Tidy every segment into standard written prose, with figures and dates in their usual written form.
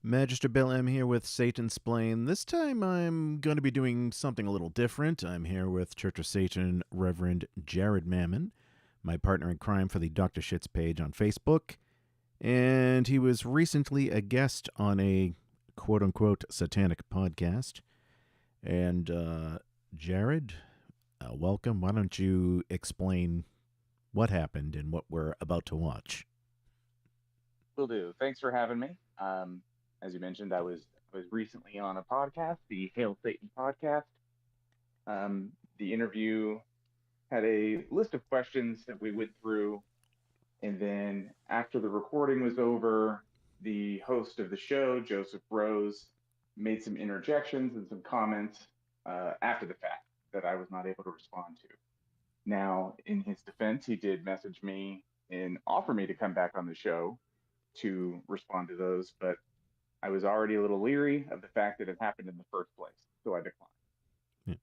Magister Bill M here with Satansplain. This time I'm going to be doing something a little different. I'm here with Church of Satan Reverend Jared Mammon, my partner in crime for the Dr. Shits page on Facebook. And he was recently a guest on a quote-unquote Satanic podcast. And Jared, welcome. Why don't you explain what happened and what we're about to watch? Will do. Thanks for having me. As you mentioned, I was recently on a podcast, the Hail Satan podcast. The interview had a list of questions that we went through, and then after the recording was over, the host of the show, Joseph Rose, made some interjections and some comments after the fact that I was not able to respond to. Now, in his defense, he did message me and offer me to come back on the show to respond to those, but I was already a little leery of the fact that it happened in the first place, so I declined. Yeah.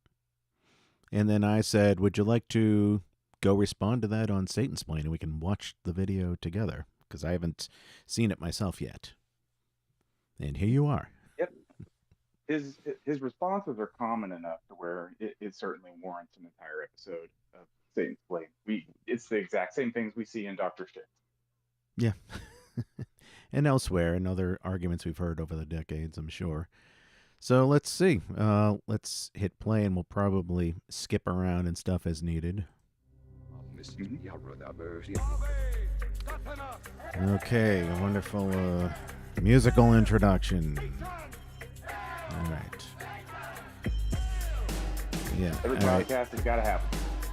And then I said, would you like to go respond to that on Satansplain and we can watch the video together? Because I haven't seen it myself yet. And here you are. Yep. His responses are common enough to where it certainly warrants an entire episode of Satansplain. It's the exact same things we see in Dr. Shit. Yeah. And elsewhere, and other arguments we've heard over the decades, I'm sure. So let's see. Let's hit play, and we'll probably skip around and stuff as needed. Okay, a wonderful musical introduction. All right. Yeah. Every podcast has got to happen.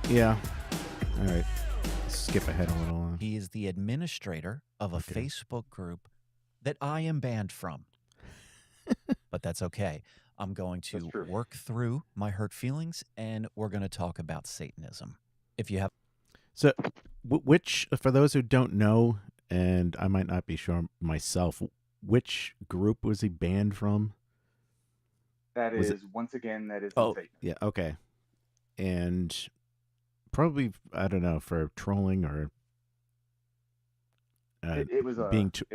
Yeah. All right. Skip ahead a little. He is the administrator of a Facebook group that I am banned from. But that's okay. I'm going to work through my hurt feelings, and we're going to talk about Satanism. If you have... So, which, for those who don't know, and I might not be sure myself, which group was he banned from? That is Satanism. Yeah, okay. And probably, I don't know, for trolling or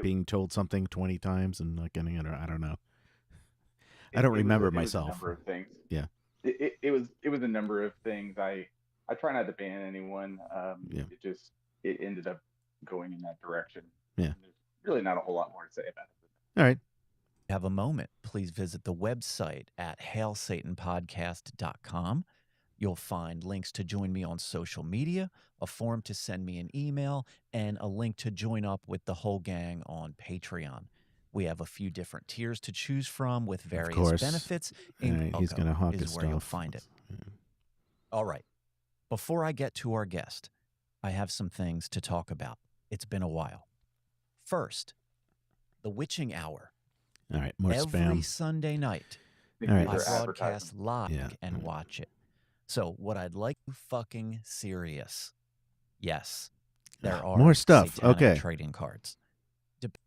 being told something 20 times and not getting it, or I don't know. I don't remember myself. It was a number of things. Yeah. It was a number of things. I try not to ban anyone. It ended up going in that direction. Yeah. There's really not a whole lot more to say about it. All right. Have a moment, please visit the website at hailsatanpodcast.com. You'll find links to join me on social media, a form to send me an email, and a link to join up with the whole gang on Patreon. We have a few different tiers to choose from with various benefits. He's going to hawk his stuff. Where you'll find it. Yeah. All right. Before I get to our guest, I have some things to talk about. It's been a while. First, the witching hour. All right, more spam. Every Sunday night, I broadcast live and watch it. So what I'd like to fucking serious. Yes, there are more stuff. Satanic trading cards.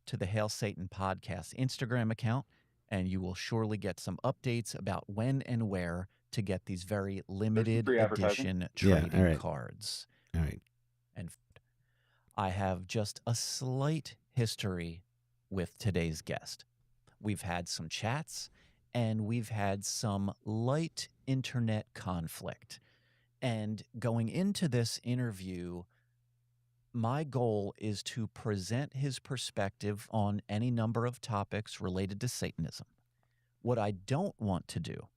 To the Hail Satan podcast Instagram account, and you will surely get some updates about when and where to get these very limited edition trading cards. All right. And I have just a slight history with today's guest. We've had some chats, and we've had some light internet conflict. And going into this interview, my goal is to present his perspective on any number of topics related to Satanism. What I don't want to do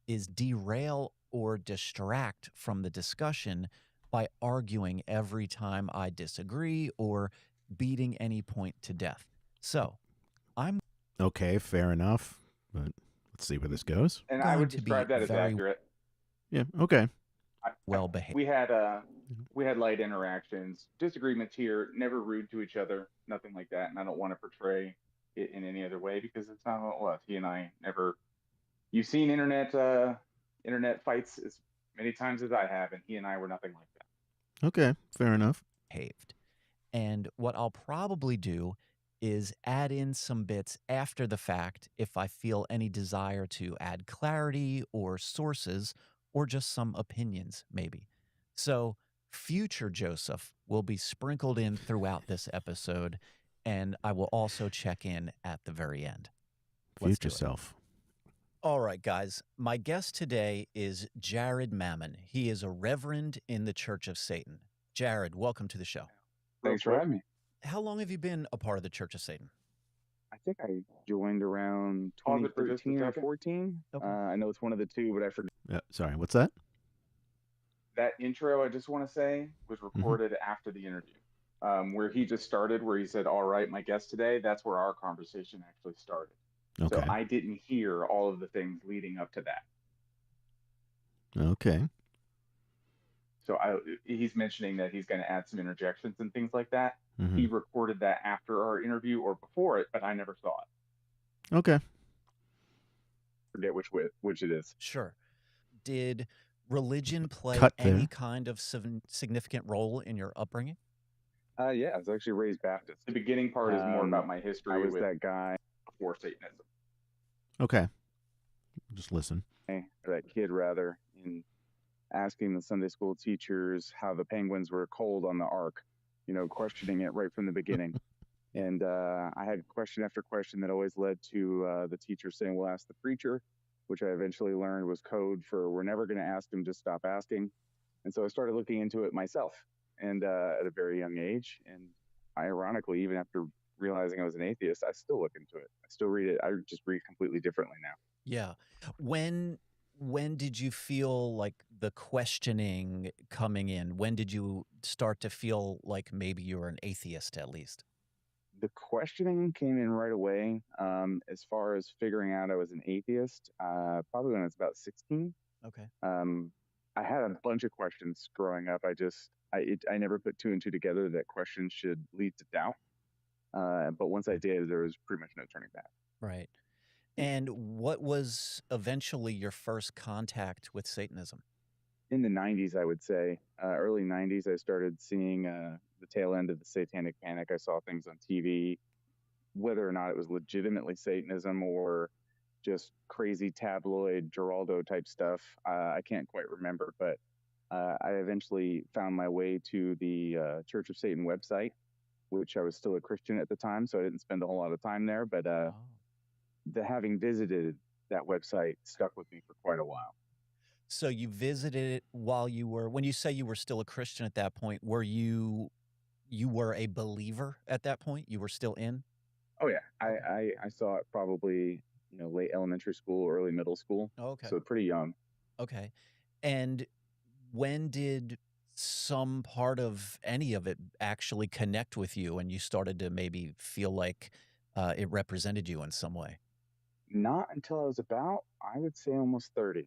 is derail or distract from the discussion by arguing every time I disagree or beating any point to death. So, Okay, fair enough, but let's see where this goes. And I would describe that as accurate. Yeah, okay. Well behaved. We had light interactions, disagreements here, never rude to each other, nothing like that. And I don't want to portray it in any other way because it's not how it was. He and I never. You've seen internet fights as many times as I have, and he and I were nothing like that. Okay, fair enough. Behaved. And what I'll probably do is add in some bits after the fact if I feel any desire to add clarity or sources or just some opinions, maybe. So future Joseph will be sprinkled in throughout this episode, and I will also check in at the very end. Let's do Future it. self. All right, guys. My guest today is Jared Mammon. He is a reverend in the Church of Satan. Jared, welcome to the show. Thanks for having me. How long have you been a part of the Church of Satan? I think I joined around Pause it for just a 2013 or second. 14. Okay. I know it's one of the two, but I forget. Sorry, what's that? That intro, I just want to say, was recorded after the interview, where he just started, where he said, "All right, my guest today." That's where our conversation actually started. Okay. So I didn't hear all of the things leading up to that. Okay. So he's mentioning that he's going to add some interjections and things like that. Mhm. He recorded that after our interview or before it, but I never saw it. Okay. Forget which it is. Sure. Did religion play Cut any there. kind of significant role in your upbringing? Yeah, I was actually raised Baptist. The beginning part is more about my I history was with that guy, before Satanism. Okay. Just listen. or that kid rather, in asking the Sunday school teachers how the penguins were cold on the ark, questioning it right from the beginning. And I had question after question that always led to the teacher saying, "We'll ask the preacher," which I eventually learned was code for "we're never going to ask him, just stop asking." And so I started looking into it myself, and at a very young age. And ironically, even after realizing I was an atheist, I still look into it. I still read it. I just read completely differently now. Yeah. When did you feel like the questioning coming in? When did you start to feel like maybe you were an atheist at least? The questioning came in right away. As far as figuring out I was an atheist, probably when I was about 16. Okay. I had a bunch of questions growing up. I never put two and two together that questions should lead to doubt. But once I did, there was pretty much no turning back. Right. And what was eventually your first contact with Satanism? In the 90s, I would say, early 90s, I started seeing the tail end of the Satanic Panic. I saw things on TV, whether or not it was legitimately Satanism or just crazy tabloid Geraldo type stuff. I can't quite remember, but I eventually found my way to the Church of Satan website, which I was still a Christian at the time, so I didn't spend a whole lot of time there. But having visited that website stuck with me for quite a while. So you visited it when you say you were still a Christian at that point, were you were a believer at that point? You were still in? Oh yeah, I saw it probably late elementary school, early middle school. Okay. So pretty young. Okay. And when did some part of any of it actually connect with you and you started to maybe feel like it represented you in some way? Not until I was about, I would say, almost 30.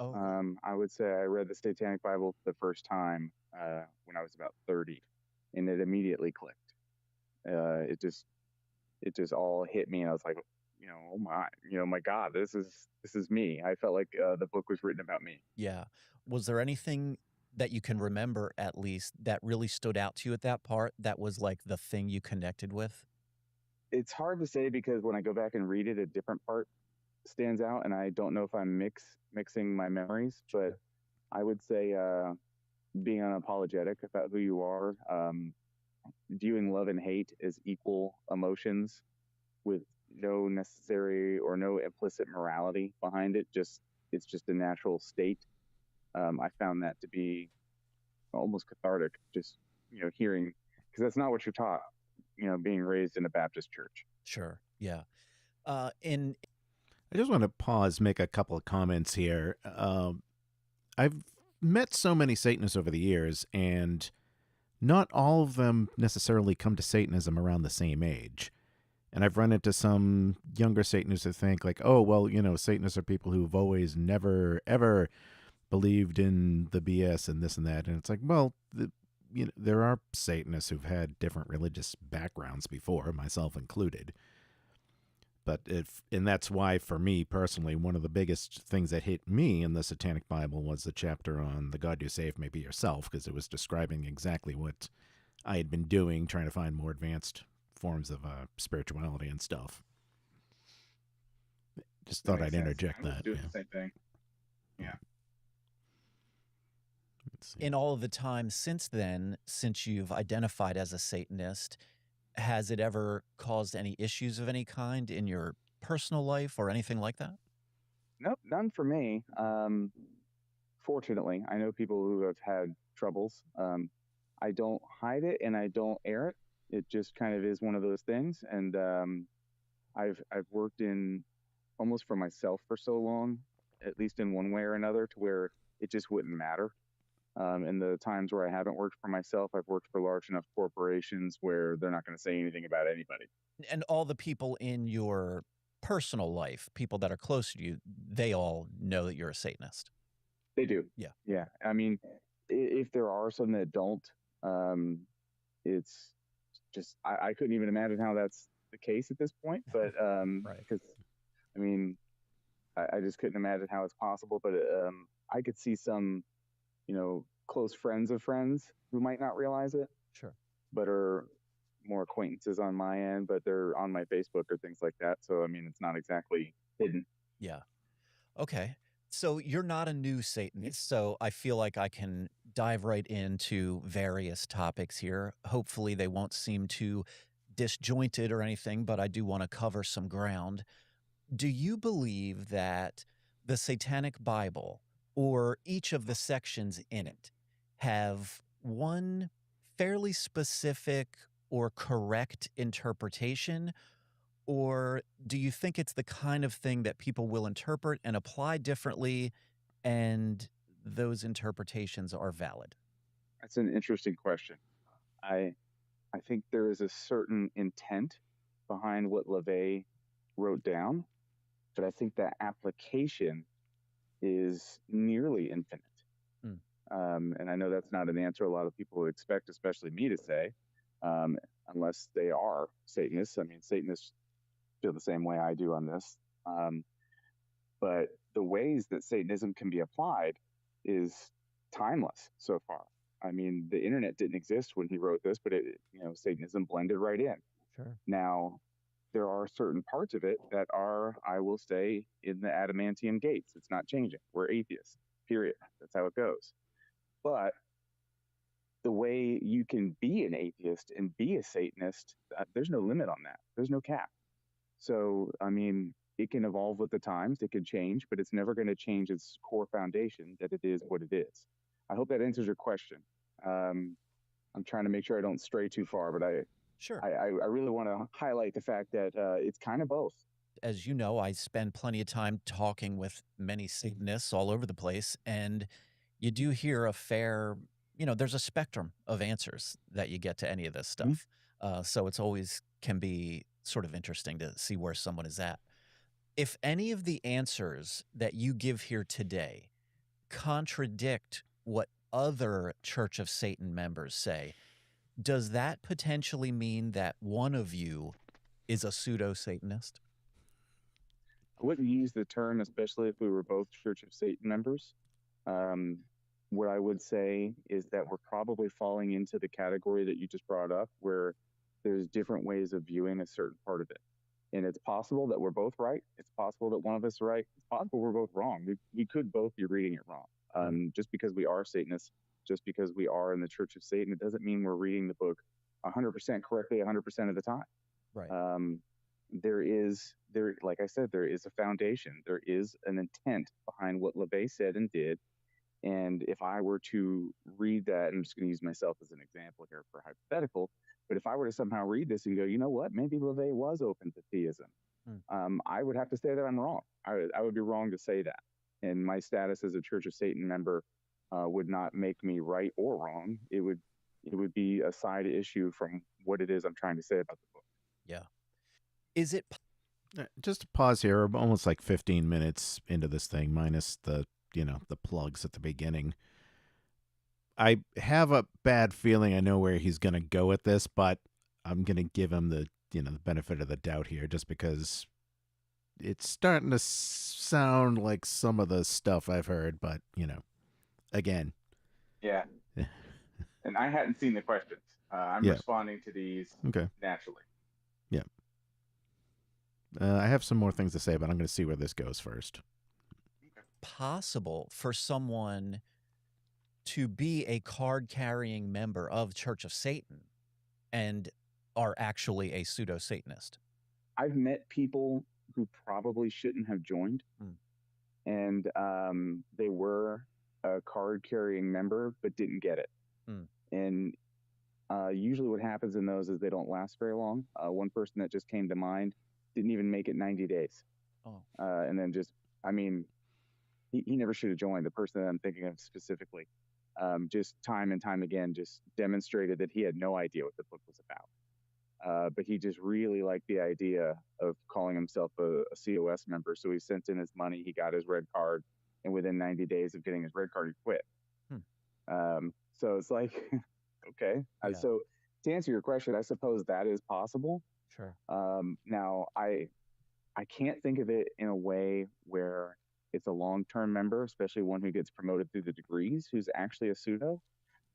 Oh. I would say I read the Satanic Bible for the first time when I was about 30, and it immediately clicked. It just all hit me, and I was like, oh my God, this is me. I felt like the book was written about me. Yeah. Was there anything that you can remember at least that really stood out to you at that part that was like the thing you connected with? It's hard to say because when I go back and read it, a different part stands out, and I don't know if I'm mixing my memories, but I would say being unapologetic about who you are, viewing love and hate as equal emotions with no necessary or no implicit morality behind it. It's just a natural state. I found that to be almost cathartic, just hearing, because that's not what you're taught, being raised in a Baptist church. Sure. Yeah. I just want to pause, make a couple of comments here. I've met so many Satanists over the years, and not all of them necessarily come to Satanism around the same age. And I've run into some younger Satanists who think like, oh, well, Satanists are people who've always never, ever believed in the BS and this and that. And it's like, well, there are Satanists who've had different religious backgrounds before, myself included. And that's why, for me personally, one of the biggest things that hit me in the Satanic Bible was the chapter on the God you save may be yourself, because it was describing exactly what I had been doing, trying to find more advanced forms of spirituality and stuff. Just thought I'd interject that. Doing the same thing. Yeah. In all of the time since then, since you've identified as a Satanist, Has it ever caused any issues of any kind in your personal life or anything like that? Nope, none for me. Fortunately, I know people who have had troubles. I don't hide it and I don't air it. It just kind of is one of those things. And I've worked in almost for myself for so long, at least in one way or another, to where it just wouldn't matter. And the times where I haven't worked for myself, I've worked for large enough corporations where they're not going to say anything about anybody. And all the people in your personal life, people that are close to you, they all know that you're a Satanist. They do. Yeah. Yeah. I mean, if there are some that don't, it's just, I couldn't even imagine how that's the case at this point. But, Right. because, I mean, I just couldn't imagine how it's possible. But I could see some, close friends of friends who might not realize it, Sure. but are more acquaintances on my end, but they're on my Facebook or things like that. So, I mean, it's not exactly hidden. Yeah. Okay. So you're not a new Satanist, so I feel like I can dive right into various topics here. Hopefully they won't seem too disjointed or anything, but I do want to cover some ground. Do you believe that the Satanic Bible or each of the sections in it have one fairly specific or correct interpretation? Or do you think it's the kind of thing that people will interpret and apply differently, and those interpretations are valid? That's an interesting question. I I think there is a certain intent behind what LaVey wrote down, but I think that application is nearly infinite. Mm. And I know that's not an answer a lot of people would expect, especially me, to say, unless they are Satanists. I mean, Satanists feel the same way I do on this. But the ways that Satanism can be applied is timeless so far. I mean, the internet didn't exist when he wrote this, but Satanism blended right in. Sure. Now, there are certain parts of it that are, I will say, in the adamantium gates. It's not changing. We're atheists, period. That's how it goes. But the way you can be an atheist and be a Satanist, there's no limit on that. There's no cap. So, I mean, it can evolve with the times, it can change, but it's never going to change its core foundation that it is what it is. I hope that answers your question. I'm trying to make sure I don't stray too far, but Sure. I really want to highlight the fact that it's kind of both. As you know, I spend plenty of time talking with many Satanists all over the place, and you do hear a fair, there's a spectrum of answers that you get to any of this stuff. So it's always can be sort of interesting to see where someone is at. If any of the answers that you give here today contradict what other Church of Satan members say, does that potentially mean that one of you is a pseudo-Satanist? I wouldn't use the term, especially if we were both Church of Satan members. What I would say is that we're probably falling into the category that you just brought up, where there's different ways of viewing a certain part of it. And it's possible that we're both right. It's possible that one of us is right. It's possible we're both wrong. We could both be reading it wrong. Just because we are Satanists, just because we are in the Church of Satan, it doesn't mean we're reading the book 100% correctly 100% of the time. Right. Like I said, there is a foundation. There is an intent behind what LaVey said and did. And if I were to read that, and I'm just going to use myself as an example here for hypothetical, but if I were to somehow read this and go, you know what, maybe LaVey was open to theism, I would have to say that I'm wrong. I would be wrong to say that. And my status as a Church of Satan member would not make me right or wrong. It would be a side issue from what it is I'm trying to say about the book. Yeah. Is it Just to pause here, we're almost like 15 minutes into this thing, minus the plugs at the beginning. I have a bad feeling I know where he's going to go with this, but I'm going to give him the benefit of the doubt here, just because it's starting to sound like some of the stuff I've heard, but again. Yeah. And I hadn't seen the questions. I'm responding to these naturally. Yeah. I have some more things to say, but I'm going to see where this goes first. Possible for someone to be a card-carrying member of Church of Satan and are actually a pseudo-Satanist? I've met people who probably shouldn't have joined, and they were a card-carrying member but didn't get it. And usually what happens in those is they don't last very long. One person that just came to mind didn't even make it 90 days. And then just, I mean, he never should have joined. The person that I'm thinking of specifically, just time and time again, just demonstrated that he had no idea what the book was about. But he just really liked the idea of calling himself a COS member. So he sent in his money, he got his red card, and within 90 days of getting his red card, he quit. So it's like, okay. So to answer your question, I suppose that is possible. Sure. Now, I can't think of it in a way where it's a long-term member, especially one who gets promoted through the degrees, who's actually a pseudo.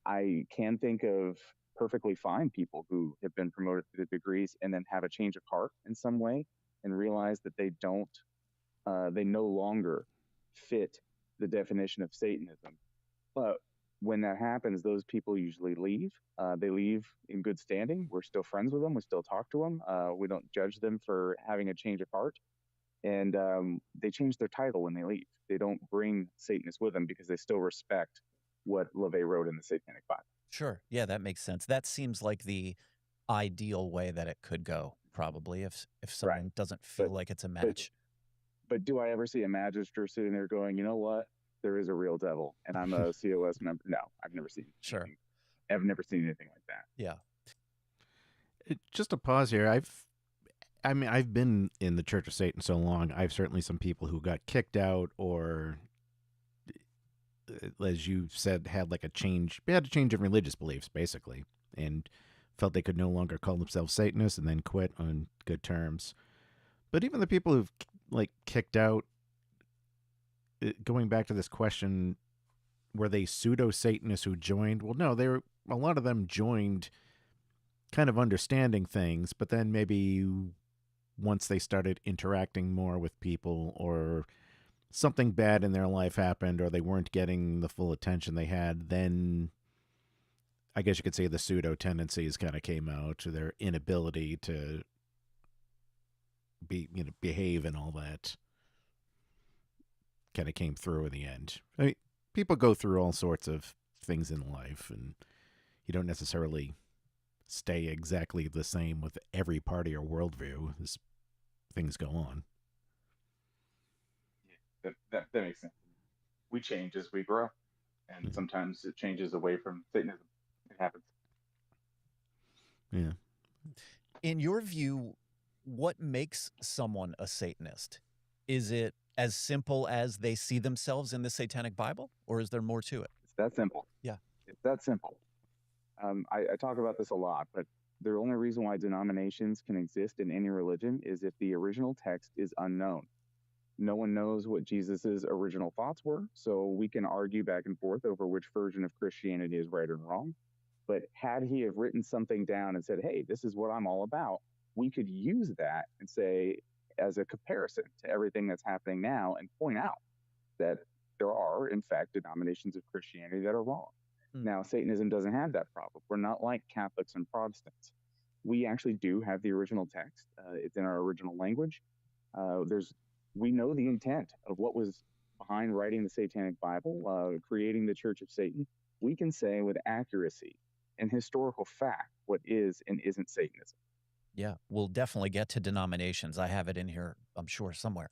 I can think of perfectly fine people who have been promoted through the degrees and then have a change of heart in some way and realize that they no longer fit the definition of Satanism. But when that happens, those people usually leave. They leave in good standing. We're still friends with them. We still talk to them. We don't judge them for having a change of heart. And they change their title when they leave. They don't bring Satanists with them because they still respect what LaVey wrote in the Satanic Bible. Sure. Yeah, that makes sense. That seems like the ideal way that it could go, probably, if someone doesn't feel like it's a match. But do I ever see a magistrate sitting there going, you know what? There is a real devil, and I'm a COS member? No, I've never seen anything. I've never seen anything like that. Yeah. Just a pause here. I've been in the Church of Satan so long. I've certainly some people who got kicked out or, as you said, had like a change. They had a change of religious beliefs, basically, and felt they could no longer call themselves Satanists and then quit on good terms. But even the people who've like kicked out, going back to this question, were they pseudo-Satanists who joined? Well, no, a lot of them joined kind of understanding things, but then maybe once they started interacting more with people or something bad in their life happened or they weren't getting the full attention they had, then I guess you could say the pseudo tendencies kind of came out, to their inability to behave and all that kind of came through in the end. I mean, people go through all sorts of things in life, and you don't necessarily stay exactly the same with every party or worldview as things go on. Yeah, that makes sense. We change as we grow, and sometimes it changes away from Satanism. It happens. Yeah. In your view, what makes someone a Satanist? Is it as simple as they see themselves in the Satanic Bible, or is there more to it? It's that simple. Yeah. It's that simple. I talk about this a lot, but the only reason why denominations can exist in any religion is if the original text is unknown. No one knows what Jesus's original thoughts were, so we can argue back and forth over which version of Christianity is right or wrong. But had he have written something down and said, hey, this is what I'm all about, we could use that and say, as a comparison to everything that's happening now, and point out that there are, in fact, denominations of Christianity that are wrong. Now, Satanism doesn't have that problem. We're not like Catholics and Protestants. We actually do have the original text. It's in our original language. We know the intent of what was behind writing the Satanic Bible, creating the Church of Satan. We can say with accuracy and historical fact what is and isn't Satanism. Yeah, we'll definitely get to denominations. I have it in here, I'm sure, somewhere.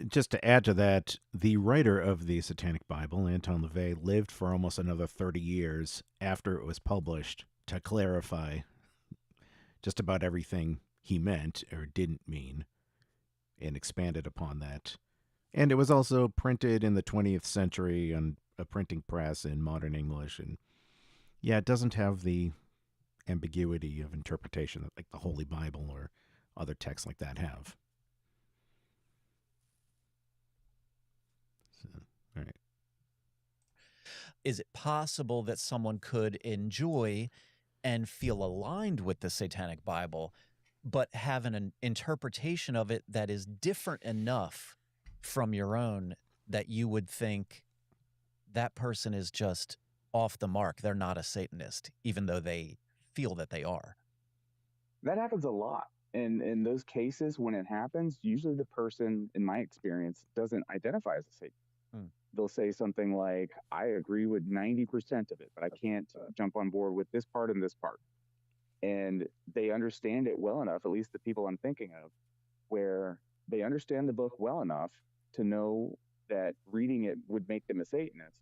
Just to add to that, the writer of the Satanic Bible, Anton LaVey, lived for almost another 30 years after it was published to clarify just about everything he meant or didn't mean, and expanded upon that. And it was also printed in the 20th century on a printing press in modern English. And yeah, it doesn't have the ambiguity of interpretation that like the Holy Bible or other texts like that have. So, all right. Is it possible that someone could enjoy and feel aligned with the Satanic Bible, but have an interpretation of it that is different enough from your own that you would think that person is just off the mark? They're not a Satanist, even though they feel that they are. That happens a lot. And in those cases, when it happens, usually the person, in my experience, doesn't identify as a Satanist. They'll say something like, I agree with 90% of it, but I can't jump on board with this part and this part. And they understand it well enough, at least the people I'm thinking of, where they understand the book well enough to know that reading it would make them a Satanist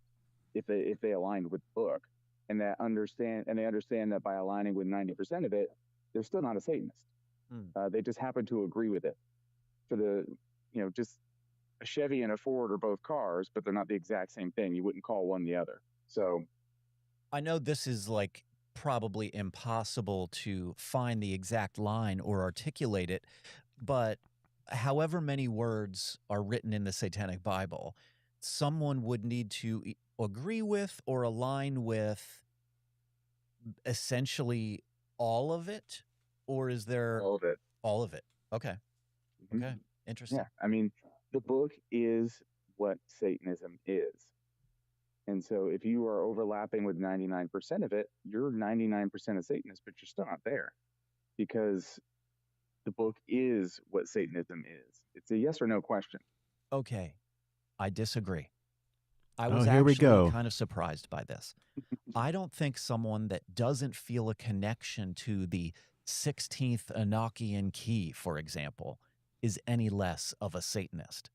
if they aligned with the book, and they understand that by aligning with 90% of it, they're still not a Satanist. They just happen to agree with it. For the, just a Chevy and a Ford are both cars, but they're not the exact same thing. You wouldn't call one the other. So I know this is like probably impossible to find the exact line or articulate it, but however many words are written in the Satanic Bible, someone would need to agree with or align with essentially all of it, or is there all of it? All of it? Okay. Mhm. Okay. Interesting. Yeah, I mean, the book is what Satanism is. And so if you are overlapping with 99% of it, you're 99% a Satanist, but you're still not there, because the book is what Satanism is. It's a yes or no question. Okay. I disagree. I Oh, was here we actually go. kind of surprised by this. I don't think someone that doesn't feel a connection to the 16th Enochian key, for example, is any less of a Satanist.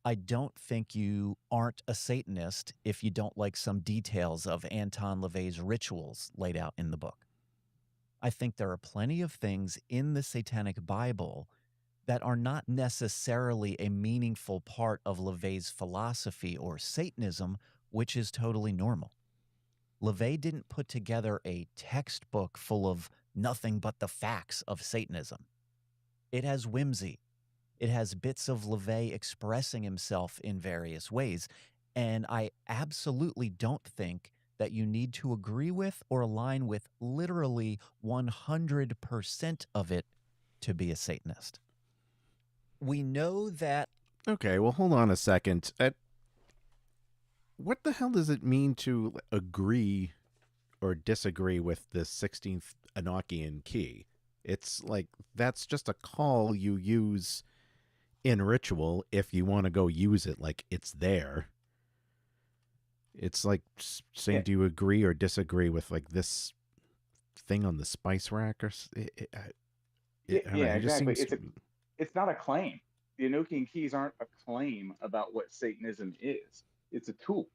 I don't think you aren't a Satanist if you don't like some details of Anton LaVey's rituals laid out in the book. I think there are plenty of things in the Satanic Bible that are not necessarily a meaningful part of LaVey's philosophy or Satanism, which is totally normal. LaVey didn't put together a textbook full of nothing but the facts of Satanism. It has whimsy. It has bits of LaVey expressing himself in various ways. And I absolutely don't think that you need to agree with or align with literally 100% of it to be a Satanist. We know that. Okay, well, hold on a second. What the hell does it mean to agree or disagree with the 16th Enochian key? It's like that's just a call you use in ritual if you want to go use it, like it's there. It's like saying, do you agree or disagree with like this thing on the spice rack or Exactly. It's not a claim. The Enochian keys aren't a claim about what Satanism is. It's a tool,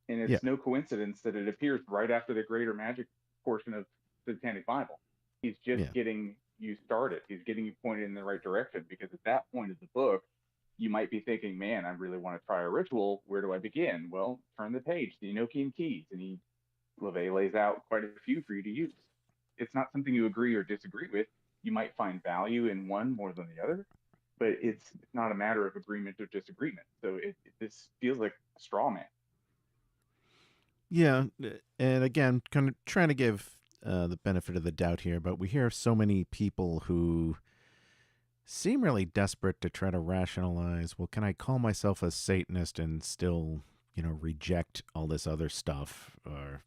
and it's no coincidence that it appears right after the greater magic portion of the Satanic Bible. He's just getting you started. He's getting you pointed in the right direction, because at that point of the book, you might be thinking, man, I really want to try a ritual. Where do I begin? Well, turn the page, the Enochian keys, and LaVey lays out quite a few for you to use. It's not something you agree or disagree with. You might find value in one more than the other, but it's not a matter of agreement or disagreement. So this feels like a straw man. Yeah, and again, kind of trying to give the benefit of the doubt here, but we hear so many people who seem really desperate to try to rationalize, well, can I call myself a Satanist and still, reject all this other stuff? Or,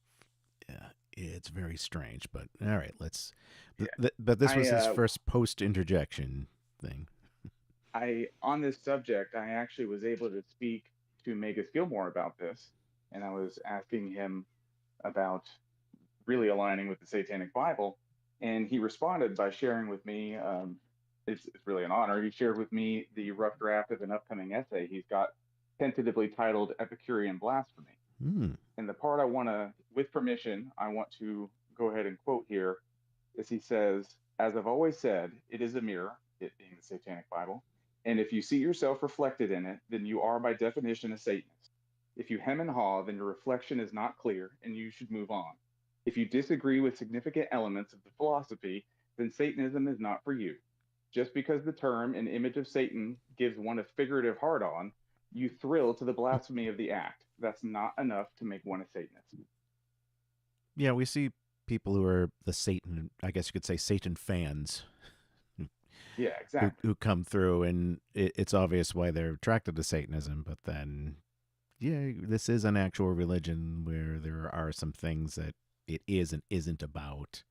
it's very strange, but all right, let's. But this was his first post-interjection thing. On this subject, I actually was able to speak to Magus Gilmore about this, and I was asking him about really aligning with the Satanic Bible, and he responded by sharing with me. It's really an honor. He shared with me the rough draft of an upcoming essay he's got, tentatively titled Epicurean Blasphemy. And the part I want to, with permission, I want to go ahead and quote here, as he says, "As I've always said, it is a mirror," it being the Satanic Bible, "and if you see yourself reflected in it, then you are by definition a Satanist. If you hem and haw, then your reflection is not clear, and you should move on. If you disagree with significant elements of the philosophy, then Satanism is not for you. Just because the term and image of Satan gives one a figurative hard-on, you thrill to the blasphemy of the act. That's not enough to make one a Satanist." Yeah, we see people who are the Satan, I guess you could say Satan fans. Yeah, exactly. Who come through, and it's obvious why they're attracted to Satanism, but then, this is an actual religion where there are some things that it is and isn't about.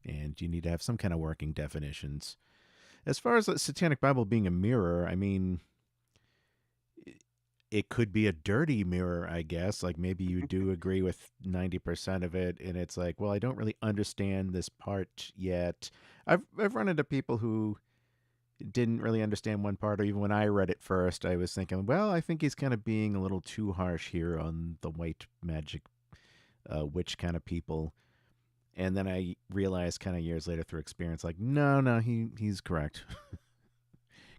and you need to have some kind of working definitions. As far as the Satanic Bible being a mirror, I mean, it could be a dirty mirror, I guess. Like maybe you do agree with 90% of it, and it's like, well, I don't really understand this part yet. I've run into people who didn't really understand one part, or even when I read it first, I was thinking, well, I think he's kind of being a little too harsh here on the white magic witch kind of people. And then I realized kind of years later through experience, like, no, he's correct.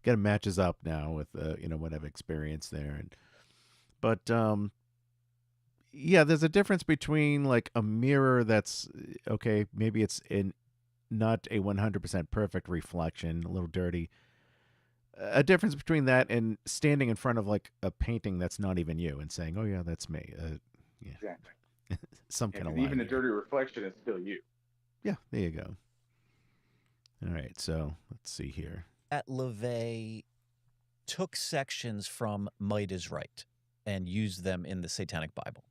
Kind of matches up now with what I've experienced there. But yeah, there's a difference between like a mirror that's okay, maybe it's not a 100% perfect reflection, a little dirty. A difference between that and standing in front of like a painting that's not even you and saying, "Oh yeah, that's me." Yeah, Exactly. some Yeah, kind of 'cause line. even a here. dirty reflection is still you. Yeah, there you go. All right, so let's see here. That LaVey took sections from Might is Right and used them in the Satanic Bible.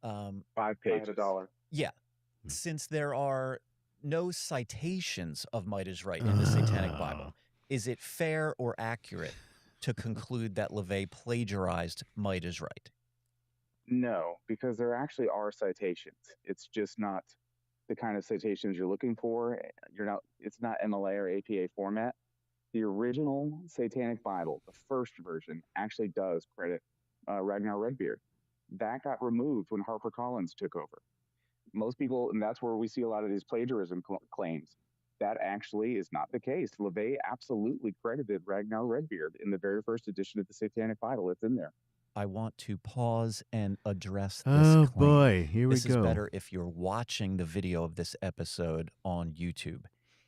5 I had pages. $1. Yeah. Hmm. Since there are no citations of Might is Right in the Satanic Bible, is it fair or accurate to conclude that LaVey plagiarized Might is Right? No, because there actually are citations. It's just not the kind of citations you're looking for. It's not MLA or APA format. The original Satanic Bible, the first version, actually does credit Ragnar Redbeard. That got removed when HarperCollins took over. Most people, and that's where we see a lot of these plagiarism claims. That actually is not the case. LaVey absolutely credited Ragnar Redbeard in the very first edition of the Satanic Bible. It's in there. I want to pause and address this Oh claim. boy, here we This is go. better if you're watching the video of this episode on YouTube.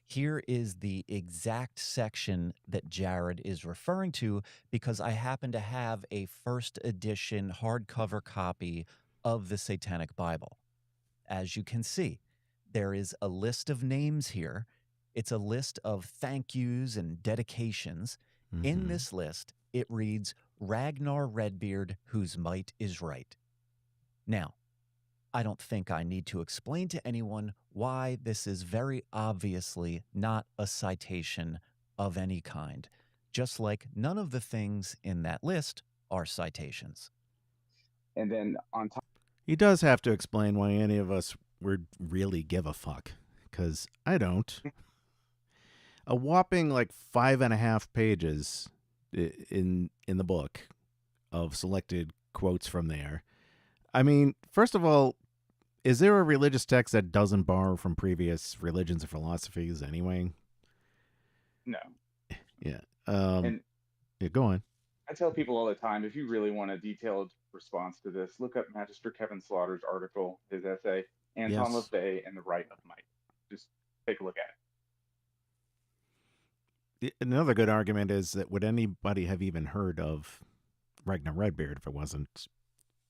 Here is the exact section that Jared is referring to because I happen to have a first edition hardcover copy of the Satanic Bible. As you can see, there is a list of names here. It's a list of thank yous and dedications. In this list, it reads, Ragnar Redbeard, whose might is right. Now, I don't think I need to explain to anyone why this is very obviously not a citation of any kind, just like none of the things in that list are citations. And then on top, He does have to explain why any of us would really give a fuck, because I don't. A whopping like 5.5 pages in the book of selected quotes from there. I mean, first of all, is there a religious text that doesn't borrow from previous religions or philosophies anyway? No. Yeah. And Yeah, go on. I tell people all the time, if you really want a detailed response to this, look up Magister Kevin Slaughter's article, his essay, Anton Yes. LaVey and the Right of Might. Just take a look at it. Another good argument is that would anybody have even heard of Ragnar Redbeard if it wasn't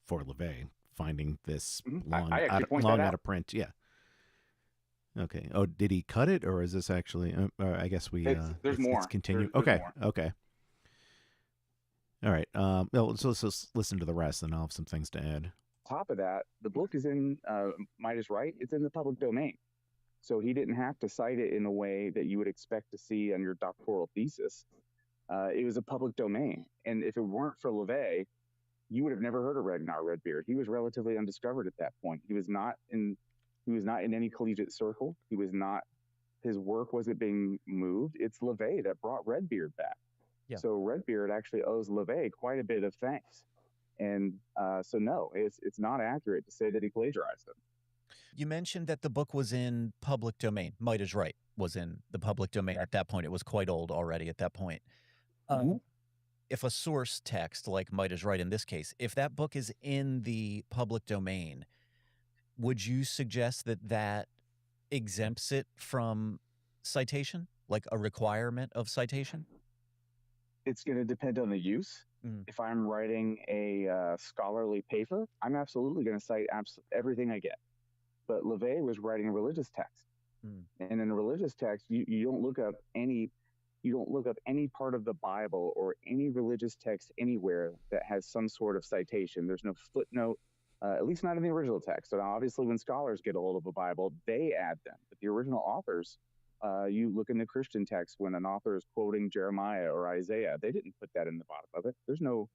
for LaVey finding this long, I actually point long that out out. of print? Yeah. Okay. Oh, did he cut it, or is this actually? I guess we. There's more. It's continued. There's Okay. more. Okay. All right. Well, so let's just listen to the rest, and I'll have some things to add. top of that, the book is in Might is Right. It's in the public domain. So he didn't have to cite it in a way that you would expect to see on your doctoral thesis. It was a public domain. And if it weren't for LaVey, you would have never heard of Ragnar Redbeard. He was relatively undiscovered at that point. He was not in any collegiate circle. His work wasn't being moved. It's LaVey that brought Redbeard back. Yeah. So Redbeard actually owes LaVey quite a bit of thanks. And so no, it's not accurate to say that he plagiarized it. You mentioned that the book was in public domain. Might is Right was in the public domain at that point. It was quite old already at that point. If a source text like Might is Right in this case, if that book is in the public domain, would you suggest that exempts it from citation, like a requirement of citation? It's going to depend on the use. If I'm writing a scholarly paper, I'm absolutely going to cite everything I get. But LaVey was writing a religious text, and in a religious text, you don't look up any part of the Bible or any religious text anywhere that has some sort of citation. There's no footnote. at least not in the original text. So now, obviously, when scholars get a hold of a Bible, they add them. But the original authors, you look in the Christian text when an author is quoting Jeremiah or Isaiah, they didn't put that in the bottom of it. There's no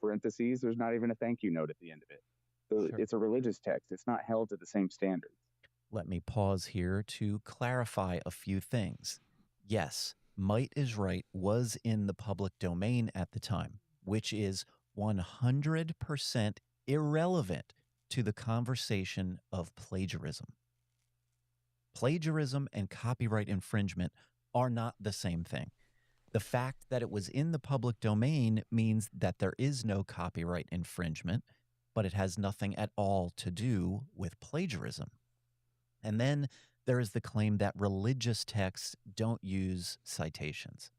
parentheses. There's not even a thank you note at the end of it. So Sure. it's a religious text. It's not held to the same standards. Let me pause here to clarify a few things. Yes, Might is Right was in the public domain at the time, which is 100% irrelevant to the conversation of plagiarism. Plagiarism and copyright infringement are not the same thing. The fact that it was in the public domain means that there is no copyright infringement, but it has nothing at all to do with plagiarism. And then there is the claim that religious texts don't use citations.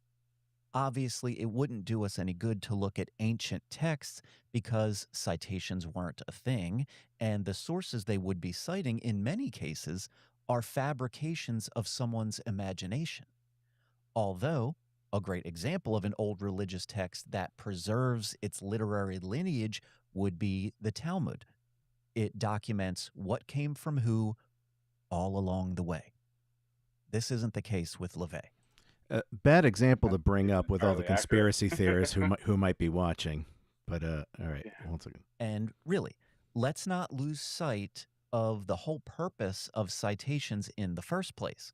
Obviously, it wouldn't do us any good to look at ancient texts because citations weren't a thing, and the sources they would be citing in many cases are fabrications of someone's imagination. Although, a great example of an old religious text that preserves its literary lineage would be the Talmud. It documents what came from who all along the way. This isn't the case with LaVey. Bad example to bring up with all the Entirely conspiracy accurate. theorists who might be watching. But all right, Yeah. one second. And really, let's not lose sight of the whole purpose of citations in the first place.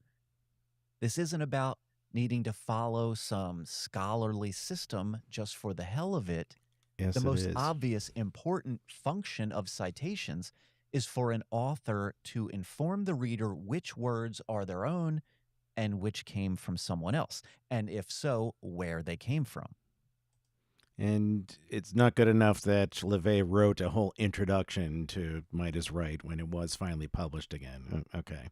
This isn't about needing to follow some scholarly system just for the hell of it. Yes, The it most is. obvious important function of citations is for an author to inform the reader which words are their own and which came from someone else, and if so, where they came from. And it's not good enough that LaVey wrote a whole introduction to Might is Right when it was finally published again. Okay.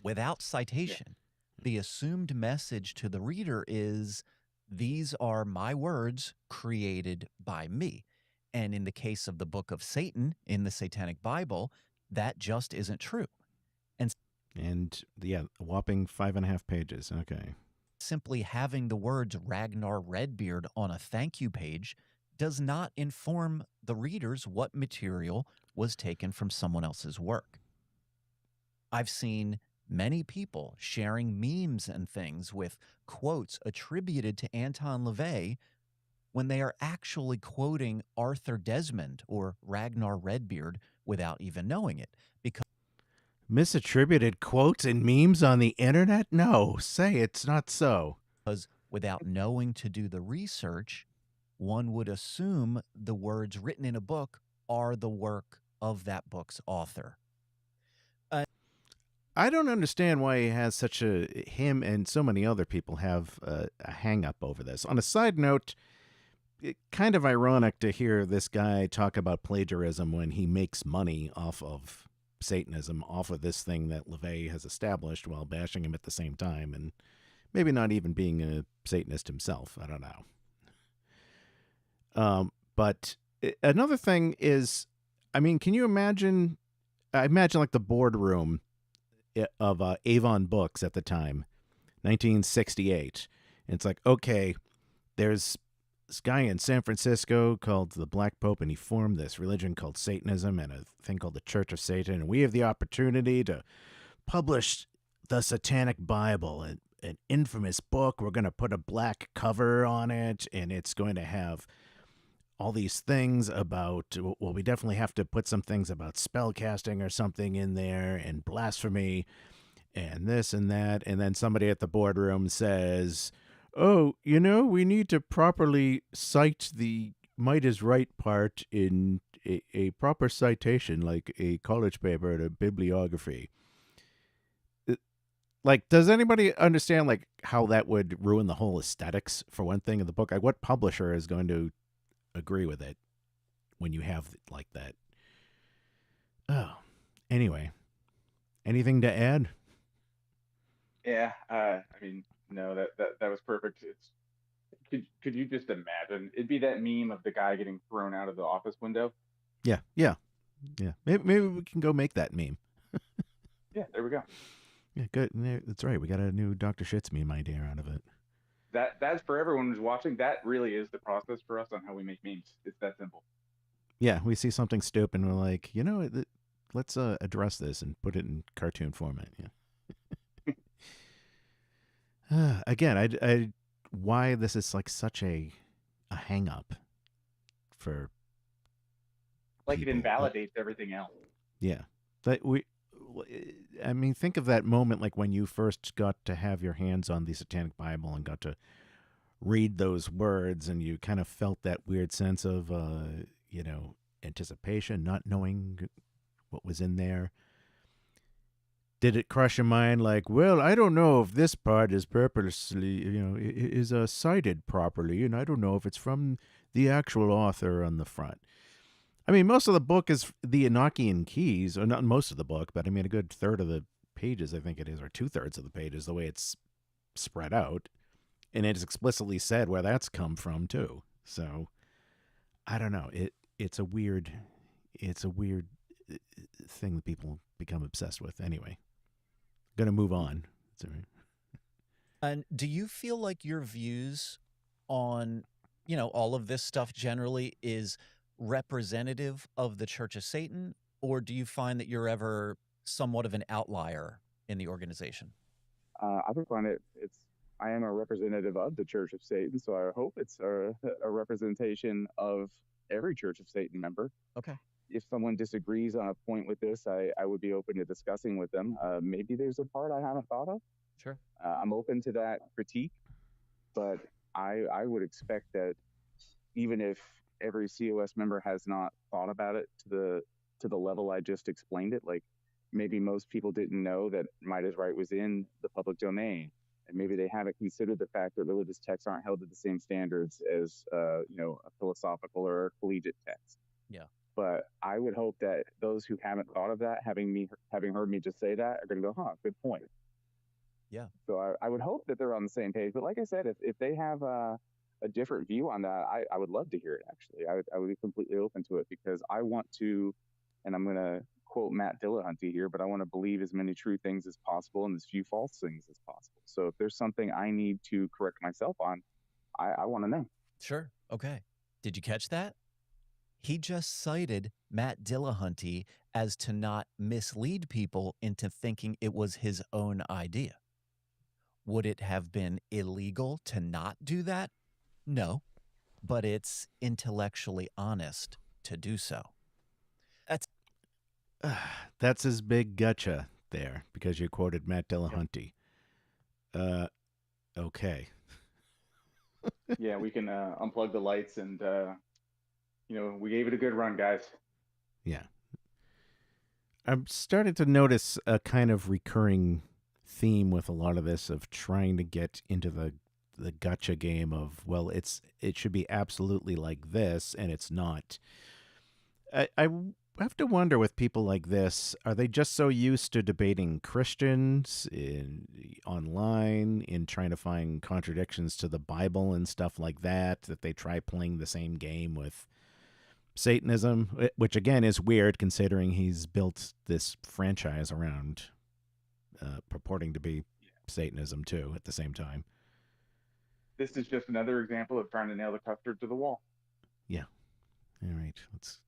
Without citation, the assumed message to the reader is, these are my words created by me. And in the case of the Book of Satan in the Satanic Bible, that just isn't true. And yeah, a whopping 5.5 pages. Okay. Simply having the words Ragnar Redbeard on a thank you page does not inform the readers what material was taken from someone else's work. I've seen many people sharing memes and things with quotes attributed to Anton LaVey when they are actually quoting Arthur Desmond or Ragnar Redbeard without even knowing it. Misattributed quotes and memes on the internet? No, say it's not so. Because without knowing to do the research, one would assume the words written in a book are the work of that book's author. I don't understand why him and so many other people have a hang up over this. On a side note, kind of ironic to hear this guy talk about plagiarism when he makes money off of Satanism, off of this thing that LaVey has established, while bashing him at the same time, and maybe not even being a Satanist himself. I don't know. But another thing is, I mean, can you imagine? I imagine like the boardroom of Avon Books at the time, 1968. And it's like, okay, there's this guy in San Francisco called the Black Pope, and he formed this religion called Satanism and a thing called the Church of Satan. And we have the opportunity to publish the Satanic Bible, an infamous book. We're going to put a black cover on it, and it's going to have all these things about, well, we definitely have to put some things about spell casting or something in there, and blasphemy, and this and that. And then somebody at the boardroom says, oh, we need to properly cite the Might is Right part in a proper citation, like a college paper and a bibliography. Like, does anybody understand, like, how that would ruin the whole aesthetics, for one thing, of the book? Like, what publisher is going to agree with it when you have like that? Oh, anyway, anything to add? Yeah, I mean, no, that was perfect. Could you just imagine? It'd be that meme of the guy getting thrown out of the office window. Yeah. Maybe we can go make that meme. Yeah, there we go. Yeah, good. That's right. We got a new Dr. Shits meme idea out of it. That's for everyone who's watching. That really is the process for us on how we make memes. It's that simple. Yeah, we see something stupid and we're like, let's address this and put it in cartoon format. Yeah. Again, why this is like such a hang up for Like it people. invalidates everything else. Yeah. I mean, think of that moment like when you first got to have your hands on the Satanic Bible and got to read those words, and you kind of felt that weird sense of, anticipation, not knowing what was in there. Did it crush your mind like, well, I don't know if this part is purposely, is cited properly, and I don't know if it's from the actual author on the front. I mean, most of the book is the Enochian keys, or not most of the book, but I mean, a good third of the pages, I think it is, or 2/3 of the pages, the way it's spread out. And it's explicitly said where that's come from, too. So, I don't know. It's a weird thing that people become obsessed with. Anyway, gonna move on. It's all right. And do you feel like your views on, all of this stuff generally is representative of the Church of Satan, or do you find that you're ever somewhat of an outlier in the organization? I would find I am a representative of the Church of Satan, so I hope it's a representation of every Church of Satan member. Okay. If someone disagrees on a point with this, I would be open to discussing with them. Maybe there's a part I haven't thought of. Sure. I'm open to that critique, but I would expect that even if every COS member has not thought about it to the level I just explained it, like maybe most people didn't know that Might is Right was in the public domain, and maybe they haven't considered the fact that religious texts aren't held to the same standards as a philosophical or a collegiate text. Yeah. But I would hope that those who haven't thought of that, having heard me just say that, are going to go, good point. Yeah. So I would hope that they're on the same page. But like I said, if they have a different view on that, I would love to hear it, actually. I would be completely open to it, because I want to, and I'm going to quote Matt Dillahunty here, but I want to believe as many true things as possible and as few false things as possible. So if there's something I need to correct myself on, I want to know. Sure. Okay. Did you catch that? He just cited Matt Dillahunty as to not mislead people into thinking it was his own idea. Would it have been illegal to not do that? No, but it's intellectually honest to do so. That's his big gotcha there, because you quoted Matt Dillahunty. Okay. Yeah, we can unplug the lights and, we gave it a good run, guys. Yeah. I'm starting to notice a kind of recurring theme with a lot of this, of trying to get into the gotcha game of, well, it should be absolutely like this, and it's not. I have to wonder with people like this, are they just so used to debating Christians online, in trying to find contradictions to the Bible and stuff like that they try playing the same game with Satanism, which again is weird considering he's built this franchise around purporting to be Satanism too at the same time. This is just another example of trying to nail the custard to the wall. Yeah. All right. Let's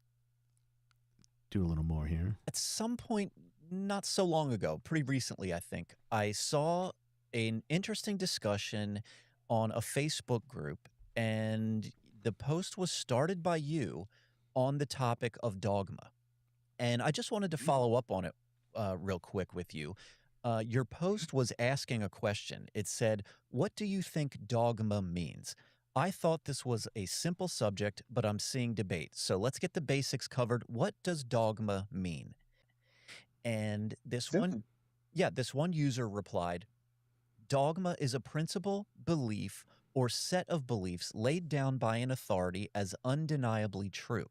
do a little more here. At some point, not so long ago, pretty recently, I think, I saw an interesting discussion on a Facebook group, and the post was started by you on the topic of dogma. And I just wanted to follow up on it real quick with you. Your post was asking a question. It said, "What do you think dogma means?" I thought this was a simple subject, but I'm seeing debate. So let's get the basics covered. What does dogma mean? And this one user replied, "Dogma is a principle, belief, or set of beliefs laid down by an authority as undeniably true.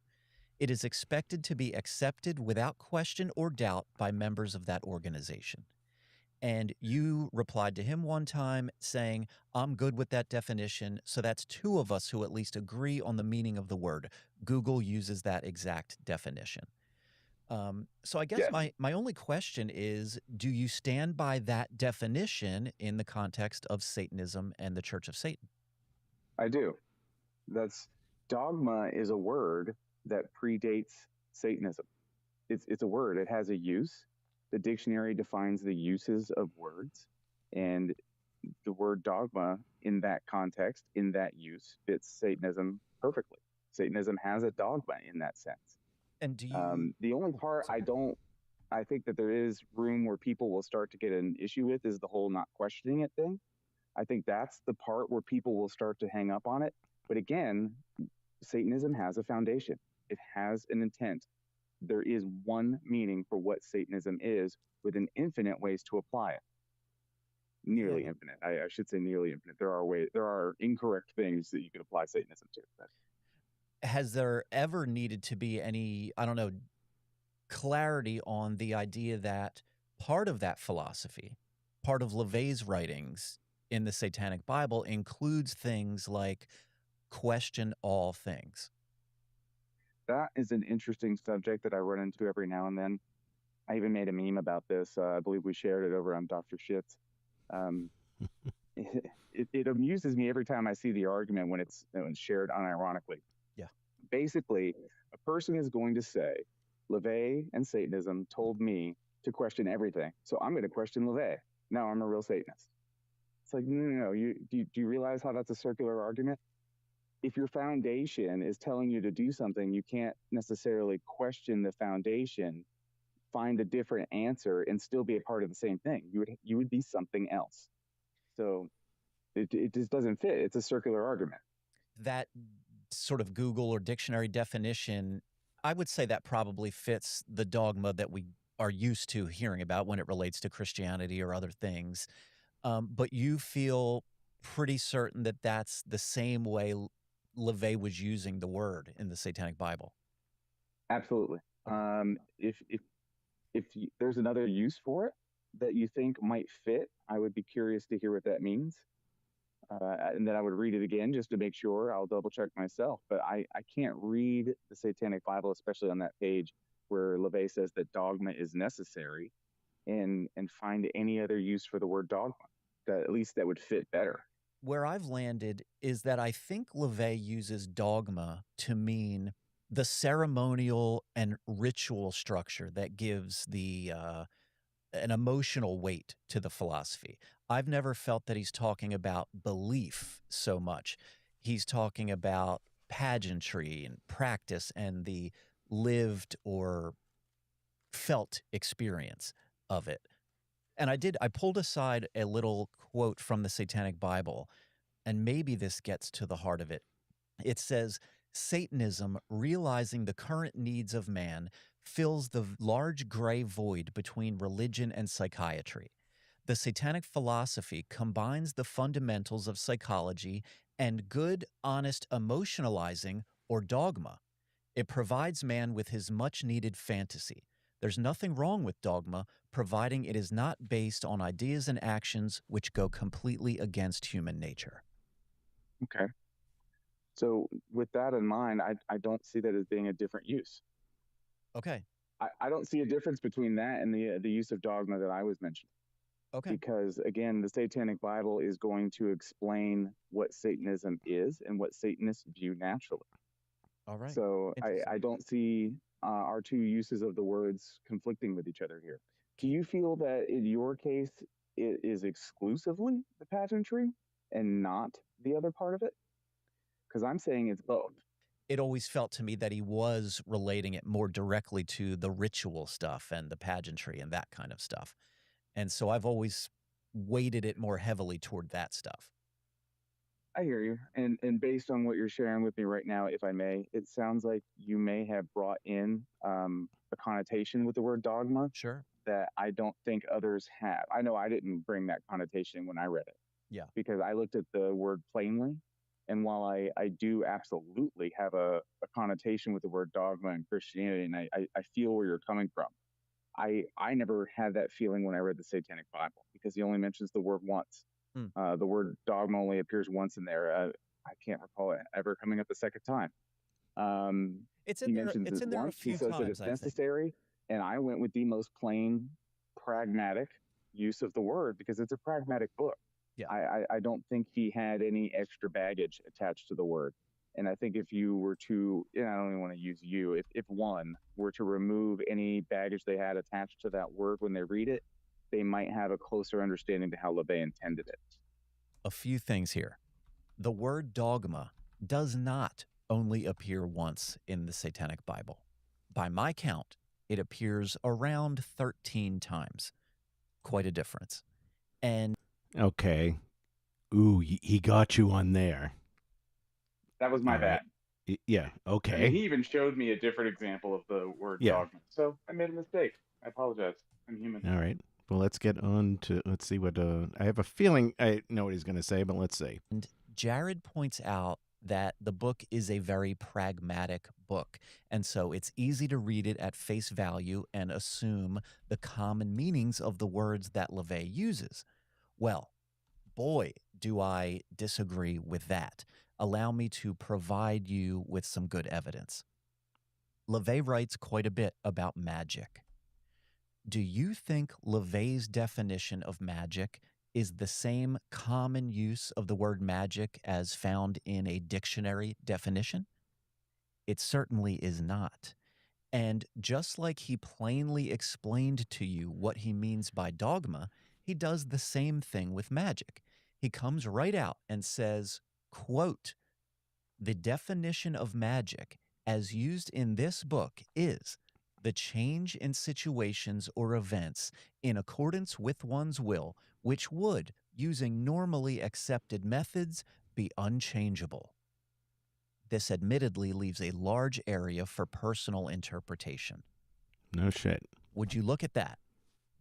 It is expected to be accepted without question or doubt by members of that organization." And you replied to him one time saying, "I'm good with that definition." So that's two of us who at least agree on the meaning of the word. Google uses that exact definition. So I guess my only question is, do you stand by that definition in the context of Satanism and the Church of Satan? I do. Dogma is a word that predates Satanism. It's a word. It has a use. The dictionary defines the uses of words, and the word dogma in that context, in that use, fits Satanism perfectly. Satanism has a dogma in that sense. And do you? The only part I think that there is room where people will start to get an issue with is the whole not questioning it thing. I think that's the part where people will start to hang up on it. But again, Satanism has a foundation. It has an intent. There is one meaning for what Satanism is, with an infinite ways to apply it. Nearly infinite. I should say nearly infinite. There are incorrect things that you could apply Satanism to. Has there ever needed to be any, I don't know, clarity on the idea that part of that philosophy, part of LaVey's writings in the Satanic Bible, includes things like question all things? That is an interesting subject that I run into every now and then. I even made a meme about this. I believe we shared it over on Dr. Shit's. It amuses me every time I see the argument when it's shared unironically. Yeah. Basically, a person is going to say, LaVey and Satanism told me to question everything, so I'm going to question LaVey. Now I'm a real Satanist. It's like, no. Do you realize how that's a circular argument? If your foundation is telling you to do something, you can't necessarily question the foundation, find a different answer, and still be a part of the same thing. You would be something else. So it just doesn't fit. It's a circular argument. That sort of Google or dictionary definition, I would say that probably fits the dogma that we are used to hearing about when it relates to Christianity or other things. But you feel pretty certain that that's the same way LaVey was using the word in the Satanic Bible? Absolutely. If there's another use for it that you think might fit, I would be curious to hear what that means. And then I would read it again just to make sure. I'll double check myself. But I can't read the Satanic Bible, especially on that page where LaVey says that dogma is necessary, and find any other use for the word dogma that at least that would fit better. Where I've landed is that I think LaVey uses dogma to mean the ceremonial and ritual structure that gives an emotional weight to the philosophy. I've never felt that he's talking about belief so much. He's talking about pageantry and practice and the lived or felt experience of it. And I pulled aside a little quote from the Satanic Bible, and maybe this gets to the heart of it. It says, Satanism, realizing the current needs of man, fills the large gray void between religion and psychiatry. The Satanic philosophy combines the fundamentals of psychology and good, honest emotionalizing, or dogma. It provides man with his much-needed fantasy. There's nothing wrong with dogma, providing it is not based on ideas and actions which go completely against human nature. Okay. So with that in mind, I don't see that as being a different use. Okay. I don't see a difference between that and the use of dogma that I was mentioning. Okay. Because again, the Satanic Bible is going to explain what Satanism is and what Satanists view naturally. All right. So I don't see our two uses of the words conflicting with each other here. Do you feel that in your case it is exclusively the pageantry and not the other part of it? Because I'm saying it's both. It always felt to me that he was relating it more directly to the ritual stuff and the pageantry and that kind of stuff. And so I've always weighted it more heavily toward that stuff. I hear you. And based on what you're sharing with me right now, if I may, it sounds like you may have brought in a connotation with the word dogma. Sure. That I don't think others have. I know I didn't bring that connotation when I read it. Yeah. Because I looked at the word plainly. And while I do absolutely have a connotation with the word dogma in Christianity, and I feel where you're coming from, I never had that feeling when I read the Satanic Bible, because he only mentions the word once. The word dogma only appears once in there. I can't recall it ever coming up a second time. It's in there. It's in there a few times. He says that it's necessary, and I went with the most plain, pragmatic use of the word because it's a pragmatic book. Yeah. I don't think he had any extra baggage attached to the word. And I think if you were to, and I don't even want to use you, if one were to remove any baggage they had attached to that word when they read it, they might have a closer understanding to how LaVey intended it. A few things here. The word dogma does not only appear once in the Satanic Bible. By my count, it appears around 13 times. Quite a difference. And Okay. Ooh, he got you on there. That was my All right. bad. Yeah, okay. I mean, he even showed me a different example of the word dogma. So I made a mistake. I apologize. I'm human. All right. Well, let's get on to, let's see what, I have a feeling I know what he's going to say, but let's see. And Jared points out that the book is a very pragmatic book. And so it's easy to read it at face value and assume the common meanings of the words that LaVey uses. Well, boy, do I disagree with that. Allow me to provide you with some good evidence. LaVey writes quite a bit about magic. Do you think LaVey's definition of magic is the same common use of the word magic as found in a dictionary definition? It certainly is not. And just like he plainly explained to you what he means by dogma, he does the same thing with magic. He comes right out and says, quote, "The definition of magic as used in this book is the change in situations or events in accordance with one's will, which would, using normally accepted methods, be unchangeable." This admittedly leaves a large area for personal interpretation. No shit. Would you look at that?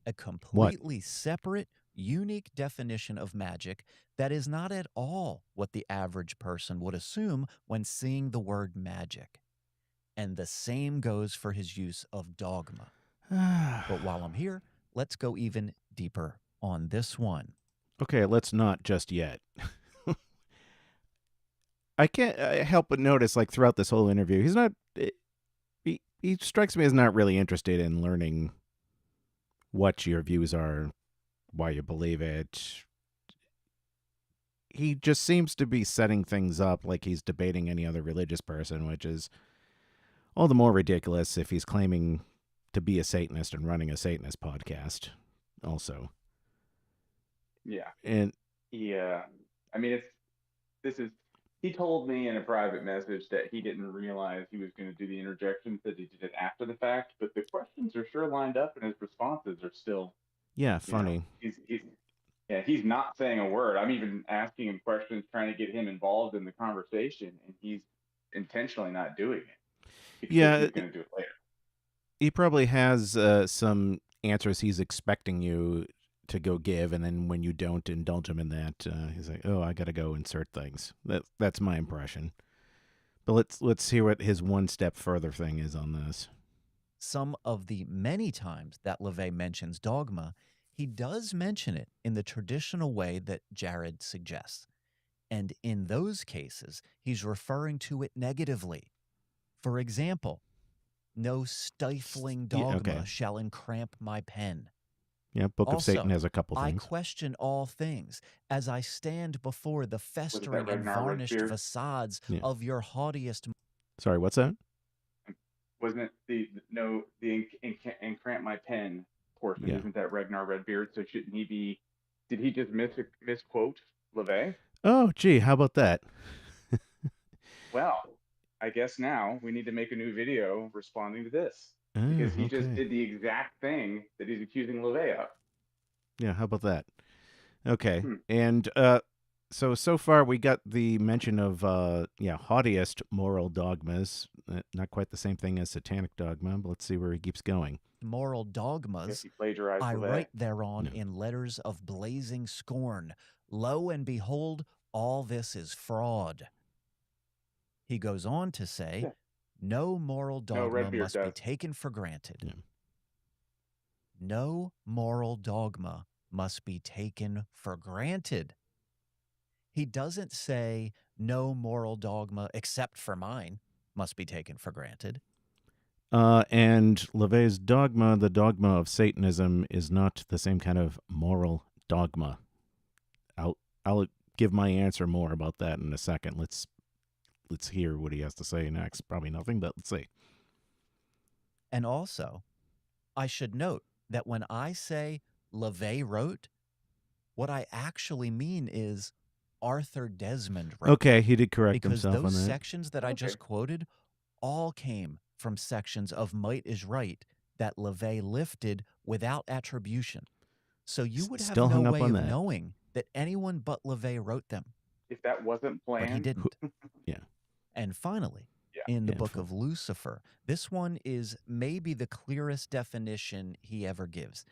A completely separate, unique definition of magic that is not at all what the average person would assume when seeing the word magic. And the same goes for his use of dogma. But while I'm here, let's go even deeper on this one. Okay, let's not just yet. I can't help but notice, like, throughout this whole interview, he's not, he strikes me as not really interested in learning what your views are, why you believe it. He just seems to be setting things up like he's debating any other religious person, which is all the more ridiculous if he's claiming to be a Satanist and running a Satanist podcast also. Yeah. And Yeah. I mean, he told me in a private message that he didn't realize he was going to do the interjections, that he did it after the fact, but the questions are sure lined up and his responses are still, yeah, funny. He's not saying a word. I'm even asking him questions, trying to get him involved in the conversation, and he's intentionally not doing it. Because he's going to do it later. He probably has some answers he's expecting you to go give, and then when you don't indulge him in that, he's like, "Oh, I got to go insert things." That's my impression. But let's hear what his one step further thing is on this. Some of the many times that LaVey mentions dogma, he does mention it in the traditional way that Jared suggests. And in those cases, he's referring to it negatively. For example, "No stifling dogma shall encramp my pen." Yeah, Book also, of Satan has a couple things. "I question all things as I stand before the festering and varnished facades of your haughtiest..." Sorry, what's that? Wasn't it the encramp my pen portion? Yeah. Isn't that Ragnar Redbeard? So shouldn't he be? Did he just misquote LaVey? Oh, gee, how about that? Well, I guess now we need to make a new video responding to this, because he just did the exact thing that he's accusing LaVey of. Yeah, how about that? Okay, and so far we got the mention of haughtiest moral dogmas. Not quite the same thing as satanic dogma, but let's see where he keeps going. "Moral dogmas, he plagiarized I LaVey. write thereon in letters of blazing scorn. Lo and behold, all this is fraud." He goes on to say, "No moral dogma must be taken for granted." Yeah. No moral dogma must be taken for granted. He doesn't say no moral dogma except for mine must be taken for granted. And LaVey's dogma, the dogma of Satanism, is not the same kind of moral dogma. I'll give my answer more about that in a second. Let's let's hear what he has to say next. Probably nothing, but let's see. And also, I should note that when I say LaVey wrote, what I actually mean is Arthur Desmond wrote. Okay, he did correct Because himself on those that. sections that I just quoted all came from sections of Might is Right that LaVey lifted without attribution. So you would have Still no hung up way on of that. knowing that anyone but LaVey wrote them. If that wasn't But he planned, didn't. Yeah. And finally, Yeah. in the Yeah, book of Lucifer, this one is maybe the clearest definition he ever gives.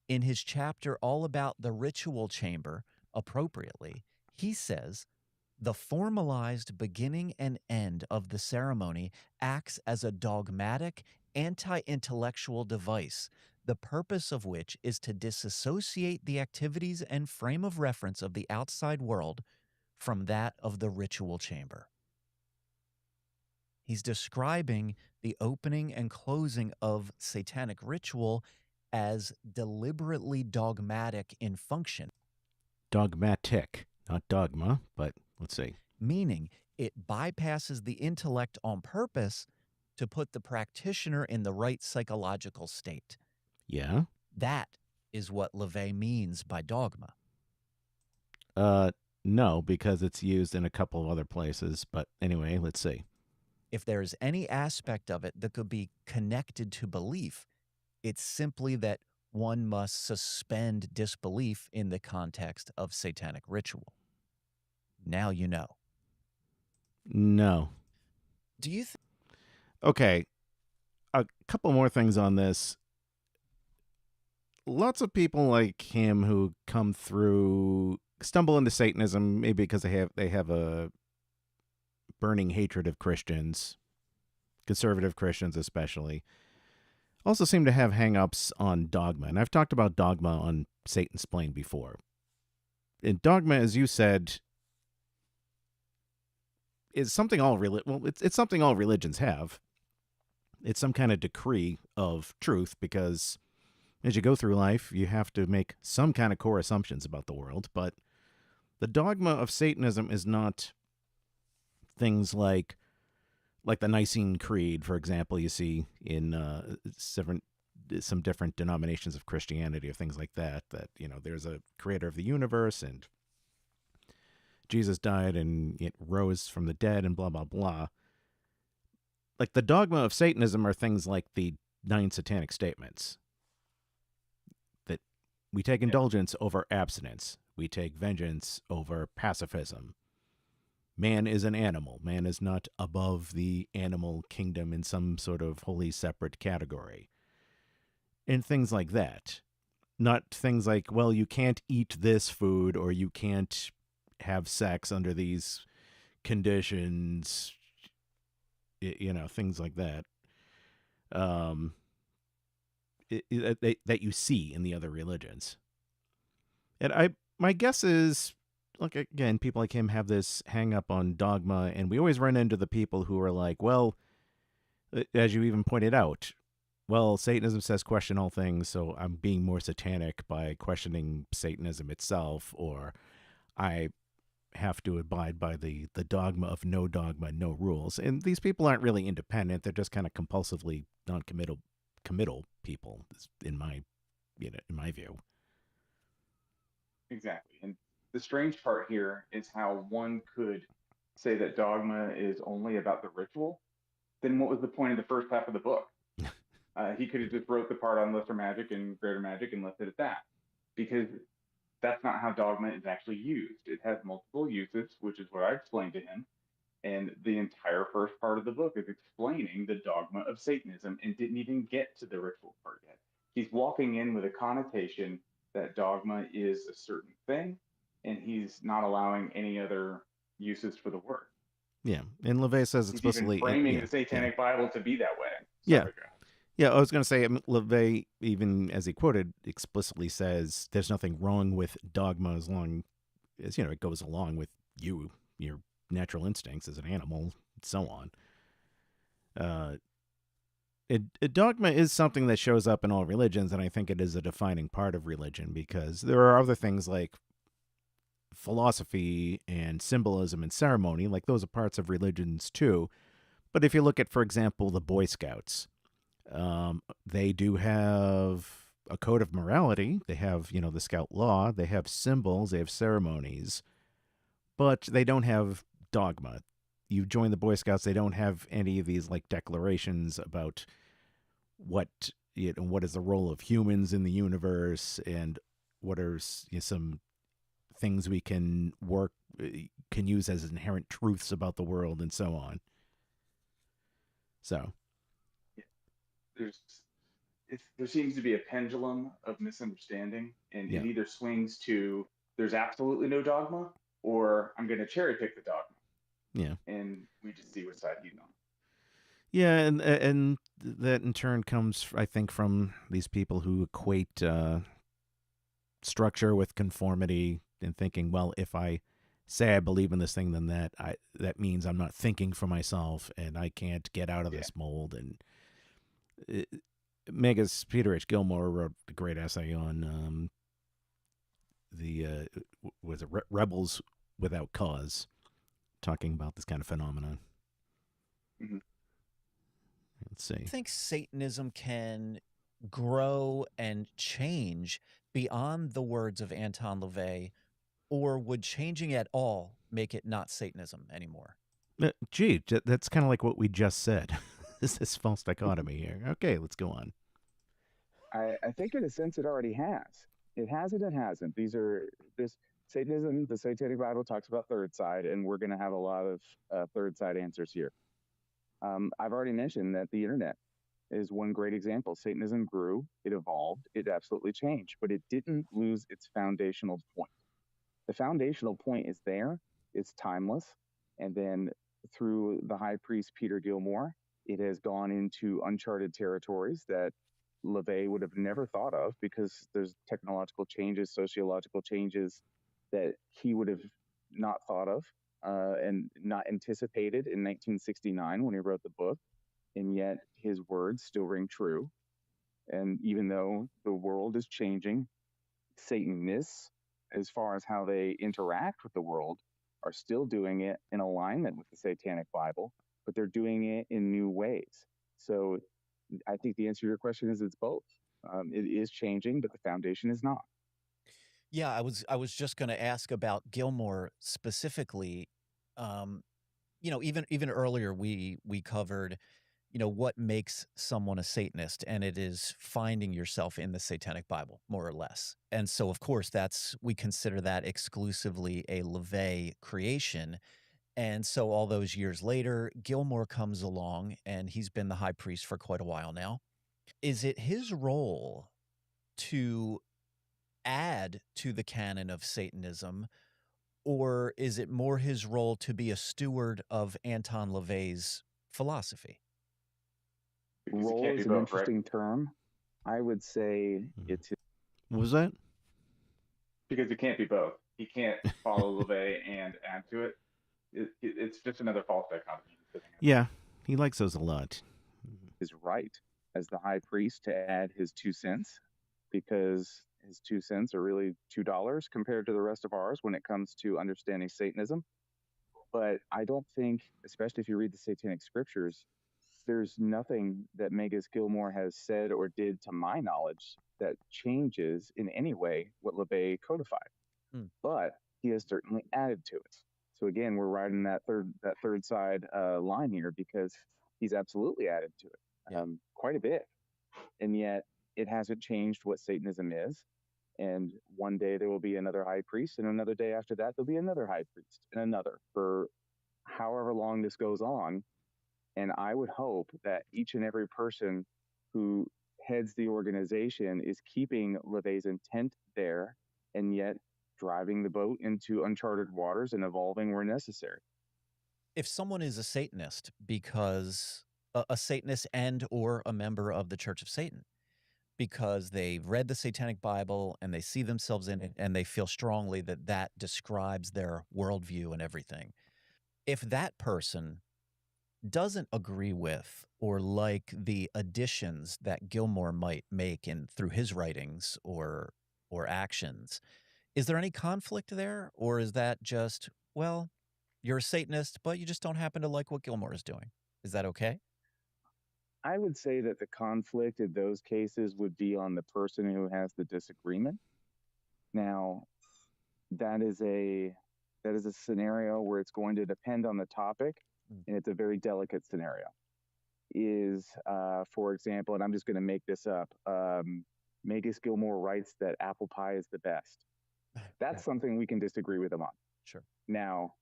In his chapter all about the ritual chamber, appropriately, he says, the formalized beginning and end of the ceremony acts as a dogmatic, anti-intellectual device, the purpose of which is to disassociate the activities and frame of reference of the outside world from that of the ritual chamber. He's describing the opening and closing of satanic ritual as deliberately dogmatic in function. Dogmatic, not dogma, but let's see. Meaning it bypasses the intellect on purpose to put the practitioner in the right psychological state. Yeah. That is what LaVey means by dogma. No, because it's used in a couple of other places. But anyway, let's see. If there is any aspect of it that could be connected to belief, it's simply that one must suspend disbelief in the context of satanic ritual. Now you know. No. Do you think? Okay. A couple more things on this. Lots of people like him who come through stumble into Satanism maybe because they have a burning hatred of Christians, conservative Christians especially. Also seem to have hang-ups on dogma. And I've talked about dogma on Satansplain before. And dogma, as you said, is something it's something all religions have. It's some kind of decree of truth because as you go through life, you have to make some kind of core assumptions about the world. But the dogma of Satanism is not things like the Nicene Creed, for example, you see in some different denominations of Christianity or things like that, there's a creator of the universe and Jesus died and it rose from the dead and blah, blah, blah. Like the dogma of Satanism are things like the 9 satanic statements. That we take indulgence over abstinence. We take vengeance over pacifism. Man is an animal. Man is not above the animal kingdom in some sort of wholly separate category. And things like that. Not things like, well, you can't eat this food or you can't have sex under these conditions, things like that. That you see in the other religions. And my guess is, look, again, people like him have this hang up on dogma, and we always run into the people who are like, well, as you even pointed out, well, Satanism says question all things, so I'm being more satanic by questioning Satanism itself, or I have to abide by the dogma of no dogma, no rules. And these people aren't really independent. They're just kind of compulsively non-committal people, in my view. Exactly. And the strange part here is how one could say that dogma is only about the ritual. Then what was the point of the first half of the book? He could have just wrote the part on lesser magic and greater magic and left it at that. Because that's not how dogma is actually used. It has multiple uses, which is what I explained to him. And the entire first part of the book is explaining the dogma of Satanism and didn't even get to the ritual part yet. He's walking in with a connotation that dogma is a certain thing, and he's not allowing any other uses for the word. Yeah, and LaVey says He's explicitly... even framing the Satanic Bible to be that way. Yeah. Yeah, I was going to say, LaVey, even as he quoted, explicitly says there's nothing wrong with dogma as long as, it goes along with your natural instincts as an animal, and so on. Dogma is something that shows up in all religions, and I think it is a defining part of religion because there are other things like philosophy and symbolism and ceremony, like those are parts of religions too. But if you look at, for example, the Boy Scouts, they do have a code of morality. They have, the Scout law. They have symbols. They have ceremonies, but they don't have dogma. You join the Boy Scouts, they don't have any of these like declarations about what what is the role of humans in the universe and what are some things we can use as inherent truths about the world and so on. So there seems to be a pendulum of misunderstanding, and Yeah. it either swings to there's absolutely no dogma, or I'm going to cherry pick the dogma. Yeah. And we just see what side he's on. Yeah, and that in turn comes, I think, from these people who equate structure with conformity and thinking, well, if I say I believe in this thing, then that means I'm not thinking for myself and I can't get out of this mold. And Peter H. Gilmore wrote a great essay on Rebels Without Cause, talking about this kind of phenomenon. Mm-hmm. Let's see. I think Satanism can grow and change beyond the words of Anton LaVey, or would changing at all make it not Satanism anymore? Gee, that's kind of like what we just said. This false dichotomy here. Okay, let's go on. I think in a sense it already has. It has and it hasn't. Satanism, the Satanic Bible talks about third side, and we're going to have a lot of third side answers here. I've already mentioned that the internet is one great example. Satanism grew, it evolved, it absolutely changed, but it didn't lose its foundational point. The foundational point is there, it's timeless, and then through the high priest Peter Gilmore, it has gone into uncharted territories that LaVey would have never thought of, because there's technological changes, sociological changes that he would have not thought of and not anticipated in 1969 when he wrote the book. And yet his words still ring true. And even though the world is changing, Satanists, as far as how they interact with the world, are still doing it in alignment with the Satanic Bible, but they're doing it in new ways. So I think the answer to your question is it's both. It is changing, but the foundation is not. Yeah, I was just going to ask about Gilmore specifically. Even earlier we covered, what makes someone a Satanist, and it is finding yourself in the Satanic Bible, more or less. And so, of course, we consider that exclusively a LaVey creation. And so all those years later, Gilmore comes along, and he's been the high priest for quite a while now. Is it his role to add to the canon of Satanism, or is it more his role to be a steward of Anton LaVey's philosophy? Role is an interesting term. I would say it's... What was that? Because it can't be both. He can't follow LaVey and add to it. It's just another false dichotomy. Yeah, he likes those a lot. Is right as the high priest to add his 2 cents, because his 2 cents are really $2 compared to the rest of ours when it comes to understanding Satanism. But I don't think, especially if you read the Satanic scriptures, there's nothing that Megas Gilmore has said or did, to my knowledge, that changes in any way what LaVey codified. But he has certainly added to it. So again, we're riding that third side line here, because he's absolutely added to it quite a bit. And yet it hasn't changed what Satanism is. And one day there will be another high priest, and another day after that there'll be another high priest, and another, for however long this goes on. And I would hope that each and every person who heads the organization is keeping LaVey's intent there, and yet driving the boat into uncharted waters and evolving where necessary. If someone is a Satanist because a Satanist and or a member of the Church of Satan, because they've read the Satanic Bible and they see themselves in it, and they feel strongly that that describes their worldview and everything, if that person doesn't agree with or like the additions that Gilmore might make through his writings or actions, Is there any conflict there, or is that just, well, you're a Satanist, but you just don't happen to like what Gilmore is doing? Is that okay? I would say that the conflict in those cases would be on the person who has the disagreement. Now, that is a scenario where it's going to depend on the topic, and it's a very delicate scenario. For example, and I'm just going to make this up, Magus Gilmore writes that apple pie is the best. That's something we can disagree with him on. Sure. Now,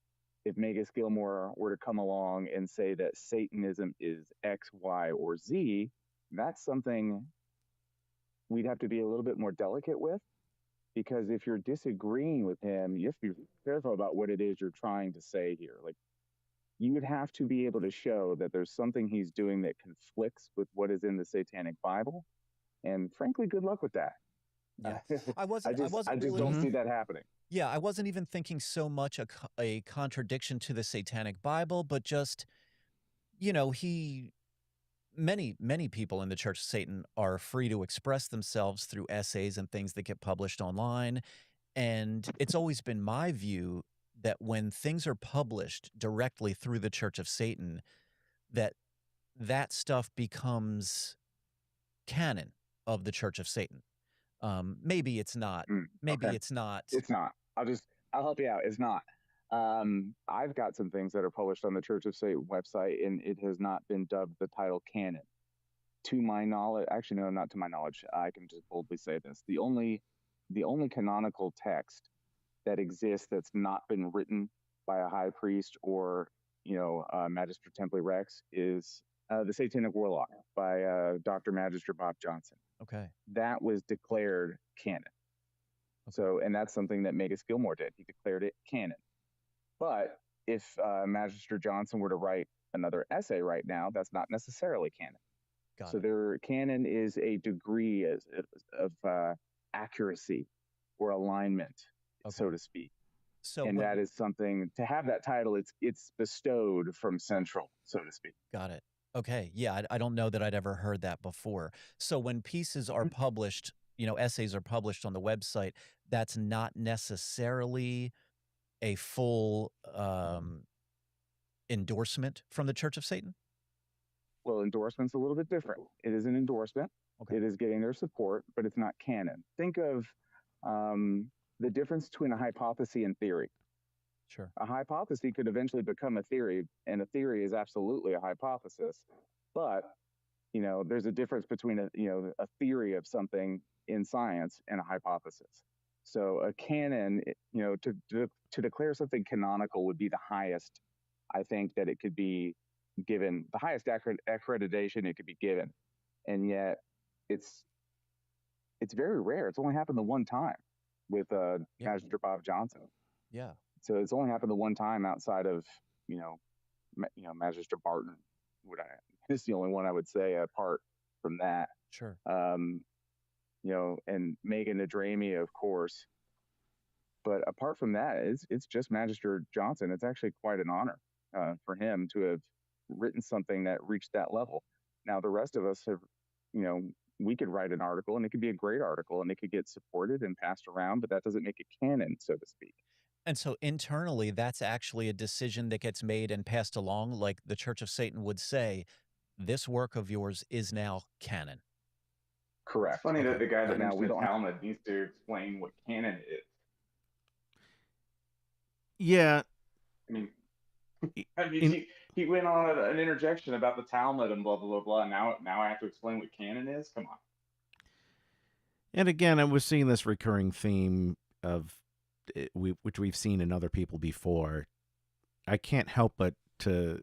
if Magus Gilmore were to come along and say that Satanism is X, Y, or Z, that's something we'd have to be a little bit more delicate with, because if you're disagreeing with him, you have to be careful about what it is you're trying to say here. Like, you would have to be able to show that there's something he's doing that conflicts with what is in the Satanic Bible. And frankly, good luck with that. Yeah. I just really, don't see that happening. Yeah, I wasn't even thinking so much a contradiction to the Satanic Bible, but just, many people in the Church of Satan are free to express themselves through essays and things that get published online. And it's always been my view that when things are published directly through the Church of Satan, that stuff becomes canon of the Church of Satan. Maybe it's not. Maybe okay. it's not. It's not. I'll help you out. It's not. I've got some things that are published on the Church of Satan website, and it has not been dubbed the title canon. To my knowledge, actually, no, not to my knowledge. I can just boldly say this: the only canonical text that exists that's not been written by a high priest or Magister Templi Rex is the Satanic Warlock by Dr. Magister Bob Johnson. Okay. That was declared canon. Okay. So, and that's something that Magus Gilmore did. He declared it canon. But if Magister Johnson were to write another essay right now, that's not necessarily canon. So their canon is a degree of accuracy or alignment, so to speak. And that is something, to have that title, it's bestowed from Central, so to speak. Got it. Okay. Yeah, I don't know that I'd ever heard that before. So when pieces are published, essays are published on the website, that's not necessarily a full endorsement from the Church of Satan? Well, endorsement's a little bit different. It is an endorsement. Okay. It is getting their support, but it's not canon. Think of the difference between a hypothesis and theory. Sure. A hypothesis could eventually become a theory, and a theory is absolutely a hypothesis. But, there's a difference between a theory of something in science and a hypothesis. So a canon, to declare something canonical would be the highest, I think, that it could be given, the highest accreditation it could be given. And yet it's very rare. It's only happened the one time with Magister Bob Johnson. Yeah. So it's only happened the one time outside of, Magister Barton. It's the only one I would say apart from that. Sure. And Megan Adrami, of course. But apart from that, it's just Magister Johnson. It's actually quite an honor for him to have written something that reached that level. Now, the rest of us have, we could write an article, and it could be a great article, and it could get supported and passed around, but that doesn't make it canon, so to speak. And so internally, that's actually a decision that gets made and passed along, like the Church of Satan would say, this work of yours is now canon. Correct. It's funny that the guy that mentioned the Talmud needs to explain what canon is. Yeah. He went on an interjection about the Talmud and blah, blah, blah, blah. Now I have to explain what canon is? Come on. And again, I was seeing this recurring theme of which we've seen in other people before. I can't help but to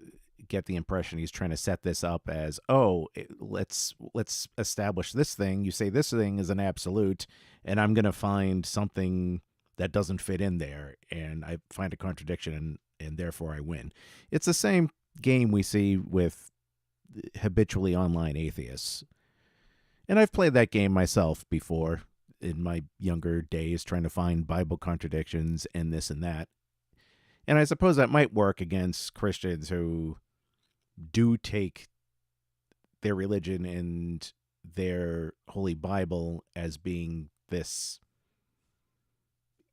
get the impression he's trying to set this up as, let's establish this thing. You say this thing is an absolute, and I'm going to find something that doesn't fit in there, and I find a contradiction, and therefore I win. It's the same game we see with habitually online atheists. And I've played that game myself before in my younger days, trying to find Bible contradictions and this and that. And I suppose that might work against Christians who do take their religion and their Holy Bible as being this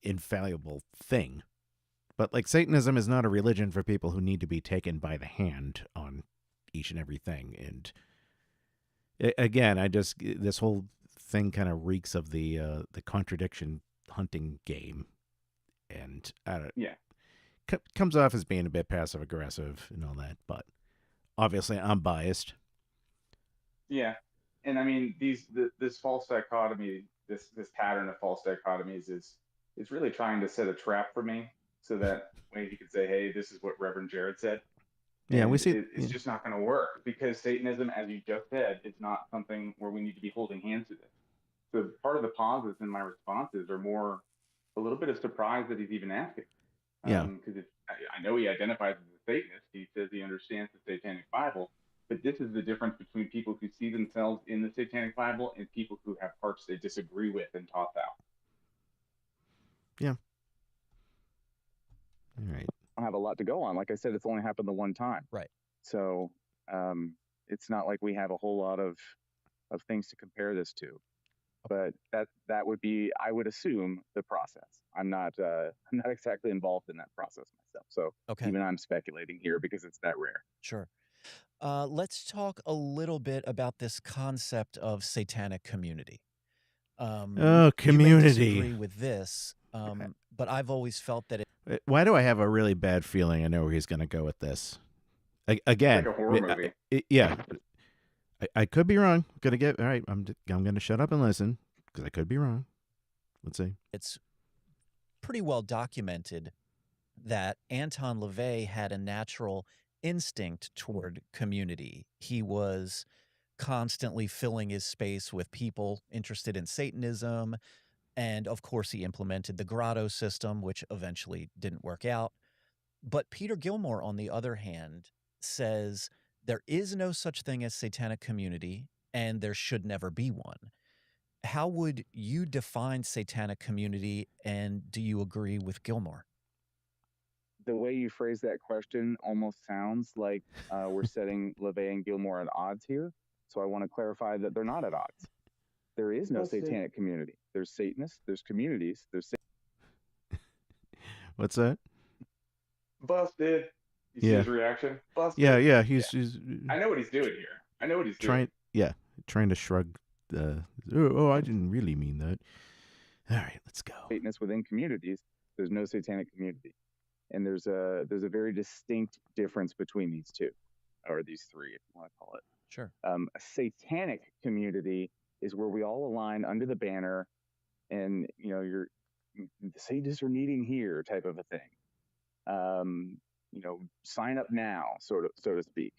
infallible thing. But like Satanism is not a religion for people who need to be taken by the hand on each and everything. And again, this whole thing kind of reeks of the contradiction hunting game, and comes off as being a bit passive aggressive and all that. But obviously, I'm biased. Yeah, and I mean this false dichotomy, this pattern of false dichotomies is really trying to set a trap for me, so that way he could say, "Hey, this is what Reverend Jared said." Yeah, and we see. It's just not going to work, because Satanism, as you just said, is not something where we need to be holding hands with it. So part of the pauses in my responses are more a little bit of surprise that he's even asking. Yeah. Because I know he identifies as a Satanist. He says he understands the Satanic Bible, but this is the difference between people who see themselves in the Satanic Bible and people who have parts they disagree with and toss out. Yeah. All right. I don't have a lot to go on. Like I said, it's only happened the one time. Right. So it's not like we have a whole lot of things to compare this to. But that would be, I would assume, the process. I'm not exactly involved in that process myself. So even I'm speculating here because it's that rare. Sure. Let's talk a little bit about this concept of satanic community. Community. You may disagree with this, but I've always felt that Why do I have a really bad feeling I know where he's going to go with this? Again, like a horror movie. Yeah. I could be wrong. All right, I'm going to shut up and listen, because I could be wrong. Let's see. It's pretty well documented that Anton LaVey had a natural instinct toward community. He was constantly filling his space with people interested in Satanism. And of course, he implemented the grotto system, which eventually didn't work out. But Peter Gilmore, on the other hand, says there is no such thing as satanic community, and there should never be one. How would you define satanic community, and do you agree with Gilmore? The way you phrase that question almost sounds like we're setting LaVey and Gilmore at odds here. So I want to clarify that they're not at odds. There is no satanic community. There's Satanists, there's communities, there's... What's that? Busted. You see his reaction? Busted. Yeah. He's. I know what he's doing here. Trying to shrug the. Oh, I didn't really mean that. All right, let's go. Satanists within communities. There's no satanic community, and there's a very distinct difference between these two, or these three, if you want to call it. Sure. A satanic community is where we all align under the banner, and the Satanists are meeting here type of a thing. Sign up now, so to speak.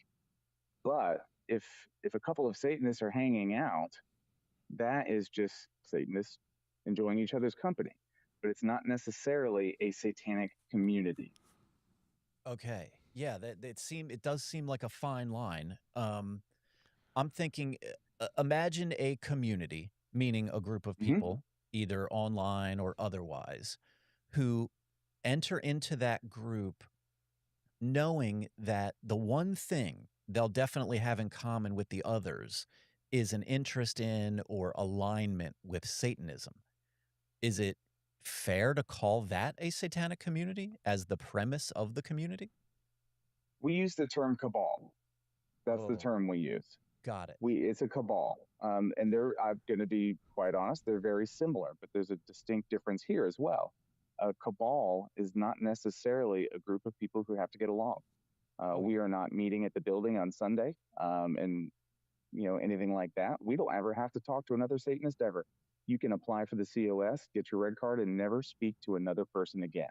But if a couple of Satanists are hanging out, that is just Satanists enjoying each other's company. But it's not necessarily a satanic community. Okay. Yeah, it does seem like a fine line. I'm thinking, imagine a community, meaning a group of people, either online or otherwise, who enter into that group knowing that the one thing they'll definitely have in common with the others is an interest in or alignment with Satanism. Is it fair to call that a satanic community as the premise of the community? We use the term cabal. That's the term we use. Got it. It's a cabal. And I'm going to be quite honest, they're very similar, but there's a distinct difference here as well. A cabal is not necessarily a group of people who have to get along. We are not meeting at the building on Sunday and anything like that. We don't ever have to talk to another Satanist ever. You can apply for the COS, get your red card, and never speak to another person again.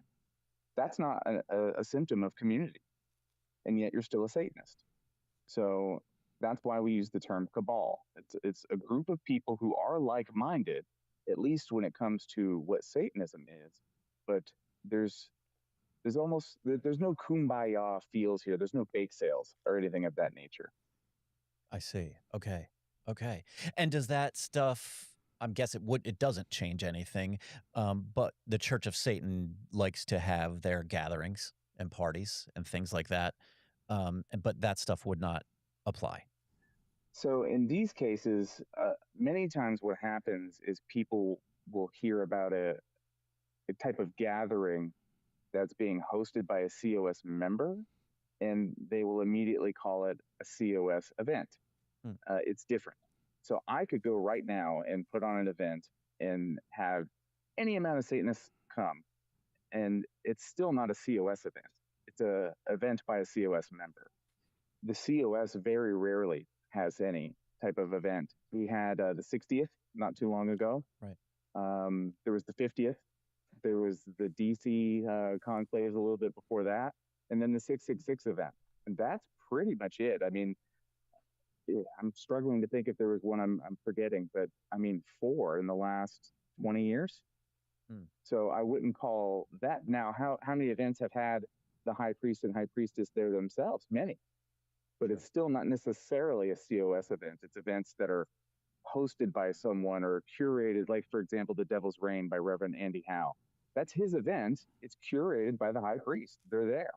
That's not a symptom of community, and yet you're still a Satanist. So that's why we use the term cabal. It's a group of people who are like-minded, at least when it comes to what Satanism is. But there's no kumbaya feels here. There's no bake sales or anything of that nature. I see. Okay. And does that stuff, I guess it doesn't change anything, but the Church of Satan likes to have their gatherings and parties and things like that, but that stuff would not apply. So in these cases, many times what happens is people will hear about a type of gathering that's being hosted by a COS member, and they will immediately call it a COS event. It's different. So I could go right now and put on an event and have any amount of Satanists come, and it's still not a COS event. It's an event by a COS member. The COS very rarely has any type of event. We had the 60th not too long ago. Right. There was the 50th. There was the DC conclaves a little bit before that, and then the 666 event. And that's pretty much it. I mean, I'm struggling to think if there was one I'm forgetting, but I mean, 4 in the last 20 years. So I wouldn't call that. Now, how many events have had the high priest and high priestess there themselves? Many. But it's still not necessarily a COS event. It's events that are hosted by someone or curated, like, for example, The Devil's Reign by Reverend Andy Howe. That's his event. It's curated by the high priest. They're there.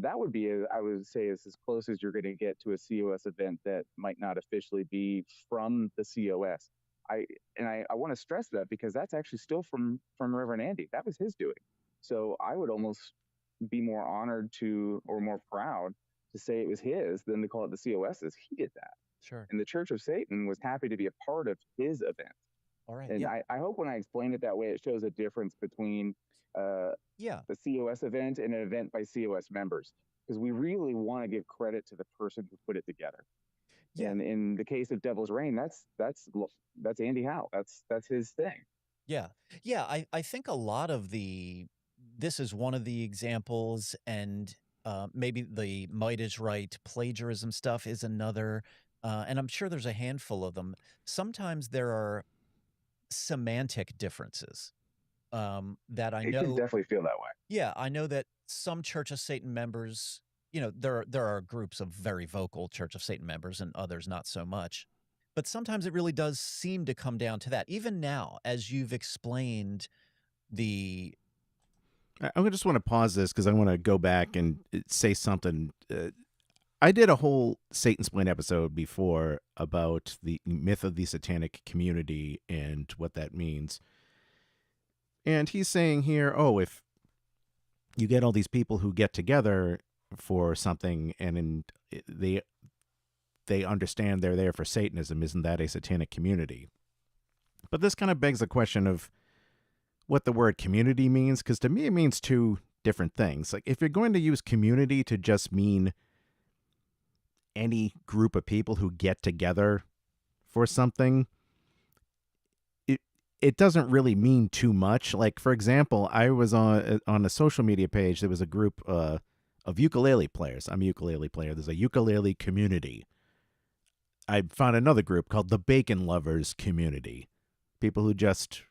That would be, I would say, is as close as you're going to get to a COS event that might not officially be from the COS. I want to stress that because that's actually still from Reverend Andy. That was his doing. So I would almost be more honored to, or more proud to say it was his than to call it the COS's. He did that. Sure. And the Church of Satan was happy to be a part of his event. All right. And I hope when I explain it that way, it shows a difference between the COS event and an event by COS members, because we really want to give credit to the person who put it together. Yeah. And in the case of Devil's Reign, that's Andy Howe. That's his thing. Yeah. I think a lot of this is one of the examples, and maybe the might is right plagiarism stuff is another, and I'm sure there's a handful of them. Sometimes there are semantic differences that I know. It can definitely feel that way. Yeah, I know that some Church of Satan members, there are groups of very vocal Church of Satan members and others not so much. But sometimes it really does seem to come down to that. Even now, as you've explained I just want to pause this because I want to go back and say something. I did a whole Satansplain episode before about the myth of the Satanic community and what that means. And he's saying here, if you get all these people who get together for something and they understand they're there for Satanism, isn't that a satanic community? But this kind of begs the question of what the word community means, because to me it means two different things. Like, if you're going to use community to just mean any group of people who get together for something, it doesn't really mean too much. Like, for example, I was on a social media page. There was a group of ukulele players. I'm a ukulele player. There's a ukulele community. I found another group called the Bacon Lovers Community. People who just,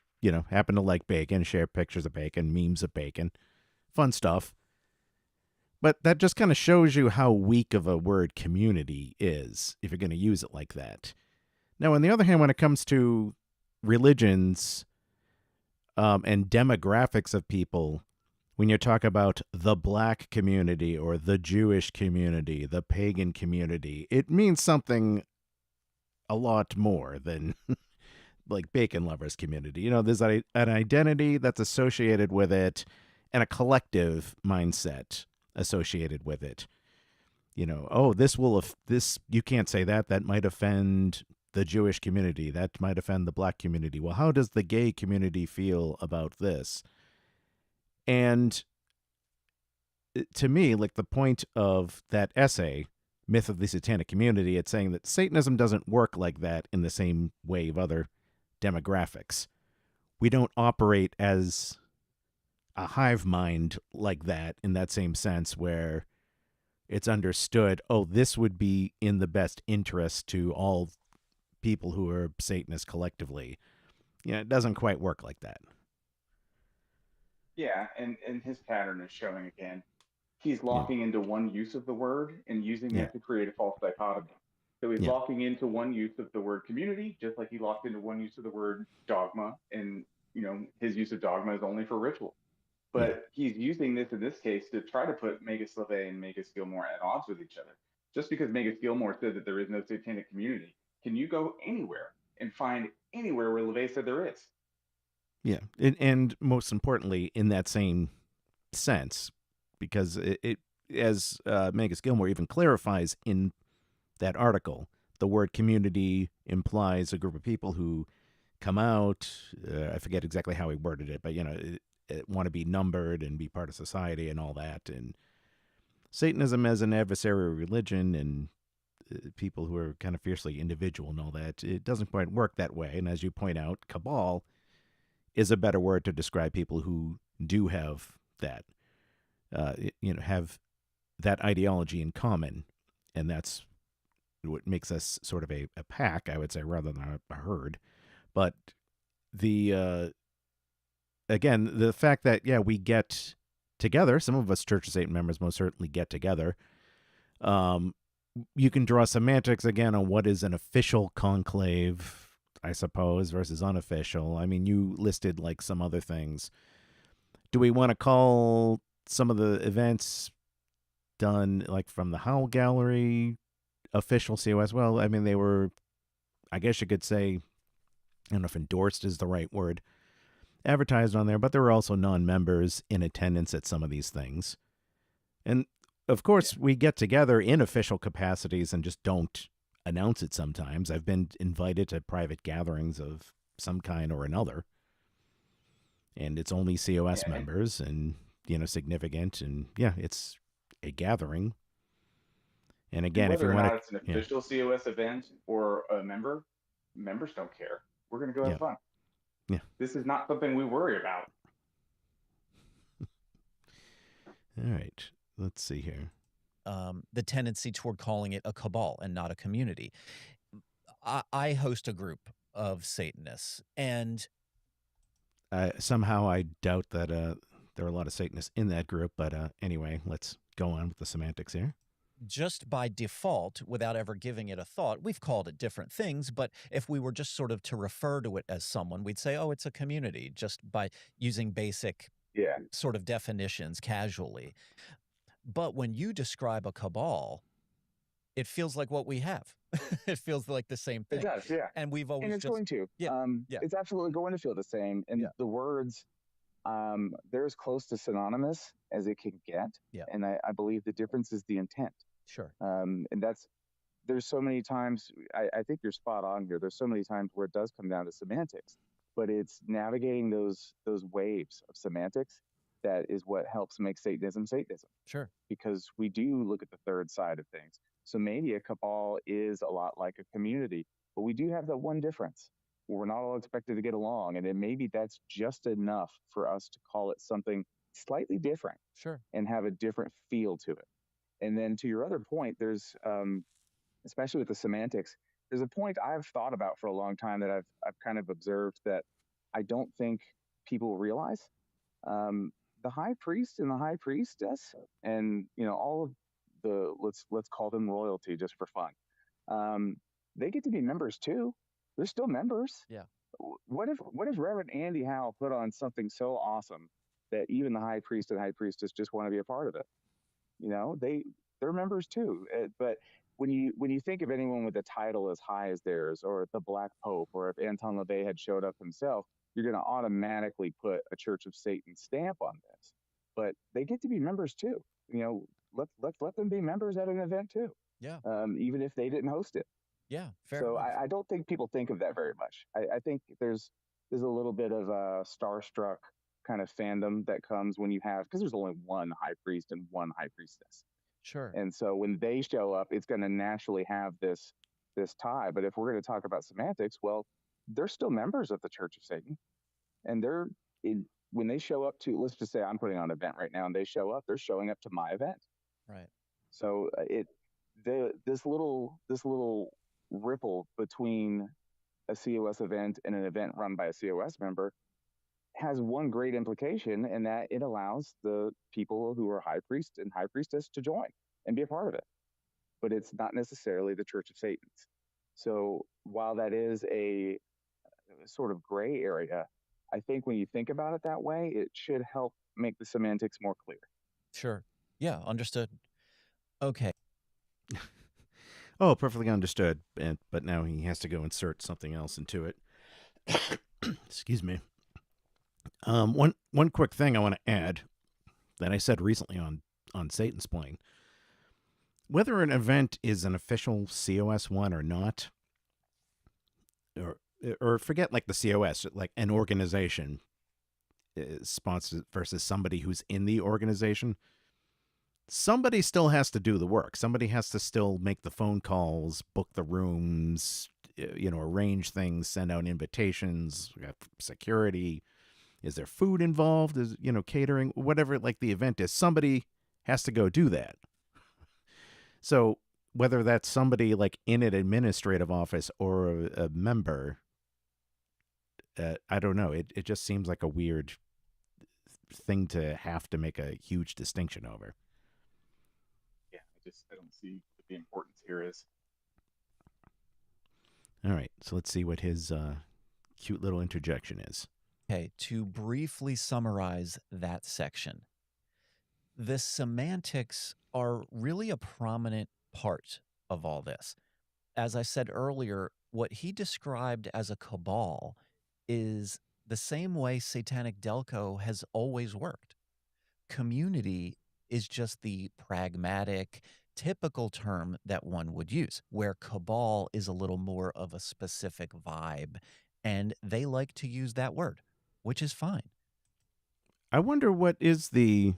happen to like bacon, share pictures of bacon, memes of bacon, fun stuff. But that just kind of shows you how weak of a word community is if you're going to use it like that. Now, on the other hand, when it comes to religions and demographics of people, when you talk about the black community or the Jewish community, the pagan community, it means something a lot more than like Bacon Lovers Community. There's an identity that's associated with it and a collective mindset associated with it. This you can't say that might offend the Jewish community, that might offend the black community. Well, how does the gay community feel about this? And to me, like, the point of that essay, Myth of the Satanic Community, it's saying that Satanism doesn't work like that in the same way of other demographics. We don't operate as a hive mind like that, in that same sense, where it's understood, this would be in the best interest to all people who are Satanists collectively. It doesn't quite work like that. Yeah, and his pattern is showing again. He's locking into one use of the word and using that to create a false dichotomy. So he's locking into one use of the word community, just like he locked into one use of the word dogma. And, his use of dogma is only for ritual. But he's using this in this case to try to put Magus LeVay and Magus Gilmore at odds with each other. Just because Magus Gilmore said that there is no satanic community, can you go anywhere and find anywhere where LeVay said there is? Yeah, and most importantly, in that same sense, because it as Magus Gilmore even clarifies in that article, the word community implies a group of people who come out. I forget exactly how he worded it, but want to be numbered and be part of society and all that. And Satanism as an adversarial religion and people who are kind of fiercely individual and all that, it doesn't quite work that way. And as you point out, cabal is a better word to describe people who do have that, have that ideology in common. And that's what makes us sort of a pack, I would say, rather than a herd. But again, the fact that, we get together, some of us Church of Satan members most certainly get together. You can draw semantics again on what is an official conclave, I suppose, versus unofficial. I mean, you listed like some other things. Do we want to call some of the events done like from the Howl Gallery official COS? Well, I mean, they were, I guess you could say, I don't know if endorsed is the right word, advertised on there, but there were also non-members in attendance at some of these things. And of course, we get together in official capacities and just don't announce it sometimes. I've been invited to private gatherings of some kind or another, and it's only COS members and, significant, and it's a gathering. And again, whether if you or want not it's an official COS event or a member, members don't care. We're going to go have fun. Yeah. This is not something we worry about. All right. Let's see here. The tendency toward calling it a cabal and not a community. I host a group of Satanists, and somehow I doubt that there are a lot of Satanists in that group. But anyway, let's go on with the semantics here. Just by default, without ever giving it a thought, we've called it different things, but if we were just sort of to refer to it as someone, we'd say, oh, it's a community, just by using basic sort of definitions casually. But when you describe a cabal, it feels like what we have. It feels like the same thing. It does, yeah. And we've always and it's going to. It's absolutely going to feel the same. And the words, they're as close to synonymous as it can get. Yeah. And I believe the difference is the intent. Sure. And there's so many times, I think you're spot on here. There's so many times where it does come down to semantics, but it's navigating those waves of semantics that is what helps make Satanism Satanism. Sure. Because we do look at the third side of things. So maybe a cabal is a lot like a community, but we do have that one difference where we're not all expected to get along. And then maybe that's just enough for us to call it something slightly different. Sure. And have a different feel to it. And then to your other point, there's, especially with the semantics, there's a point I've thought about for a long time that I've kind of observed that I don't think people realize. The high priest and the high priestess, and all of the let's call them royalty just for fun. They get to be members too. They're still members. Yeah. What if Reverend Andy Howe put on something so awesome that even the high priest and high priestess just want to be a part of it? They're members too. But when you think of anyone with a title as high as theirs, or the Black Pope, or if Anton LaVey had showed up himself, you're going to automatically put a Church of Satan stamp on this. But they get to be members too. Let's let them be members at an event too. Yeah. Even if they didn't host it. Yeah. Fair so enough. I don't think people think of that very much. I think there's a little bit of a starstruck kind of fandom that comes when you have, because there's only one high priest and one high priestess. Sure. And so when they show up, it's going to naturally have this tie. But if we're going to talk about semantics, well, they're still members of the Church of Satan. And when they show up to, let's just say I'm putting on an event right now and they show up, they're showing up to my event. Right. So this little ripple between a COS event and an event run by a COS member has one great implication, and that it allows the people who are high priest and high priestess to join and be a part of it. But it's not necessarily the Church of Satan's. So while that is a sort of gray area, I think when you think about it that way, it should help make the semantics more clear. Sure. Yeah, understood. Okay. Oh, perfectly understood. But now he has to go insert something else into it. Excuse me. One quick thing I want to add that I said recently on Satansplain. Whether an event is an official COS one or not, or forget like the COS, like an organization sponsored versus somebody who's in the organization, somebody still has to do the work. Somebody has to still make the phone calls, book the rooms, arrange things, send out invitations, security. Is there food involved? Is, catering, whatever like the event is, somebody has to go do that. So whether that's somebody like in an administrative office or a member, I don't know. It just seems like a weird thing to have to make a huge distinction over. Yeah, I don't see what the importance here is. All right, so let's see what his cute little interjection is. Okay, to briefly summarize that section, the semantics are really a prominent part of all this. As I said earlier, what he described as a cabal is the same way Satanic Delco has always worked. Community is just the pragmatic, typical term that one would use, where cabal is a little more of a specific vibe, and they like to use that word, which is fine. I wonder what is the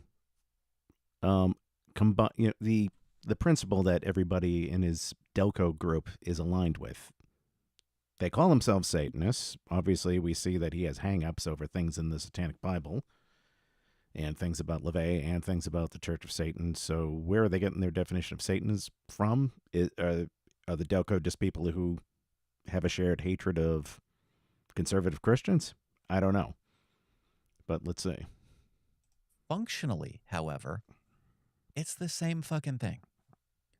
the principle that everybody in his Delco group is aligned with. They call themselves Satanists. Obviously, we see that he has hang-ups over things in the Satanic Bible and things about LaVey and things about the Church of Satan. So where are they getting their definition of Satanism from? Are the Delco just people who have a shared hatred of conservative Christians? I don't know. But let's see. Functionally, however, it's the same fucking thing.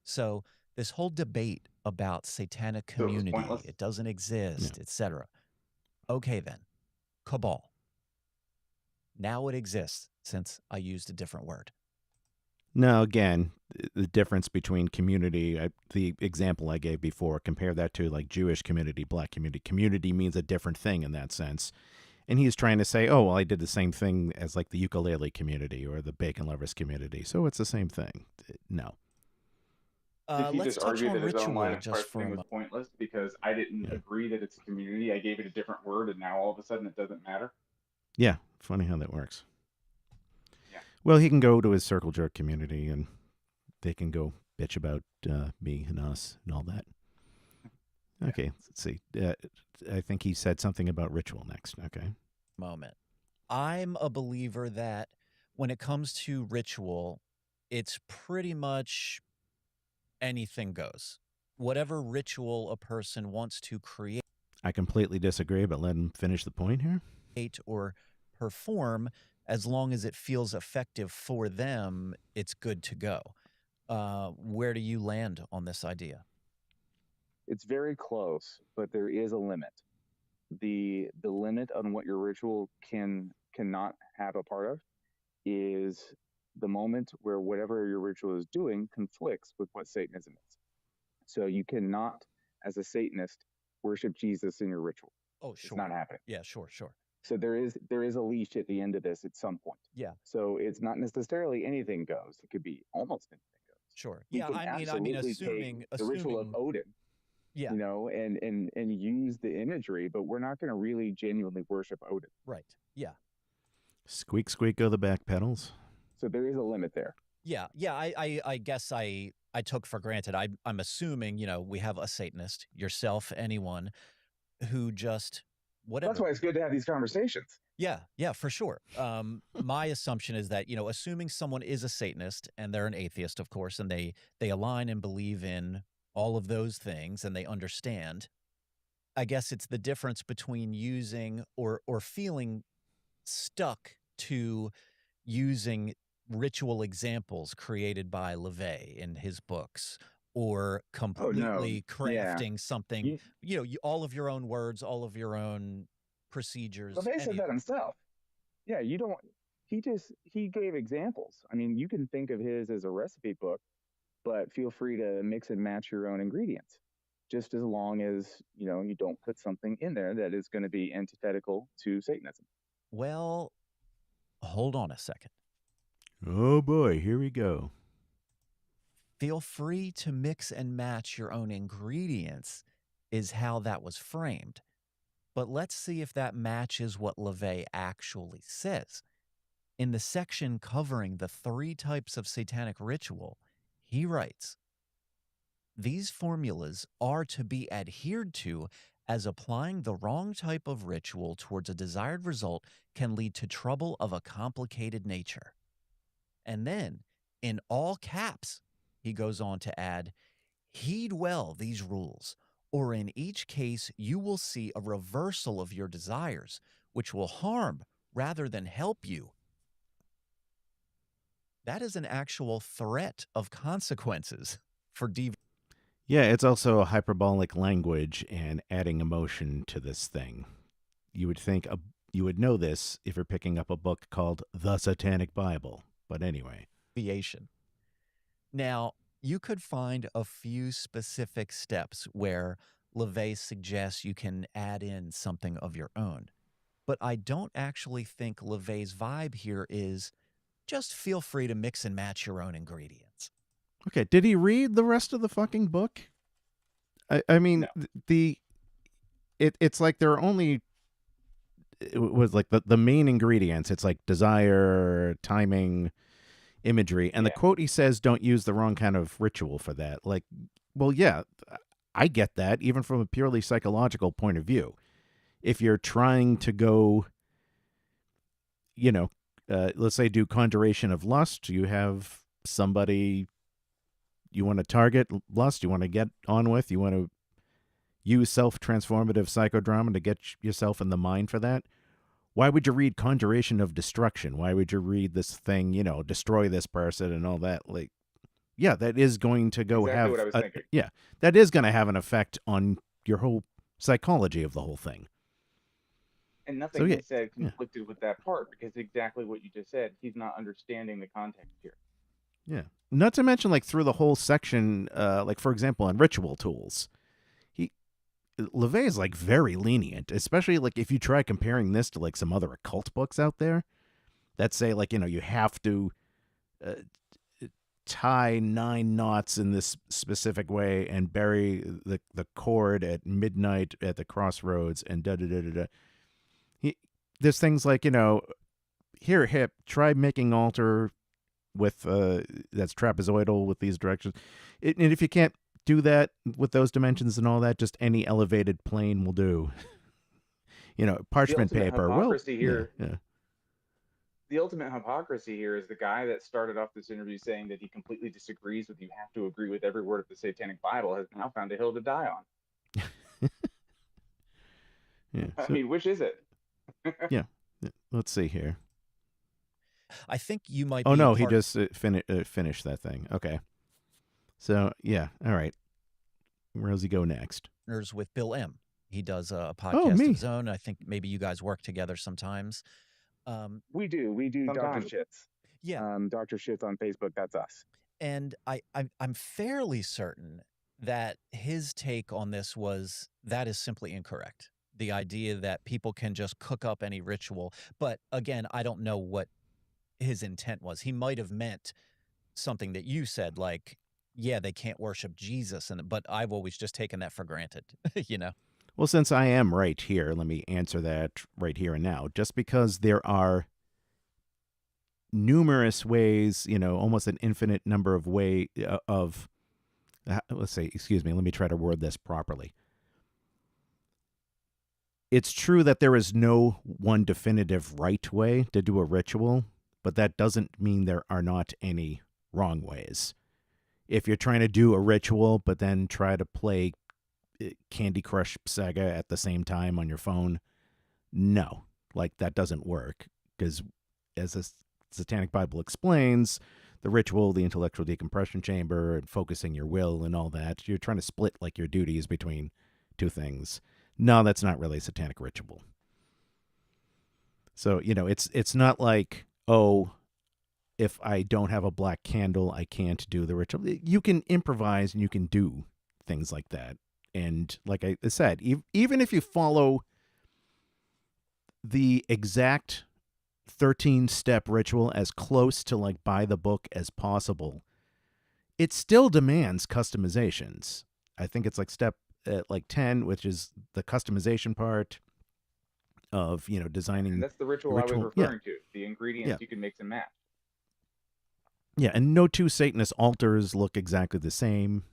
So this whole debate about satanic community, it doesn't exist, etc. Okay, then, cabal. Now it exists since I used a different word. No, again, the difference between community, the example I gave before, compare that to like Jewish community, black community. Community means a different thing in that sense. And he's trying to say, oh, well, I did the same thing as like the ukulele community or the bacon lovers community. So it's the same thing. No. Did he Let's just touch argue on that his own line of ritual just for a questioning was moment. pointless because I didn't agree that it's a community? I gave it a different word, and now all of a sudden it doesn't matter? Yeah, funny how that works. Yeah. Well, he can go to his circle jerk community, and they can go bitch about me and us and all that. Okay, let's see. I think he said something about ritual next. Okay. Moment. I'm a believer that when it comes to ritual, it's pretty much anything goes. Whatever ritual a person wants to create. I completely disagree, but let him finish the point here. Or perform, as long as it feels effective for them, it's good to go. Where do you land on this idea? It's very close, but there is a limit. The limit on what your ritual cannot have a part of is the moment where whatever your ritual is doing conflicts with what Satanism is. So you cannot, as a Satanist, worship Jesus in your ritual. Oh, sure. It's not happening. Yeah, sure. So there is a leash at the end of this at some point. Yeah. So it's not necessarily anything goes. It could be almost anything goes. Sure. We Yeah, I mean, assuming the ritual of Odin, yeah, and use the imagery, but we're not going to really genuinely worship Odin. Right. Yeah. Squeak, squeak, go the back pedals. So there is a limit there. Yeah. I guess I took for granted. I'm assuming, we have a Satanist, yourself, anyone who just whatever. That's why it's good to have these conversations. Yeah, for sure. My assumption is that, assuming someone is a Satanist and they're an atheist, of course, and they align and believe in all of those things and they understand, I guess it's the difference between using or feeling stuck to using ritual examples created by LaVey in his books, or completely crafting something, all of your own words, all of your own procedures. LaVey said that himself. Yeah, he gave examples. I mean, you can think of his as a recipe book, but feel free to mix and match your own ingredients, just as long as, you don't put something in there that is going to be antithetical to Satanism. Well, hold on a second. Oh boy, here we go. Feel free to mix and match your own ingredients is how that was framed. But let's see if that matches what LaVey actually says. In the section covering the 3 types of satanic ritual, he writes, "These formulas are to be adhered to, as applying the wrong type of ritual towards a desired result can lead to trouble of a complicated nature." And then, in all caps, he goes on to add, "Heed well these rules, or in each case you will see a reversal of your desires, which will harm rather than help you." That is an actual threat of consequences for deviation. Yeah, it's also a hyperbolic language and adding emotion to this thing. You would think you would know this if you're picking up a book called The Satanic Bible. But anyway. Now, you could find a few specific steps where LaVey suggests you can add in something of your own. But I don't actually think LaVey's vibe here is just feel free to mix and match your own ingredients. Okay, did he read the rest of the fucking book? I mean, No. It's like there are only, it was like the main ingredients. It's like desire, timing, imagery. And the quote he says, don't use the wrong kind of ritual for that. Like, well, yeah, I get that, even from a purely psychological point of view. If you're trying to go, let's say do conjuration of lust, you have somebody you want to target lust, you want to get on with, you want to use self-transformative psychodrama to get yourself in the mind for that. Why would you read conjuration of destruction? Why would you read this thing, destroy this person and all that? Like, yeah, that is going to go exactly have what I was thinking. Yeah, that is going to have an effect on your whole psychology of the whole thing. And nothing he said conflicted with that part, because exactly what you just said, he's not understanding the context here. Yeah. Not to mention, like, through the whole section, like, for example, on ritual tools, LaVey is, like, very lenient, especially, like, if you try comparing this to, like, some other occult books out there that say, like, you have to tie 9 knots in this specific way and bury the cord at midnight at the crossroads and da-da-da-da-da. There's things like, here, hip, try making altar with that's trapezoidal with these directions. And if you can't do that with those dimensions and all that, just any elevated plane will do. Parchment paper. Hypocrisy here. Yeah. The ultimate hypocrisy here is the guy that started off this interview saying that he completely disagrees with you have to agree with every word of the Satanic Bible has now found a hill to die on. Yeah. I mean, which is it? Yeah. Let's see here. I think you might. Oh no, he just finished that thing. Okay. So yeah, all right. Where does he go next? With Bill M. He does a podcast of his own. I think maybe you guys work together sometimes. We do. Dr. Shits. Yeah. Dr. Shits on Facebook. That's us. And I'm fairly certain that his take on this was that is simply incorrect. The idea that people can just cook up any ritual. But again, I don't know what his intent was. He might have meant something that you said, like, yeah, they can't worship Jesus, but I've always just taken that for granted, Well, since I am right here, let me answer that right here and now. Just because there are numerous ways, almost an infinite number of let's say, excuse me, let me try to word this properly. It's true that there is no one definitive right way to do a ritual, but that doesn't mean there are not any wrong ways. If you're trying to do a ritual, but then try to play Candy Crush Saga at the same time on your phone, no, like that doesn't work. Because as the Satanic Bible explains, the ritual, the intellectual decompression chamber, and focusing your will and all that, you're trying to split like your duties between two things. No, that's not really a satanic ritual. So, it's not like, oh, if I don't have a black candle, I can't do the ritual. You can improvise and you can do things like that. And like I said, even if you follow the exact 13-step ritual as close to like by the book as possible, it still demands customizations. I think it's like step like 10, which is the customization part of, you know, designing. And that's the ritual I was referring to. The ingredients you can mix and match. Yeah, and no two Satanist altars look exactly the same.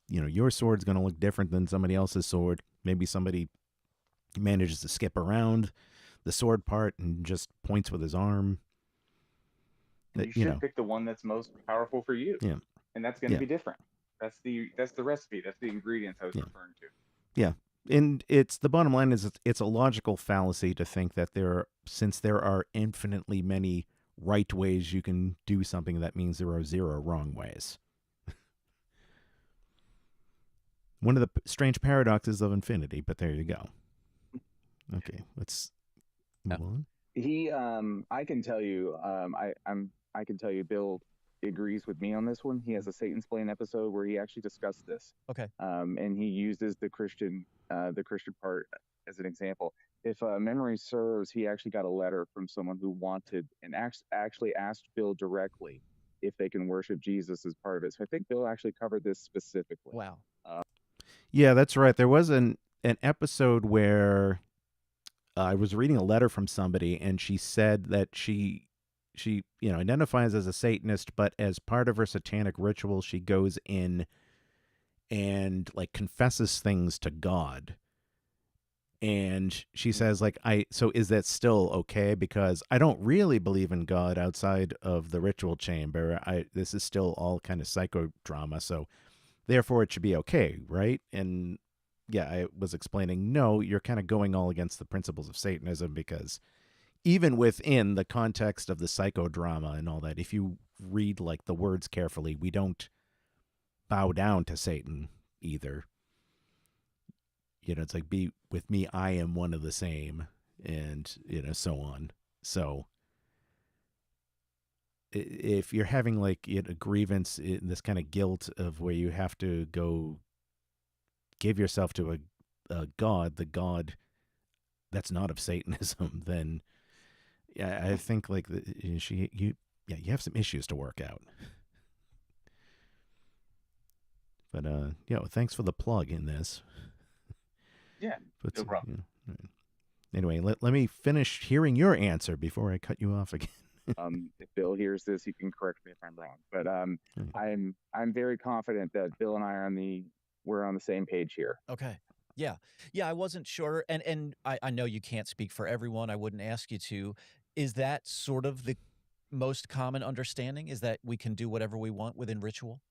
You know, your sword's going to look different than somebody else's sword. Maybe somebody manages to skip around the sword part and just points with his arm. You should pick the one that's most powerful for you. Yeah. And that's going to be different. That's the recipe. That's the ingredients I was referring to. Yeah. And it's the bottom line is it's a logical fallacy to think that since there are infinitely many right ways you can do something, that means there are 0 wrong ways. One of the strange paradoxes of infinity, but there you go. Okay, let's move on. I can tell you, I can tell you, Bill agrees with me on this one. He has a Satansplain episode where he actually discussed this. Okay. And he uses the Christian part as an example. If memory serves, he actually got a letter from someone who wanted and actually asked Bill directly if they can worship Jesus as part of it. So I think Bill actually covered this specifically. Wow. Yeah, that's right. There was an episode where I was reading a letter from somebody, and she said that she identifies as a Satanist, but as part of her satanic ritual, she goes in and like confesses things to God. And she says, like, so is that still okay? Because I don't really believe in God outside of the ritual chamber. This is still all kind of psychodrama, so therefore it should be okay, right? And yeah, I was explaining, no, you're kind of going all against the principles of Satanism, because even within the context of the psychodrama and all that, if you read like the words carefully, we don't bow down to Satan either. You know, it's like, be with me, I am one of the same, and, you know, so on. So if you're having like a grievance, this kind of guilt of where you have to go give yourself to a god, the god that's not of Satanism, then I think like you have some issues to work out. But thanks for the plug in this. Yeah, no problem. Anyway, let me finish hearing your answer before I cut you off again. If Bill hears this, he can correct me if I'm wrong. But I'm very confident that Bill and I we're on the same page here. Okay. Yeah. I wasn't sure, and I know you can't speak for everyone. I wouldn't ask you to. Is that sort of the most common understanding? Is that we can do whatever we want within ritual?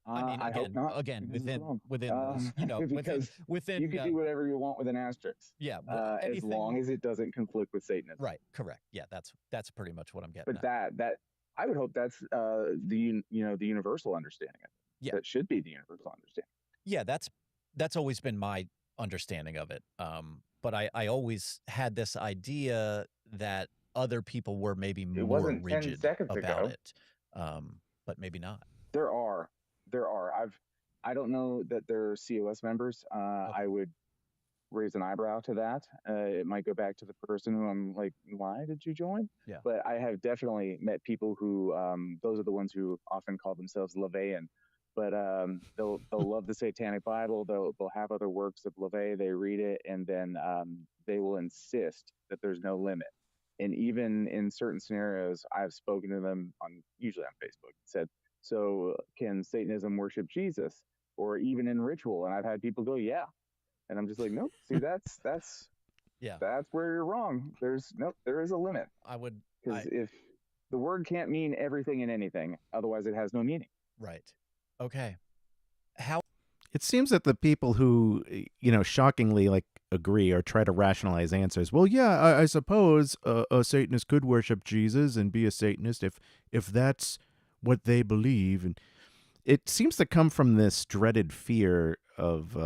I hope not. Again, within this, because within you can do whatever you want with an asterisk. Yeah, as long as it doesn't conflict with Satanism. Right. Correct. Yeah, that's pretty much what I'm getting. But that I would hope that's the universal understanding of it. Yeah, that should be the universal understanding. Yeah, that's always been my understanding of it. But I always had this idea that other people were maybe more rigid about it. But maybe not. There are. I don't know that they're COS members. I would raise an eyebrow to that. It might go back to the person who I'm like, why did you join? Yeah. But I have definitely met people who, those are the ones who often call themselves LaVeyan. But they'll love the Satanic Bible. They'll have other works of LaVey. They read it, and then they will insist that there's no limit. And even in certain scenarios, I've spoken to them usually on Facebook, said, so can Satanism worship Jesus? Or even in ritual? And I've had people go, yeah. And I'm just like, nope. See, that's where you're wrong. There is a limit. Because if the word can't mean everything and anything, otherwise it has no meaning. Right. Okay. It seems that the people who, shockingly like agree or try to rationalize answers. Well, yeah, I suppose a Satanist could worship Jesus and be a Satanist if that's what they believe. And it seems to come from this dreaded fear of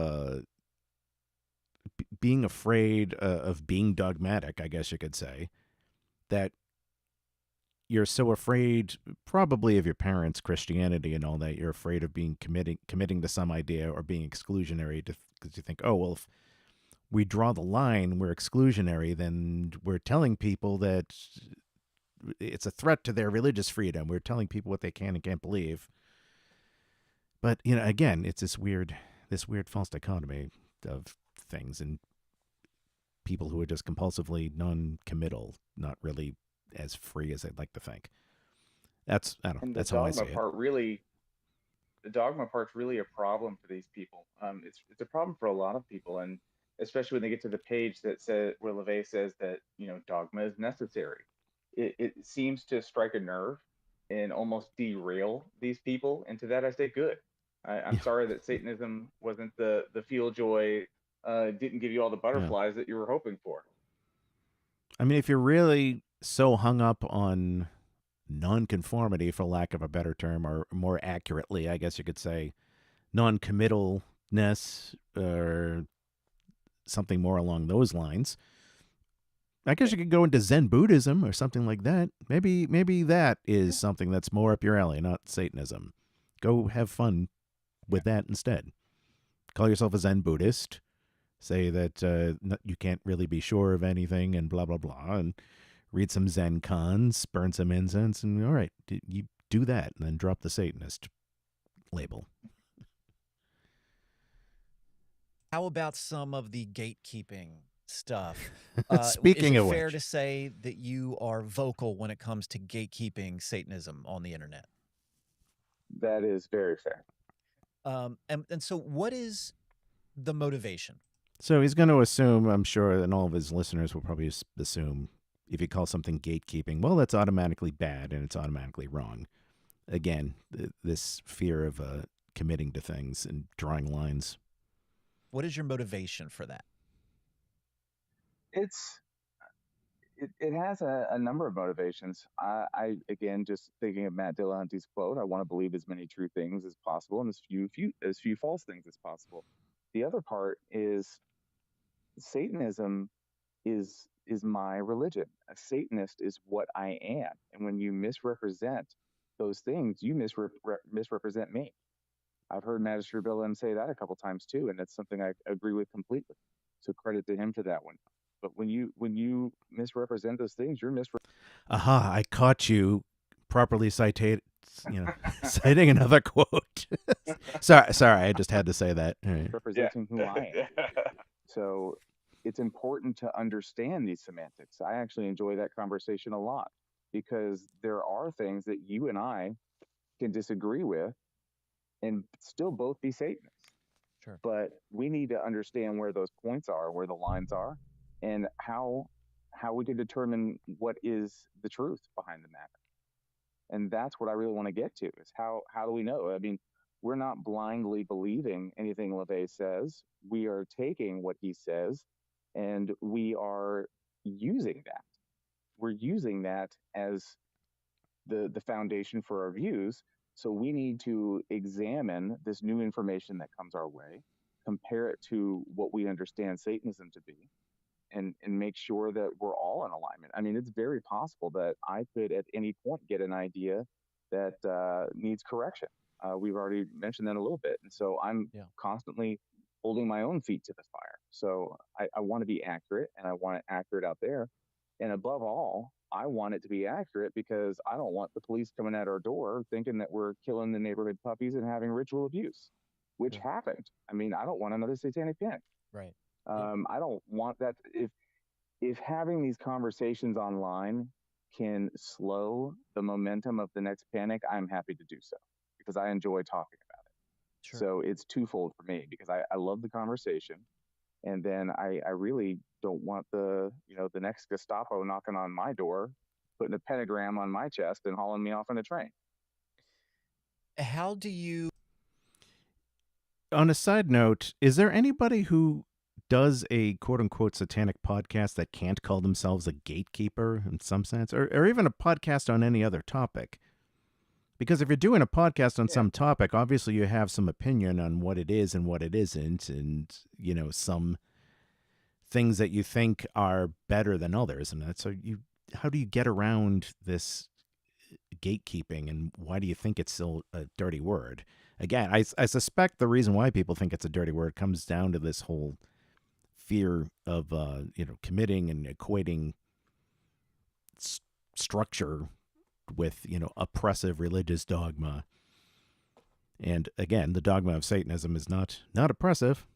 being afraid of being dogmatic, I guess you could say, that you're so afraid probably of your parents' Christianity and all that. You're afraid of being committing to some idea or being exclusionary because you think, oh, well, we draw the line, we're exclusionary, then we're telling people that it's a threat to their religious freedom. We're telling people what they can and can't believe. But, again, it's this weird false dichotomy of things, and people who are just compulsively non-committal, not really as free as I'd like to think. That's how I see it. The dogma part's really a problem for these people. It's a problem for a lot of people, and especially when they get to the page that says where LaVey says that dogma is necessary. It seems to strike a nerve and almost derail these people. And to that I say, good. I'm sorry that Satanism wasn't the feel joy, didn't give you all the butterflies that you were hoping for. I mean, if you're really so hung up on nonconformity, for lack of a better term, or more accurately, I guess you could say, noncommittalness, or something more along those lines, I guess you could go into Zen Buddhism or something like that. Maybe that is something that's more up your alley, not Satanism. Go have fun with that instead. Call yourself a Zen Buddhist. Say that you can't really be sure of anything and blah, blah, blah. And read some Zen cons, burn some incense, and all right, you do that and then drop the Satanist label. How about some of the gatekeeping stuff? Speaking is of it fair which, to say that you are vocal when it comes to gatekeeping Satanism on the internet? That is very fair. And so what is the motivation? So he's going to assume, I'm sure, and all of his listeners will probably assume, if you call something gatekeeping, well, that's automatically bad and it's automatically wrong. Again, this fear of committing to things and drawing lines. What is your motivation for that? It has a number of motivations. I again, just thinking of Matt Dillahunty's quote, I want to believe as many true things as possible and as few false things as possible. The other part is Satanism is my religion. A Satanist is what I am. And when you misrepresent those things, you misrepresent me. I've heard Magister Billen say that a couple times too, and that's something I agree with completely. So credit to him for that one. But when you misrepresent those things, you're Aha, I caught you properly citing another quote. sorry, I just had to say that. Right. Representing who I am. So it's important to understand these semantics. I actually enjoy that conversation a lot because there are things that you and I can disagree with and still both be Satanists. Sure. But we need to understand where those points are, where the lines are, and how we can determine what is the truth behind the matter. And that's what I really want to get to, is how do we know? I mean, we're not blindly believing anything LaVey says. We are taking what he says and we are using that. We're using that as the foundation for our views. So we need to examine this new information that comes our way, compare it to what we understand Satanism to be, and make sure that we're all in alignment. I mean, it's very possible that I could at any point get an idea that needs correction. We've already mentioned that a little bit. And so I'm constantly holding my own feet to the fire. So I want to be accurate, and I want it accurate out there. And above all, I want it to be accurate because I don't want the police coming at our door thinking that we're killing the neighborhood puppies and having ritual abuse, which happened. I mean, I don't want another satanic panic. Right. I don't want that. If having these conversations online can slow the momentum of the next panic, I'm happy to do so because I enjoy talking about it. Sure. So it's twofold for me because I love the conversation. And then I really don't want the next Gestapo knocking on my door, putting a pentagram on my chest and hauling me off in a train. How do you... On a side note, is there anybody who does a quote-unquote satanic podcast that can't call themselves a gatekeeper in some sense, or even a podcast on any other topic? Because if you're doing a podcast on some topic, obviously you have some opinion on what it is and what it isn't, and, some things that you think are better than others. And that's how do you get around this gatekeeping, and why do you think it's still a dirty word? Again, I suspect the reason why people think it's a dirty word comes down to this whole fear of committing and equating structure with oppressive religious dogma. And again, the dogma of Satanism is not oppressive.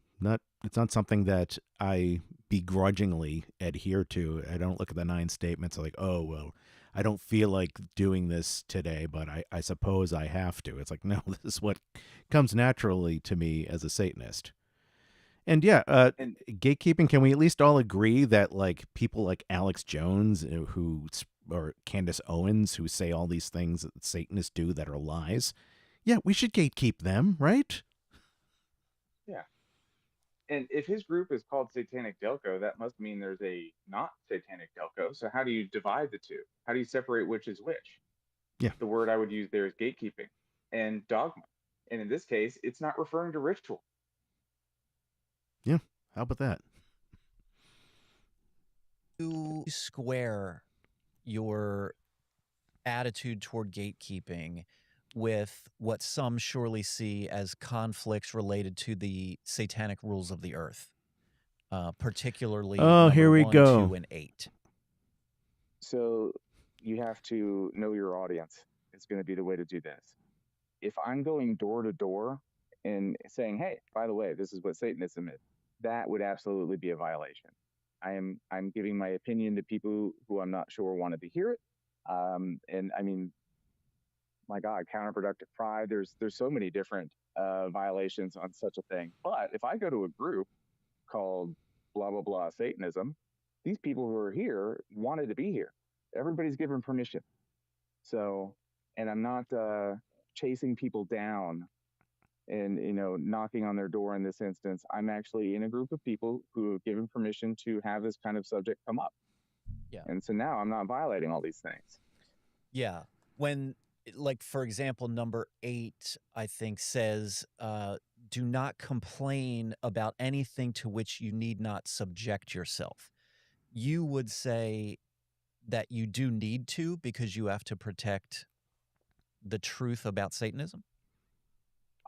It's not something that I begrudgingly adhere to. I don't look at the 9 statements like, oh, well, I don't feel like doing this today, but I suppose I have to. It's like, no, this is what comes naturally to me as a Satanist. And yeah, And gatekeeping, can we at least all agree that like people like Alex Jones or Candace Owens who say all these things that Satanists do that are lies, yeah, we should gatekeep them, right? yeah. And if his group is called Satanic Delco, that must mean there's a not Satanic Delco. So how do you divide the two? How do you separate which is which? Yeah. The word I would use there is gatekeeping and dogma. And in this case, it's not referring to ritual. Yeah. How about that? You square your attitude toward gatekeeping with what some surely see as conflicts related to the satanic rules of the earth, particularly here we 1, go. 2, and 8. So you have to know your audience. It's going to be the way to do this. If I'm going door to door and saying, hey, by the way, this is what Satanism is, that would absolutely be a violation. I'm giving my opinion to people who I'm not sure wanted to hear it. And I mean, my God, counterproductive pride. There's so many different violations on such a thing. But if I go to a group called blah, blah, blah Satanism, these people who are here wanted to be here. Everybody's given permission. So, and I'm not chasing people down and, knocking on their door in this instance. I'm actually in a group of people who have given permission to have this kind of subject come up. Yeah. And so now I'm not violating all these things. Yeah. When, like, for example, number 8, I think, says, do not complain about anything to which you need not subject yourself. You would say that you do need to because you have to protect the truth about Satanism?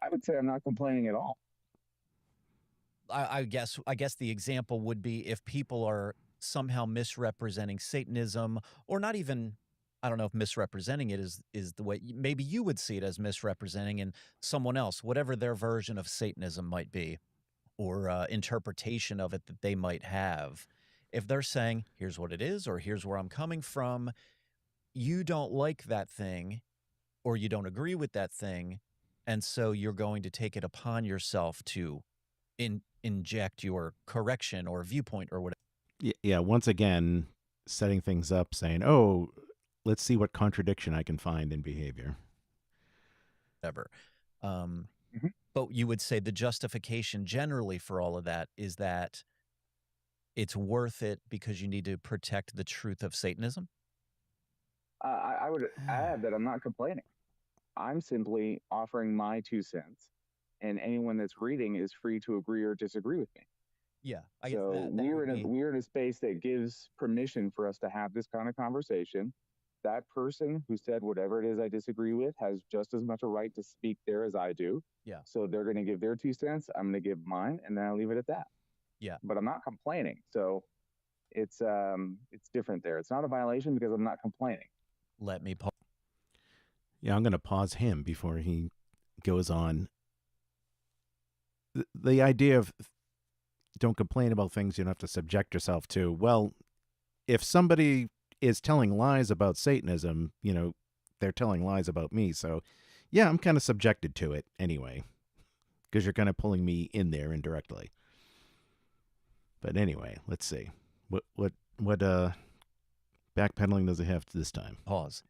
I would say I'm not complaining at all. I guess the example would be if people are somehow misrepresenting Satanism, or not even, I don't know if misrepresenting it is the way, maybe you would see it as misrepresenting, and someone else, whatever their version of Satanism might be, or interpretation of it that they might have, if they're saying, here's what it is, or here's where I'm coming from, you don't like that thing, or you don't agree with that thing, and so you're going to take it upon yourself to inject your correction or viewpoint or whatever. Yeah, once again, setting things up, saying, oh, let's see what contradiction I can find in behavior. But you would say the justification generally for all of that is that it's worth it because you need to protect the truth of Satanism? I would add that I'm not complaining. I'm simply offering my 2 cents, and anyone that's reading is free to agree or disagree with me. Yeah, I so guess we're in a space that gives permission for us to have this kind of conversation. That person who said whatever it is I disagree with has just as much a right to speak there as I do. Yeah. So they're going to give their 2 cents. I'm going to give mine, and then I'll leave it at that. Yeah. But I'm not complaining. So it's different there. It's not a violation because I'm not complaining. Let me pause. Yeah, I'm going to pause him before he goes on. The idea of don't complain about things you don't have to subject yourself to. Well, if somebody is telling lies about Satanism, they're telling lies about me. So, yeah, I'm kind of subjected to it anyway, because you're kind of pulling me in there indirectly. But anyway, let's see. What backpedaling does it have this time? Pause.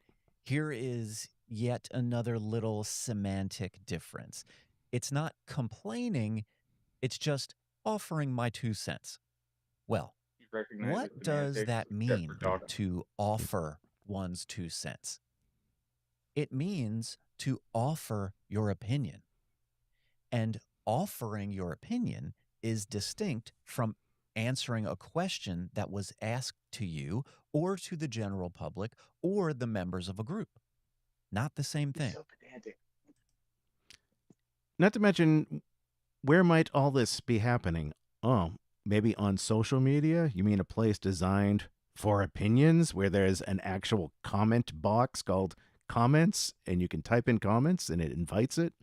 Here is yet another little semantic difference. It's not complaining, it's just offering my 2 cents. Well, what does that mean to offer one's 2 cents? It means to offer your opinion. And offering your opinion is distinct from answering a question that was asked to you or to the general public or the members of a group. Not the same thing. So pedantic. Not to mention, where might all this be happening? Oh, maybe on social media? You mean a place designed for opinions where there's an actual comment box called comments and you can type in comments and it invites it?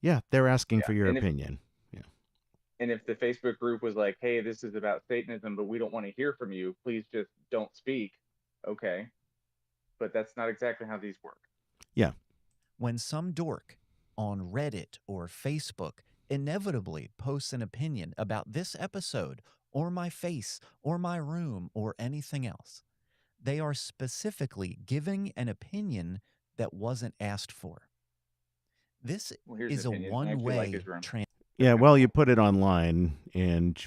Yeah, they're asking for your And opinion. if the Facebook group was like, hey, this is about Satanism, but we don't want to hear from you, please just don't speak. Okay. But that's not exactly how these work. Yeah. When some dork on Reddit or Facebook inevitably posts an opinion about this episode or my face or my room or anything else, they are specifically giving an opinion that wasn't asked for. This Well, here's is an a opinion. I actually like his one-way room. Yeah, well, you put it online and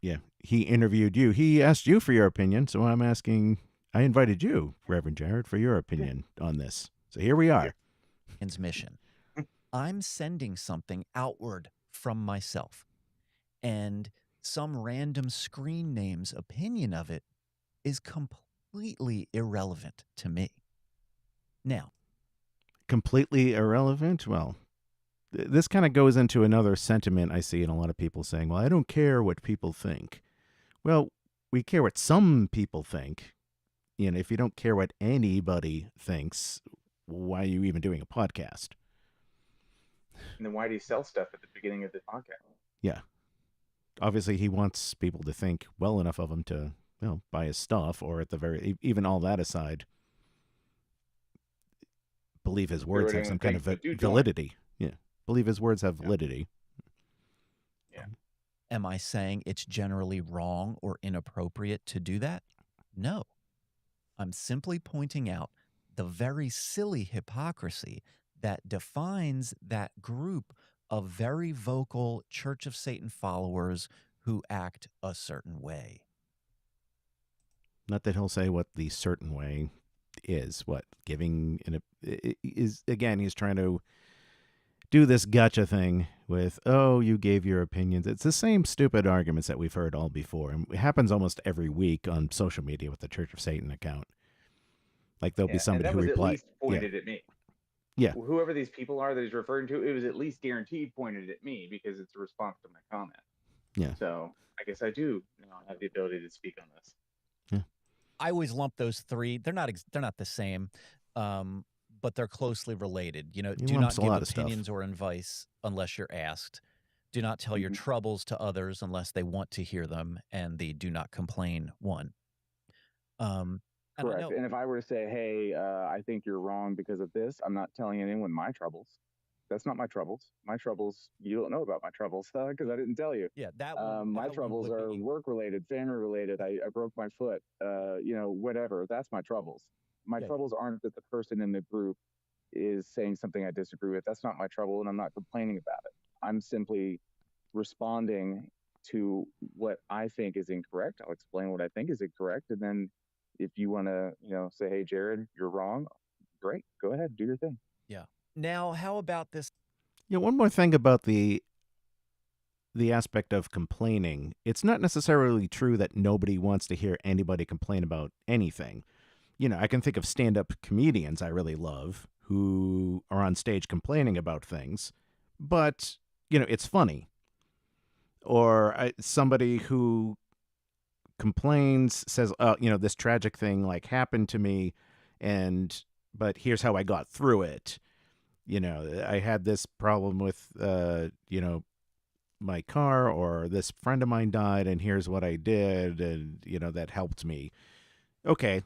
yeah, he interviewed you. He asked you for your opinion, so I invited you, Reverend Jared, for your opinion on this. So here we are. transmission. I'm sending something outward from myself, and some random screen name's opinion of it is completely irrelevant to me. Now, Completely irrelevant? Well, this kind of goes into another sentiment I see in a lot of people saying, well, I don't care what people think. Well, we care what some people think. You know, if you don't care what anybody thinks, why are you even doing a podcast? And then why do you sell stuff at the beginning of the podcast? Yeah. Obviously, he wants people to think well enough of him to, buy his stuff, or at the very, even all that aside, believe his words have some kind of validity. Yeah. Believe his words have validity. Yeah. am I saying it's generally wrong or inappropriate to do that? No. I'm simply pointing out the very silly hypocrisy that defines that group of very vocal Church of Satan followers who act a certain way. Not that he'll say what the certain way is. What giving is again? He's trying to do this gotcha thing with, oh, you gave your opinions. It's the same stupid arguments that we've heard all before, and it happens almost every week on social media with the Church of Satan account. Like there'll be somebody who replies, at least pointed at me. Yeah. Whoever these people are that he's referring to, it was at least guaranteed pointed at me because it's a response to my comment. Yeah. So I guess I do have the ability to speak on this. Yeah. I always lump those three. They're not the same, but they're closely related. You know, do not give opinions or advice unless you're asked. Do not tell your troubles to others unless they want to hear them, and the do not complain one. Correct. And if I were to say, hey, I think you're wrong because of this, I'm not telling anyone my troubles. That's not my troubles. My troubles, you don't know about my troubles because I didn't tell you. Yeah, my troubles are work-related, family-related. I broke my foot, whatever. That's my troubles. My troubles aren't that the person in the group is saying something I disagree with. That's not my trouble, and I'm not complaining about it. I'm simply responding to what I think is incorrect. I'll explain what I think is incorrect, and then if you want to, say, hey, Jared, you're wrong, great. Go ahead, do your thing. Yeah. Now, how about this? Yeah, one more thing about the aspect of complaining. It's not necessarily true that nobody wants to hear anybody complain about anything. I can think of stand-up comedians I really love who are on stage complaining about things, but, it's funny. Or somebody who complains, says, this tragic thing happened to me, but here's how I got through it. I had this problem with, my car, or this friend of mine died, and here's what I did, and, that helped me. Okay,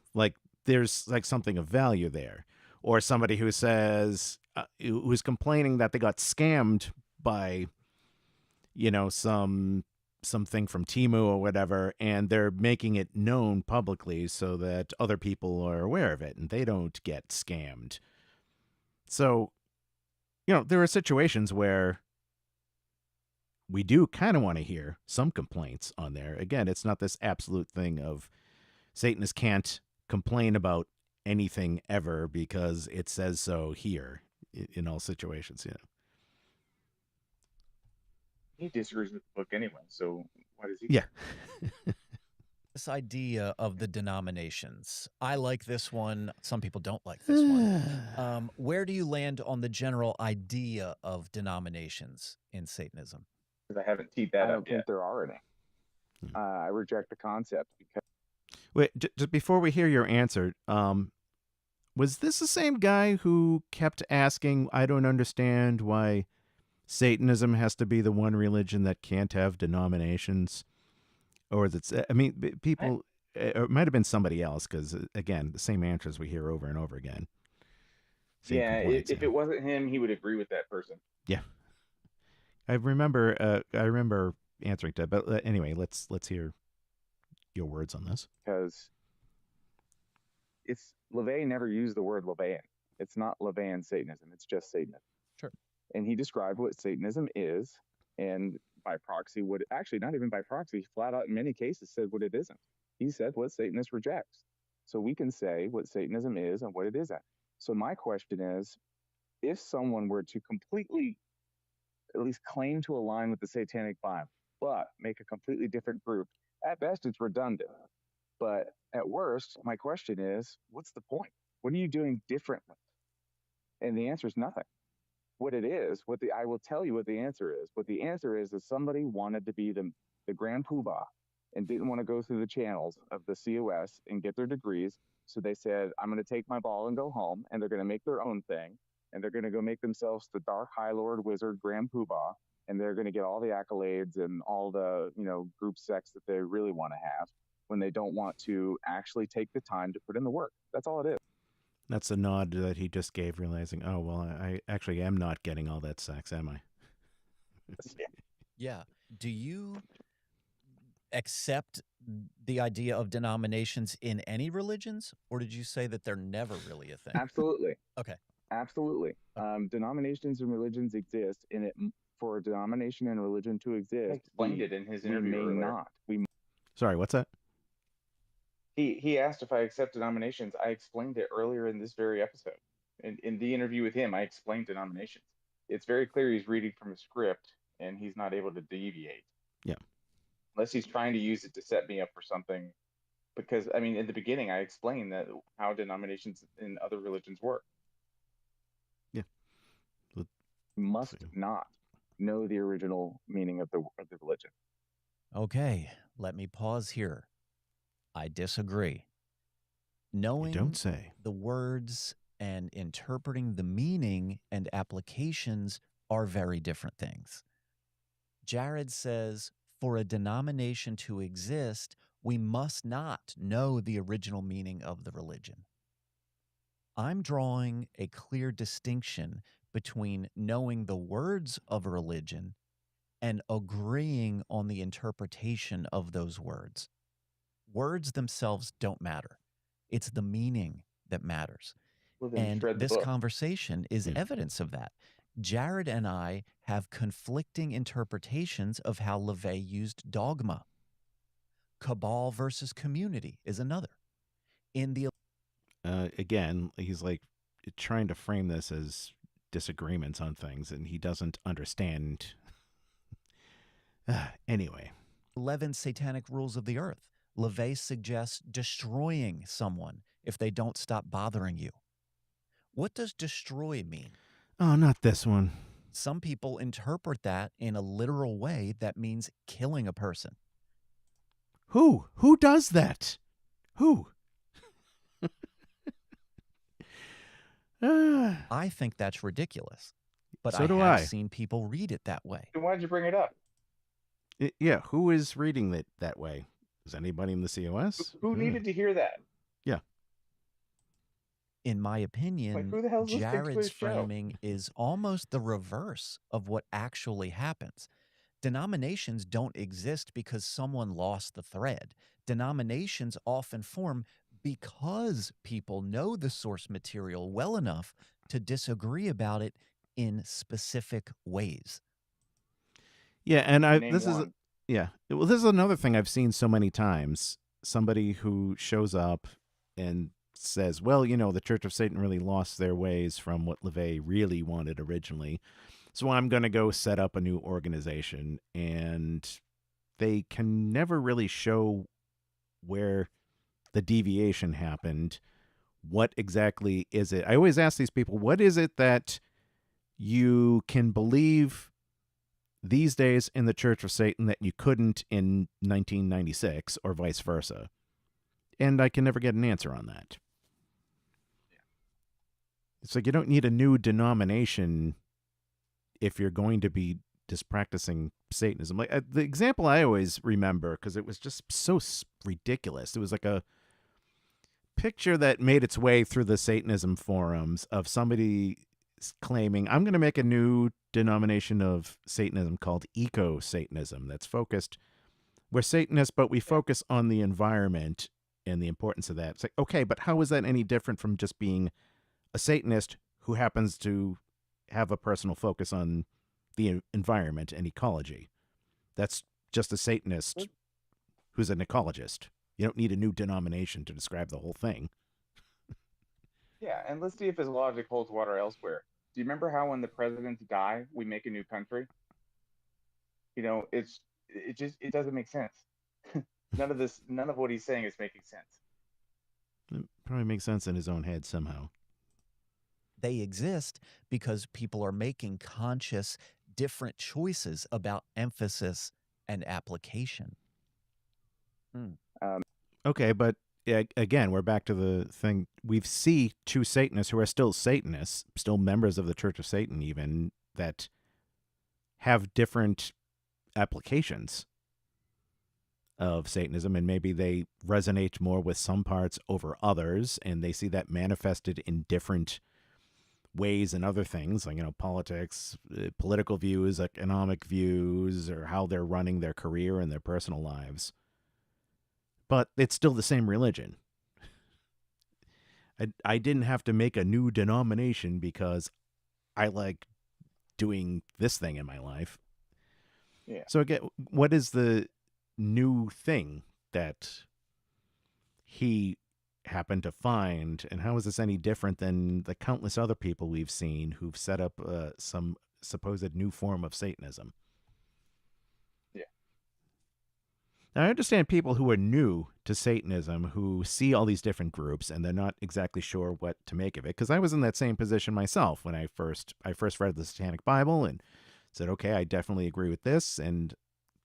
there's something of value there. Or somebody who says, who's complaining that they got scammed by, something from Temu or whatever, and they're making it known publicly so that other people are aware of it and they don't get scammed. So, there are situations where we do kind of want to hear some complaints on there. Again, it's not this absolute thing of Satanists can't complain about anything ever because it says so here in all situations. He disagrees with the book anyway, so why does he? Yeah. This idea of the denominations. I like this one. Some people don't like this one. Where do you land on the general idea of denominations in Satanism? Because I haven't teed that I up don't think yet. there are any. I reject the concept because Wait, just before we hear your answer, was this the same guy who kept asking, I don't understand why Satanism has to be the one religion that can't have denominations? Or is it, I mean, people, it might have been somebody else, because, again, the same answers we hear over and over again. Same Yeah, complaints. if it wasn't him, he would agree with that person. Yeah. I remember answering to, but anyway, let's hear your words on this. because it's LaVey never used the word LaVeyan. It's not LaVeyan Satanism. It's just Satanism. Sure. And he described what Satanism is, and by proxy, what actually not even by proxy, flat out in many cases said what it isn't. He said what Satanist rejects. So we can say what Satanism is and what it isn't. So my question is, if someone were to completely, at least claim to align with the Satanic Bible, but make a completely different group, at best it's redundant. But at worst, my question is, what's the point? What are you doing differently? And the answer is nothing. What it is, I will tell you what the answer is. What the answer is somebody wanted to be the grand poobah and didn't want to go through the channels of the COS and get their degrees. So they said, I'm going to take my ball and go home, and they're going to make their own thing, and they're going to go make themselves the Dark High Lord Wizard Grand Poobah, and they're going to get all the accolades and all the group sex that they really want to have when they don't want to actually take the time to put in the work. That's all it is. That's a nod that he just gave, realizing, oh, well, I actually am not getting all that sex, am I? Yeah. Do you accept the idea of denominations in any religions, or did you say that they're never really a thing? Absolutely. Okay. Absolutely. Denominations and religions exist, and for a denomination and religion to exist, I explained it in his interview we may earlier. not. Sorry, what's that? He asked if I accept denominations. I explained it earlier in this very episode. In the interview with him, I explained denominations. It's very clear he's reading from a script, and he's not able to deviate. Yeah. Unless he's trying to use it to set me up for something. Because, I mean, in the beginning, I explained that how denominations in other religions work. Yeah. You must not know the original meaning of the religion. Okay, let me pause here. I disagree. Knowing You don't say. the words and interpreting the meaning and applications are very different things. Jared says, for a denomination to exist, we must not know the original meaning of the religion. I'm drawing a clear distinction between knowing the words of a religion and agreeing on the interpretation of those words. Words themselves don't matter. It's the meaning that matters. Well, then And shred the this book. conversation is evidence of that. Jared and I have conflicting interpretations of how LaVey used dogma. Cabal versus community is another. In the Again, he's like trying to frame this as disagreements on things, and he doesn't understand. Anyway. 11 satanic rules of the earth, LaVey suggests destroying someone if they don't stop bothering you. What does destroy mean? Oh, not this one. Some people interpret that in a literal way that means killing a person. Who? Who does that? Who? I think that's ridiculous, but So I do have I. seen people read it that way. Then why'd you bring it up? Yeah, who is reading it that way? Is anybody in the COS? Who needed to hear that? Yeah. In my opinion, who the hell's listening to Jared's his show? framing is almost the reverse of what actually happens. Denominations don't exist because someone lost the thread. Denominations often form because people know the source material well enough to disagree about it in specific ways. Yeah, and Name this one. Well, this is another thing I've seen so many times. Somebody who shows up and says, well, the Church of Satan really lost their ways from what LaVey really wanted originally. So I'm going to go set up a new organization. And they can never really show where the deviation happened. What exactly is it? I always ask these people, what is it that you can believe these days in the Church of Satan that you couldn't in 1996 or vice versa? And I can never get an answer on that. It's like you don't need a new denomination if you're going to be just practicing Satanism. Like the example I always remember, because it was just so ridiculous. It was like a picture that made its way through the Satanism forums of somebody claiming, I'm going to make a new denomination of Satanism called eco-Satanism that's focused, we're Satanists, but we focus on the environment and the importance of that. It's like, okay, but how is that any different from just being a Satanist who happens to have a personal focus on the environment and ecology? That's just a Satanist who's an ecologist. You don't need a new denomination to describe the whole thing. Yeah, and let's see if his logic holds water elsewhere. Do you remember how when the presidents die, we make a new country? You know, it doesn't make sense. None of what he's saying is making sense. It probably makes sense in his own head somehow. They exist because people are making conscious, different choices about emphasis and application. Okay, but again, we're back to the thing. We see two Satanists who are still Satanists, still members of the Church of Satan even, that have different applications of Satanism, and maybe they resonate more with some parts over others, and they see that manifested in different ways and other things, like, you know, politics, political views, economic views, or how they're running their career and their personal lives. But it's still the same religion. I didn't have to make a new denomination because I like doing this thing in my life. Yeah. So again, what is the new thing that he happened to find, and how is this any different than the countless other people we've seen who've set up some supposed new form of Satanism? Yeah. Now, I understand people who are new to Satanism who see all these different groups and they're not exactly sure what to make of it, because I was in that same position myself when I first read the Satanic Bible and said, okay, I definitely agree with this, and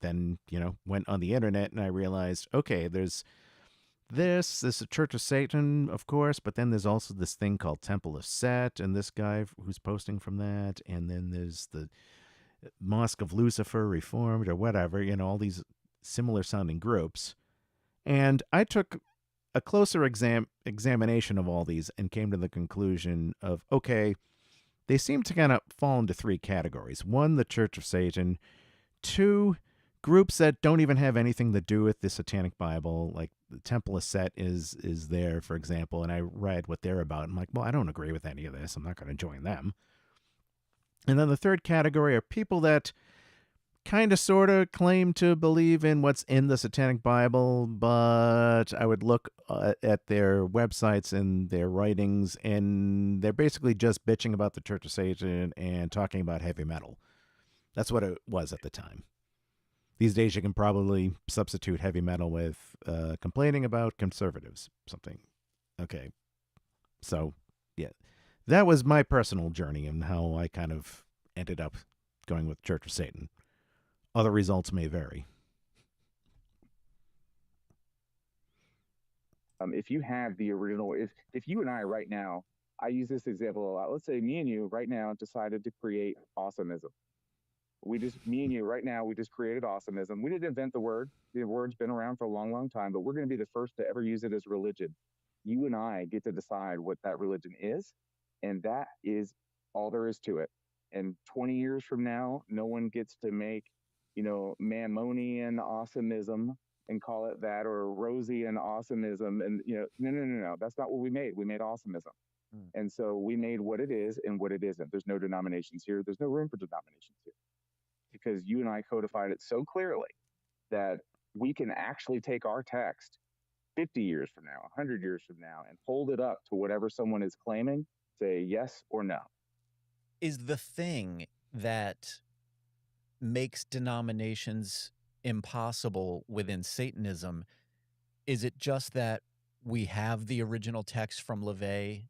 then, you know, went on the internet and I realized, okay, there's this is a Church of Satan, of course, but then there's also this thing called Temple of Set, and this guy who's posting from that, and then there's the Mosque of Lucifer Reformed or whatever, you know, all these similar sounding groups. And I took a closer examination of all these and came to the conclusion of, okay, they seem to kind of fall into three categories. One, the Church of Satan. Two, groups that don't even have anything to do with the Satanic Bible, like the Temple of Set is there, for example, and I read what they're about. I'm like, well, I don't agree with any of this. I'm not going to join them. And then the third category are people that kind of sort of claim to believe in what's in the Satanic Bible, but I would look at their websites and their writings, and they're basically just bitching about the Church of Satan and talking about heavy metal. That's what it was at the time. These days, you can probably substitute heavy metal with complaining about conservatives, something. Okay. So, yeah, that was my personal journey and how I kind of ended up going with Church of Satan. Other results may vary. If you have the original, if you and I right now, I use this example a lot. Let's say me and you right now decided to create Awesomeism. Me and you right now, we just created Awesomeism. We didn't invent the word. The word's been around for a long, long time, but we're going to be the first to ever use it as religion. You and I get to decide what that religion is, and that is all there is to it. And 20 years from now, no one gets to make, you know, Mammonian Awesomeism and call it that, or Rosian Awesomeism. And, you know, no. That's not what we made. We made Awesomeism. And so we made what it is and what it isn't. There's no denominations here. There's no room for denominations here, because you and I codified it so clearly that we can actually take our text 50 years from now, 100 years from now, and hold it up to whatever someone is claiming, say yes or no. Is the thing that makes denominations impossible within Satanism, is it just that we have the original text from LaVey?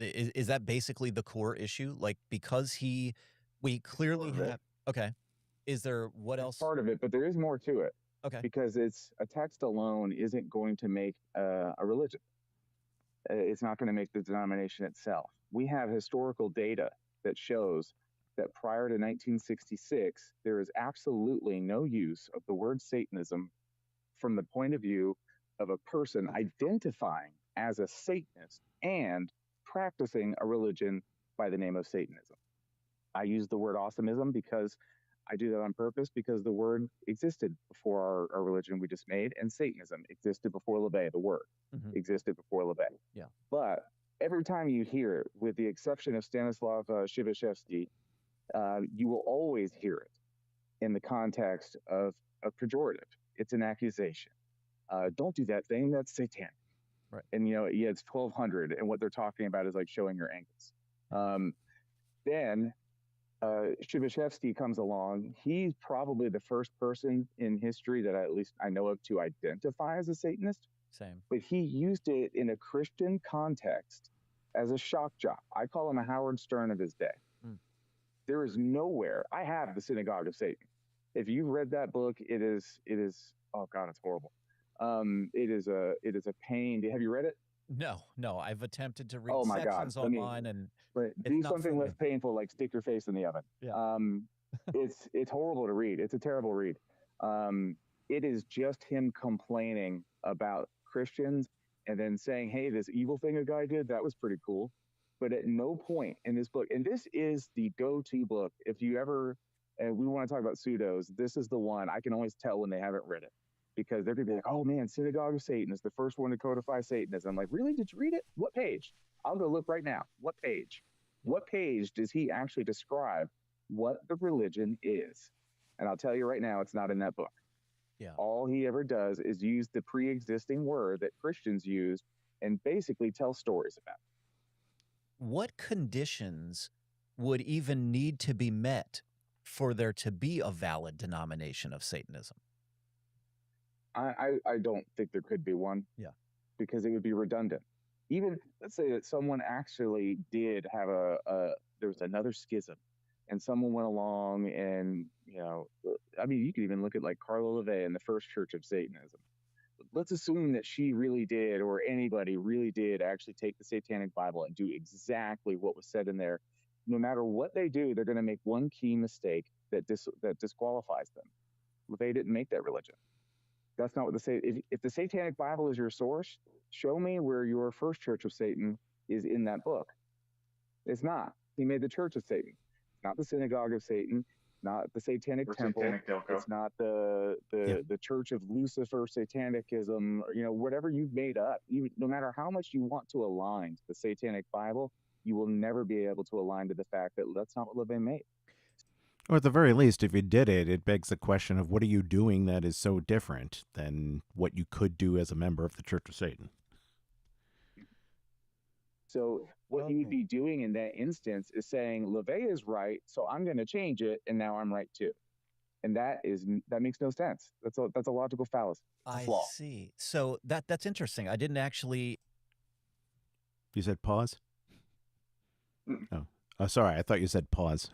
Is that basically the core issue? Like, because we clearly have... Okay. Is there what It's else? part of it, but there is more to it. Okay. Because it's a text alone isn't going to make a religion. It's not going to make the denomination itself. We have historical data that shows that prior to 1966, there is absolutely no use of the word Satanism from the point of view of a person identifying as a Satanist and practicing a religion by the name of Satanism. I use the word Awesomeism because I do that on purpose, because the word existed before our religion we just made, and Satanism existed before LaVey. The word existed before LaVey. Yeah. But every time you hear it, with the exception of Stanislav Szyszewski, you will always hear it in the context of a pejorative. It's an accusation. Don't do that thing. That's satanic. Right. And, it's 1200, and what they're talking about is like showing your ankles. Then Szyszewski comes along. He's probably the first person in history that at least I know of to identify as a Satanist. Same. But he used it in a Christian context as a shock jock. I call him a Howard Stern of his day. There is nowhere. I have the Synagogue of Satan. If you've read that book, it is. Oh God, it's horrible. It is a pain. Have you read it? No. I've attempted to read Oh my God. sections online, but do something less painful, like stick your face in the oven. Yeah. It's horrible to read. It's a terrible read. It is just him complaining about Christians and then saying, hey, this evil thing a guy did, that was pretty cool. But at no point in this book, and this is the go-to book, if you ever, and we want to talk about pseudos, this is the one. I can always tell when they haven't read it, because they're going to be like, oh man, Synagogue of Satan is the first one to codify Satanism. I'm like, really? Did you read it? What page? I'll go look right now. What page? What page does he actually describe what the religion is? And I'll tell you right now, it's not in that book. Yeah. All he ever does is use the pre-existing word that Christians used and basically tell stories about. What conditions would even need to be met for there to be a valid denomination of Satanism? I don't think there could be one. Yeah. Because it would be redundant. Even, let's say that someone actually did have there was another schism, and someone went along and, you could even look at like Carla LaVey and the First Church of Satanism. Let's assume that she really did, or anybody really did actually take the Satanic Bible and do exactly what was said in there. No matter what they do, they're going to make one key mistake that disqualifies them. LaVey didn't make that religion. That's not what if the Satanic Bible is your source, show me where your First Church of Satan is in that book. It's not. He made the Church of Satan, not the Synagogue of Satan, not the Satanic Temple. It's not the Church of Lucifer, Satanicism, whatever you've made up. No matter how much you want to align to the Satanic Bible, you will never be able to align to the fact that that's not what LaVey made. Or at the very least, if you did it, it begs the question of what are you doing that is so different than what you could do as a member of the Church of Satan? So what you would be doing in that instance is saying, LaVey is right, so I'm going to change it, and now I'm right too. And that makes no sense. That's a logical fallacy. I see. So that's interesting. I didn't actually... You said pause? Oh, sorry. I thought you said pause.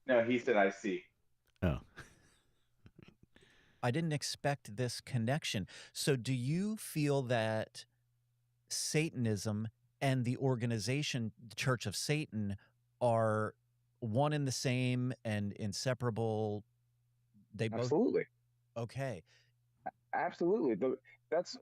No, he said I see. Oh. I didn't expect this connection. So do you feel that Satanism and the organization, the Church of Satan, are one and the same and inseparable? They both... Absolutely. Okay. Absolutely.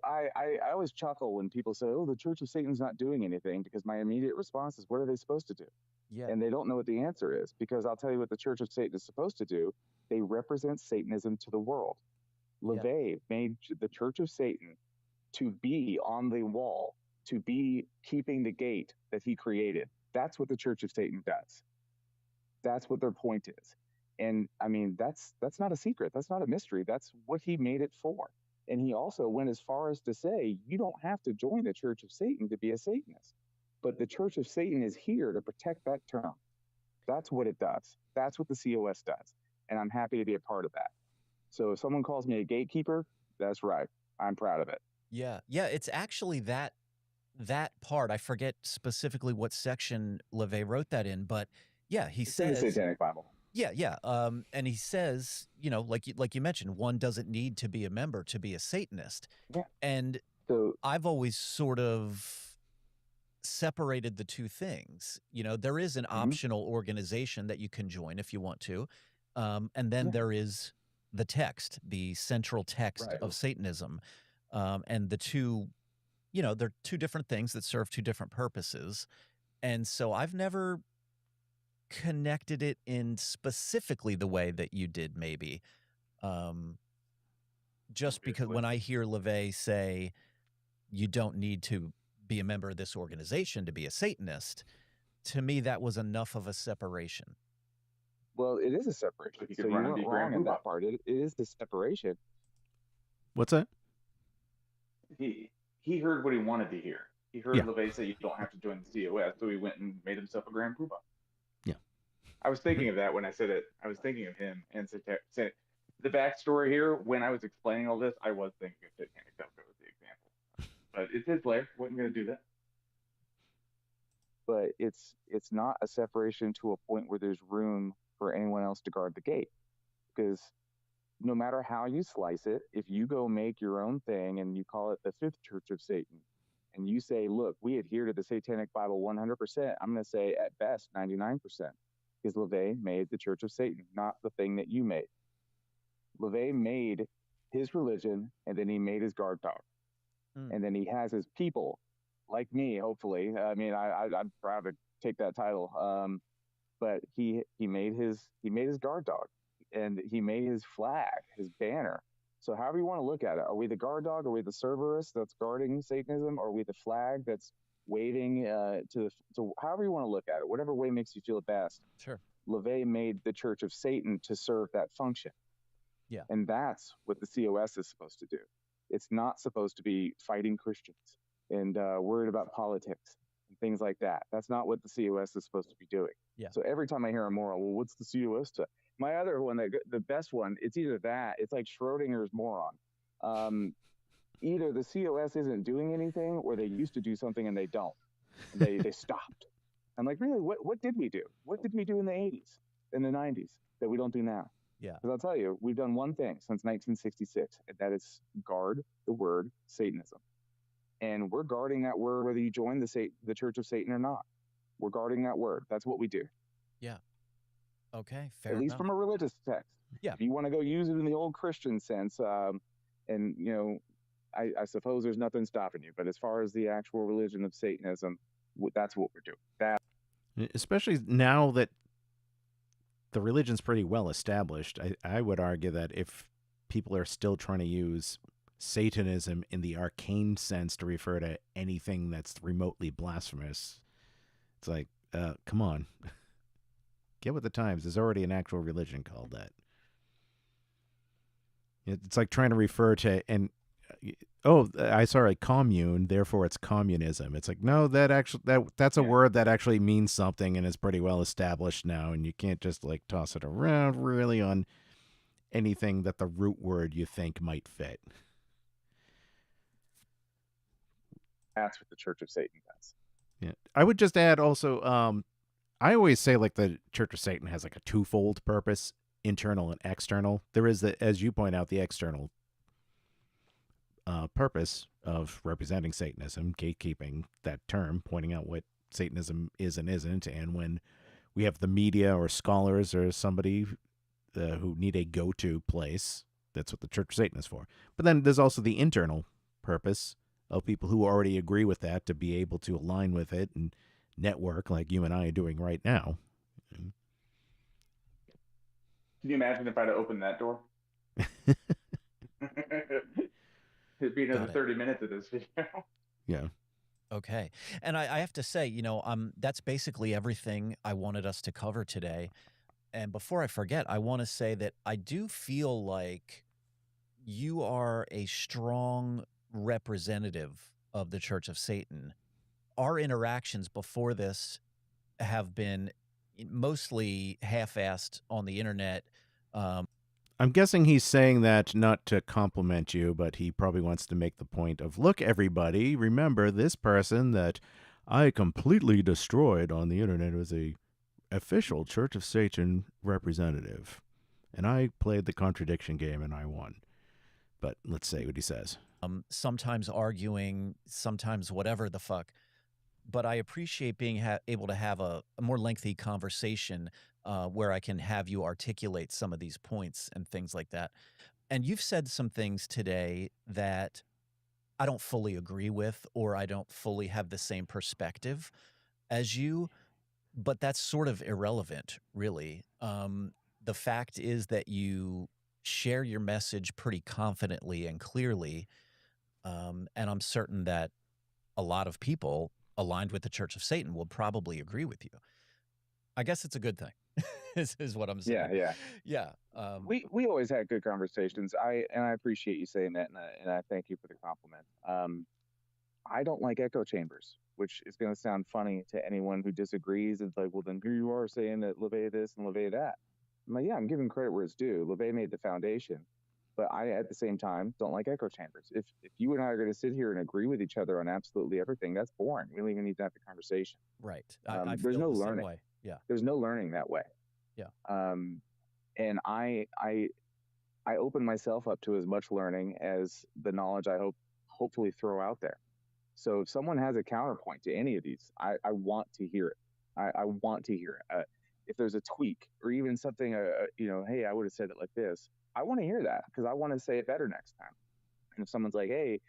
I always chuckle when people say, oh, the Church of Satan's not doing anything, because my immediate response is, what are they supposed to do? Yeah. And they don't know what the answer is, because I'll tell you what the Church of Satan is supposed to do. They represent Satanism to the world. LaVey made the Church of Satan to be on the wall, to be keeping the gate that he created. That's what the Church of Satan does. That's what their point is. And I mean, that's not a secret. That's not a mystery. That's what he made it for. And he also went as far as to say, you don't have to join the Church of Satan to be a Satanist. But the Church of Satan is here to protect that term. That's what it does. That's what the COS does. And I'm happy to be a part of that. So if someone calls me a gatekeeper, that's right. I'm proud of it. Yeah. Yeah. It's actually that part. I forget specifically what section LaVey wrote that in, but yeah, he says... in the Satanic Bible. Yeah. And he says, like you mentioned, one doesn't need to be a member to be a Satanist. Yeah. And So I've always sort of separated the two things. There is an optional organization that you can join if you want to. And then there is the text, the central text Right. of Satanism. And the two, they're two different things that serve two different purposes. And so I've never connected it in specifically the way that you did, maybe. Just because when I hear LaVey say, you don't need to be a member of this organization to be a Satanist, to me, that was enough of a separation. Well, it is a separation. So you weren't wrong in that part. It is the separation. What's that? He heard what he wanted to hear. He heard LaVey say you don't have to join the COS, so he went and made himself a Grand Poobah. Yeah. I was thinking of that when I said it. I was thinking of him and said the backstory here. When I was explaining all this, I was thinking of Satanic as the example. But it's his life. Wasn't going to do that. But it's not a separation to a point where there's room for anyone else to guard the gate. Because no matter how you slice it, if you go make your own thing and you call it the Fifth Church of Satan, and you say, look, we adhere to the Satanic Bible 100%, I'm going to say at best 99%. Because LaVey made the Church of Satan, not the thing that you made. LaVey made his religion, and then he made his guard dog. And then he has his people, like me, hopefully. I mean, I'm proud to take that title. But he made his guard dog, and he made his flag, his banner. So however you want to look at it, are we the guard dog? Are we the Cerberus that's guarding Satanism? Or are we the flag that's waving to however you want to look at it, whatever way makes you feel best. Sure. LaVey made the Church of Satan to serve that function. Yeah. And that's what the COS is supposed to do. It's not supposed to be fighting Christians and worried about politics and things like that. That's not what the COS is supposed to be doing. Yeah. So every time I hear a moral, well, what's the COS to? My other one, the best one, it's either that, it's like Schrodinger's Moron. Either the COS isn't doing anything, or they used to do something and they don't. And they stopped. I'm like, really, what did we do? What did we do in the 80s, in the 90s that we don't do now? Yeah. Because I'll tell you, we've done one thing since 1966, and that is guard the word Satanism. And we're guarding that word whether you join the Church of Satan or not. We're guarding that word. That's what we do. Yeah. Okay, fair At least enough. from a religious text. Yeah. If you want to go use it in the old Christian sense, and, you know, I suppose there's nothing stopping you. But as far as the actual religion of Satanism, that's what we're doing. Especially now that the religion's pretty well established, I would argue that if people are still trying to use Satanism in the arcane sense to refer to anything that's remotely blasphemous, it's like, come on. Get with the times. There's already an actual religion called that. It's like trying to refer to, I saw a commune, therefore it's communism. It's like, no, that's a word that actually means something and is pretty well established now, and you can't just like toss it around really on anything that the root word you think might fit. That's what the Church of Satan does. Yeah. I would just add also, I always say like the Church of Satan has like a twofold purpose, internal and external. There is as you point out, the external purpose of representing Satanism, gatekeeping, that term, pointing out what Satanism is and isn't. And when we have the media or scholars or somebody who need a go-to place, that's what the Church of Satan is for. But then there's also the internal purpose of people who already agree with that to be able to align with it and network like you and I are doing right now. Can you imagine if I'd have opened that door? It'd be another 30 minutes of this video. Yeah. Okay. And I have to say, that's basically everything I wanted us to cover today. And before I forget, I want to say that I do feel like you are a strong representative of the Church of Satan. Our interactions before this have been mostly half-assed on the internet. I'm guessing he's saying that not to compliment you, but he probably wants to make the point of, look, everybody, remember this person that I completely destroyed on the internet was a official Church of Satan representative. And I played the contradiction game and I won. But let's see what he says. Sometimes arguing, sometimes whatever the fuck. But I appreciate being able to have a more lengthy conversation where I can have you articulate some of these points and things like that. And you've said some things today that I don't fully agree with, or I don't fully have the same perspective as you, but that's sort of irrelevant, really. The fact is that you share your message pretty confidently and clearly, and I'm certain that a lot of people aligned with the Church of Satan will probably agree with you. I guess it's a good thing, is what I'm saying. Yeah. Yeah. We always had good conversations. I appreciate you saying that, and I thank you for the compliment. I don't like echo chambers, which is going to sound funny to anyone who disagrees. It's like, well, then here you are saying that LeVay this and LeVay that. I'm like, yeah, I'm giving credit where it's due. LeVay made the foundation, but I, at the same time, don't like echo chambers. If you and I are going to sit here and agree with each other on absolutely everything, that's boring. We don't even need to have the conversation. Right. There's no learning. Same way. Yeah. There's no learning that way. Yeah. And I open myself up to as much learning as the knowledge I hopefully throw out there. So if someone has a counterpoint to any of these, I want to hear it. I want to hear it. If there's a tweak or even something, hey, I would have said it like this. I want to hear that because I want to say it better next time. And if someone's like, hey,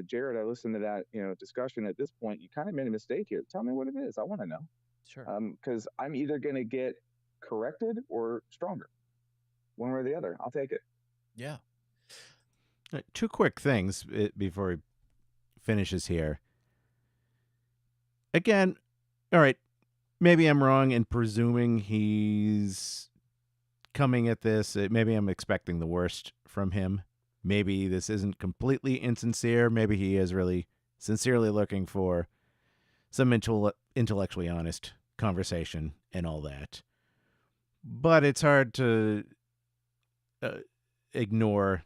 Jared, I listened to that, discussion at this point, you kind of made a mistake here. Tell me what it is. I want to know. Sure. Because I'm either going to get corrected or stronger. One way or the other. I'll take it. Yeah. Two quick things before he finishes here. Again, all right, maybe I'm wrong in presuming he's coming at this. Maybe I'm expecting the worst from him. Maybe this isn't completely insincere. Maybe he is really sincerely looking for some intellectually honest conversation and all that. But it's hard to ignore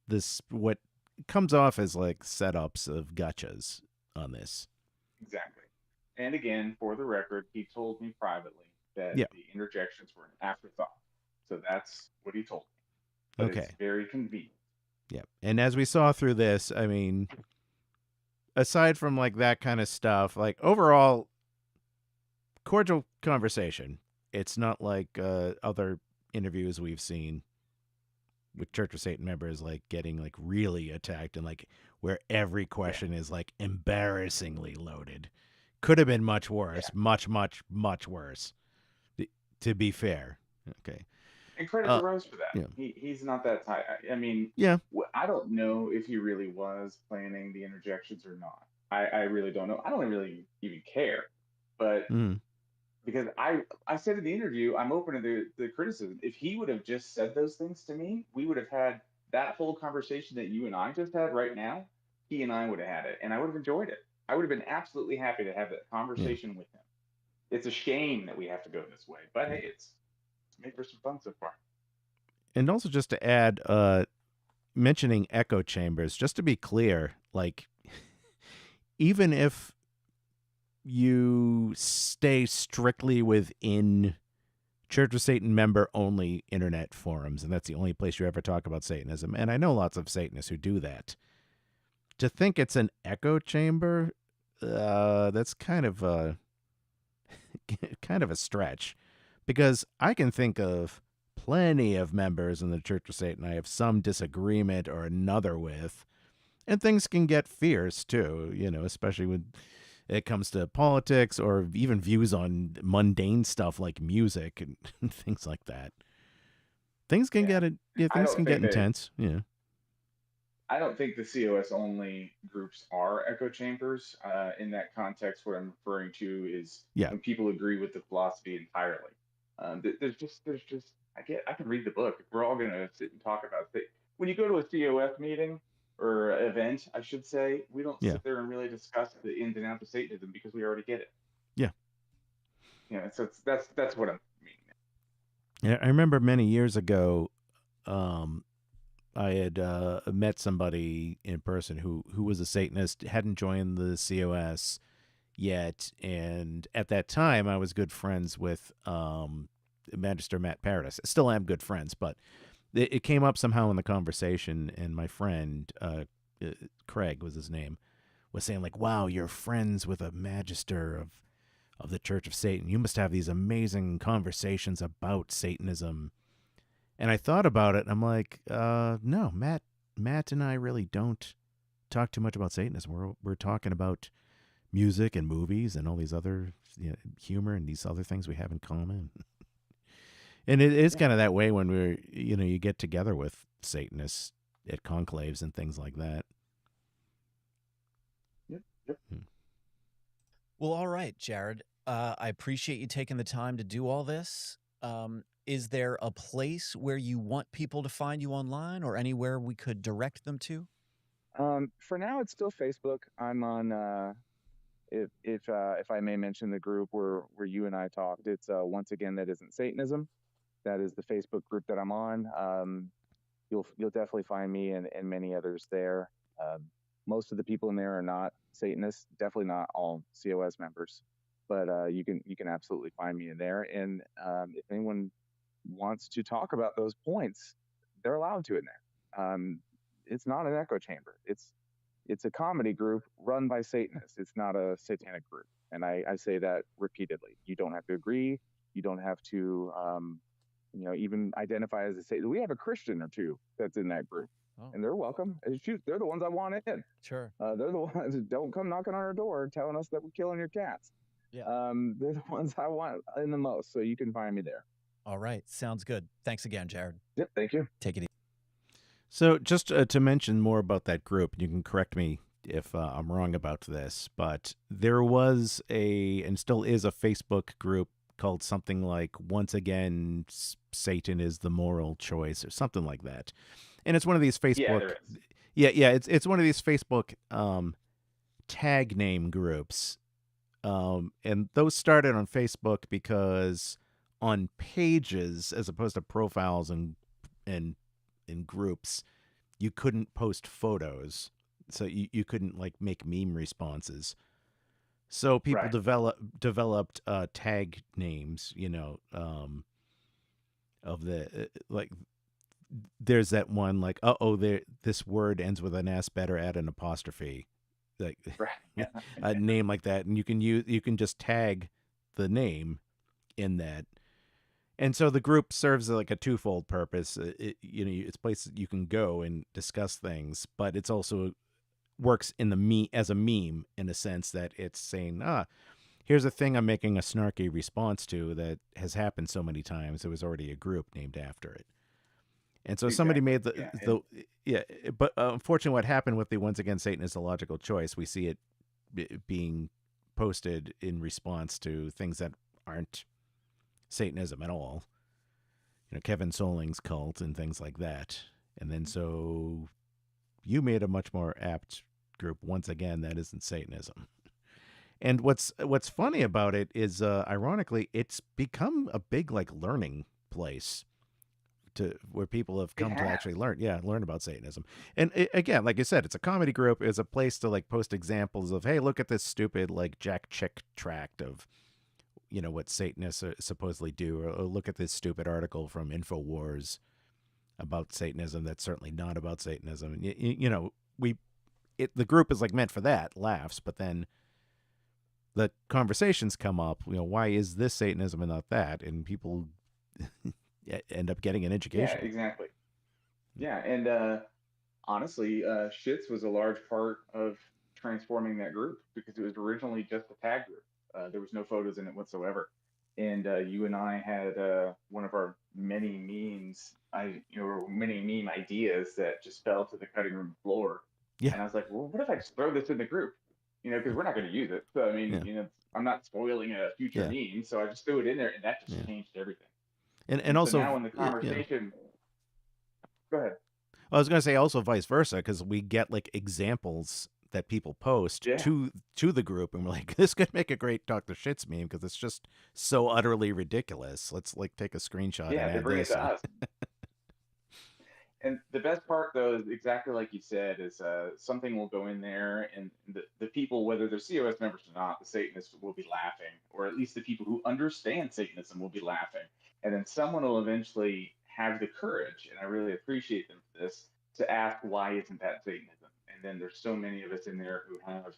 this, what comes off as like setups of gotchas on this. Exactly. And again, for the record, he told me privately that Yeah. the interjections were an afterthought. So that's what he told me. But Okay. It's very convenient. Yeah. And as we saw through this, I mean, aside from like that kind of stuff, like overall cordial conversation. It's not like other interviews we've seen with Church of Satan members like getting like really attacked and like where every question is like embarrassingly loaded. Could have been much worse, much worse. To be fair. Okay. And credit to Rose for that. Yeah. He's not that tight. I mean, I don't know if he really was planning the interjections or not. I really don't know. I don't really even care. But because I said in the interview, I'm open to the criticism. If he would have just said those things to me, we would have had that whole conversation that you and I just had right now. He and I would have had it, and I would have enjoyed it. I would have been absolutely happy to have that conversation with him. It's a shame that we have to go this way, but hey, it's made for some fun so far. And also just to add, mentioning echo chambers, just to be clear, like even if you stay strictly within Church of Satan member only internet forums, and that's the only place you ever talk about Satanism, and I know lots of Satanists who do that, to think it's an echo chamber, that's kind of a stretch, because I can think of plenty of members in the Church of Satan I have some disagreement or another with, and things can get fierce too, especially when it comes to politics or even views on mundane stuff like music and things like that. Things can get intense. Yeah. I don't think the COS only groups are echo chambers. In that context, what I'm referring to is when people agree with the philosophy entirely. There's just I can read the book. We're all going to sit and talk about it. When you go to a COS meeting or event, I should say, we don't sit there and really discuss the ins and outs of Satanism because we already get it. Yeah. So that's what I'm meaning. Yeah, I remember many years ago, I had met somebody in person who was a Satanist, hadn't joined the COS yet. And at that time, I was good friends with Magister Matt Paradis. I still am good friends, but it came up somehow in the conversation, and my friend, Craig was his name, was saying like, wow, you're friends with a Magister of the Church of Satan. You must have these amazing conversations about Satanism. And I thought about it, and I'm like, no, Matt and I really don't talk too much about Satanism. We're talking about music and movies and all these other humor and these other things we have in common. And it is kind of that way when you get together with Satanists at conclaves and things like that. Yep. Well, all right, Jared. I appreciate you taking the time to do all this. Is there a place where you want people to find you online, or anywhere we could direct them to? For now, it's still Facebook. I'm on. If I may mention the group where you and I talked, it's Once Again, That Isn't Satanism. That is the Facebook group that I'm on. You'll definitely find me and many others there. Most of the people in there are not Satanists. Definitely not all COS members, but you can absolutely find me in there. And if anyone wants to talk about those points, they're allowed to in there. It's not an echo chamber. It's a comedy group run by Satanists. It's not a satanic group. And I say that repeatedly. You don't have to agree. You don't have to, even identify as a Satanist. We have a Christian or two that's in that group. Oh. And they're welcome. Shoot, they're the ones I want in. Sure. They're the ones that don't come knocking on our door telling us that we're killing your cats. Yeah. They're the ones I want in the most. So you can find me there. All right. Sounds good. Thanks again, Jared. Yep. Thank you. Take it easy. So just to mention more about that group, you can correct me if I'm wrong about this, but there was and still is a Facebook group called something like Once Again, Satan is the Moral Choice or something like that. And it's one of these Facebook. Yeah, it's one of these Facebook tag name groups. And those started on Facebook because on pages, as opposed to profiles and in groups, you couldn't post photos, so you couldn't like make meme responses. So people developed tag names, of the like. There's that one like, this word ends with an S, better add an apostrophe, like a name like that, and you can just tag the name in that. And so the group serves like a twofold purpose. It's a place that you can go and discuss things, but it's also works as a meme in a sense that it's saying, here's a thing I'm making a snarky response to that has happened so many times. There was already a group named after it. And so somebody made but unfortunately what happened with the Once Again, Satan is the Logical Choice, we see it being posted in response to things that aren't Satanism at all. Kevin Solling's cult and things like that. And then so you made a much more apt group, Once Again, That Isn't Satanism. And what's funny about it is, ironically, it's become a big like learning place where people have come to actually learn about Satanism. And again, like you said, it's a comedy group. It's a place to like post examples of, hey, look at this stupid like Jack Chick tract of, what Satanists supposedly do, or look at this stupid article from InfoWars about Satanism that's certainly not about Satanism. The group is like meant for that, laughs, but then the conversations come up, why is this Satanism and not that? And people end up getting an education. Yeah, exactly. Yeah, and honestly, Shits was a large part of transforming that group because it was originally just a tag group. There was no photos in it whatsoever. And you and I had one of our many memes, many meme ideas that just fell to the cutting room floor. Yeah. And I was like, well, what if I just throw this in the group? Because we're not going to use it. So, I mean, I'm not spoiling a future meme. So I just threw it in there, and that just changed everything. And also, now in the conversation, go ahead. Well, I was going to say also vice versa, because we get like examples that people post to the group, and we're like, this could make a great Dr. Shits meme because it's just so utterly ridiculous. Let's like take a screenshot and they add bring this. It to us. And the best part though is exactly like you said, is something will go in there, and the people, whether they're COS members or not, the Satanists will be laughing, or at least the people who understand Satanism will be laughing. And then someone will eventually have the courage, and I really appreciate them for this, to ask, why isn't that Satanism? And then there's so many of us in there who have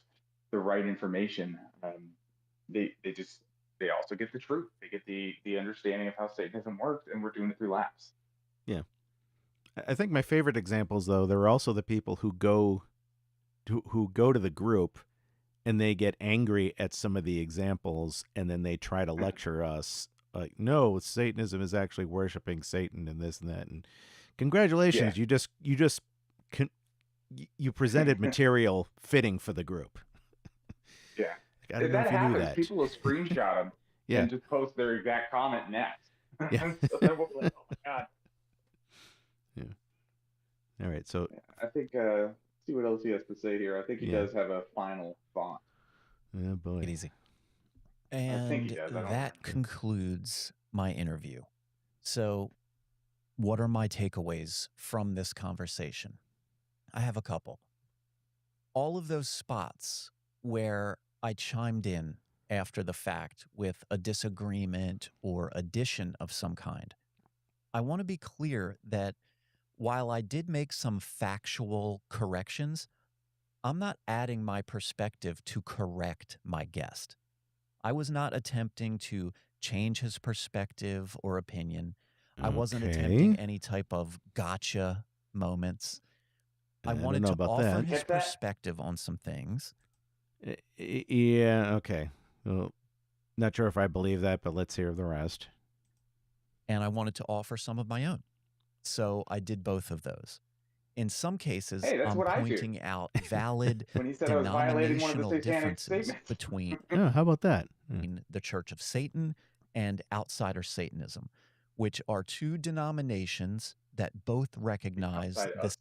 the right information. They also get the truth. They get the understanding of how Satanism works, and we're doing it through laughs. Yeah. I think my favorite examples, though, there are also the people who go to the group and they get angry at some of the examples, and then they try to lecture us like, no, Satanism is actually worshiping Satan and this and that. And congratulations, Yeah. you presented material fitting for the group. Yeah. I don't If know that if you knew happens, that. people will screenshot them Yeah. and just post their exact comment next. Yeah. So then we'll be like, oh my God. Yeah. All right. So I think, see what else he has to say here. I think he does have a final thought. oh boy. Take it easy. I think And he does. I don't that remember. concludes my interview. So, what are my takeaways from this conversation? I have a couple. All of those spots where I chimed in after the fact with a disagreement or addition of some kind, I want to be clear that while I did make some factual corrections, I'm not adding my perspective to correct my guest. I was not attempting to change his perspective or opinion. I wasn't attempting any type of gotcha moments. I wanted don't know to about offer that. his perspective on some things. Yeah, okay. Well, not sure if I believe that, but let's hear the rest. And I wanted to offer some of my own. So I did both of those. In some cases, Hey, that's I'm what I do. pointing out valid When he said I was violating one of the denominational satanic differences statements. between Oh, how about that? the Church of Satan and outsider Satanism, which are two denominations that both recognize Outside of this.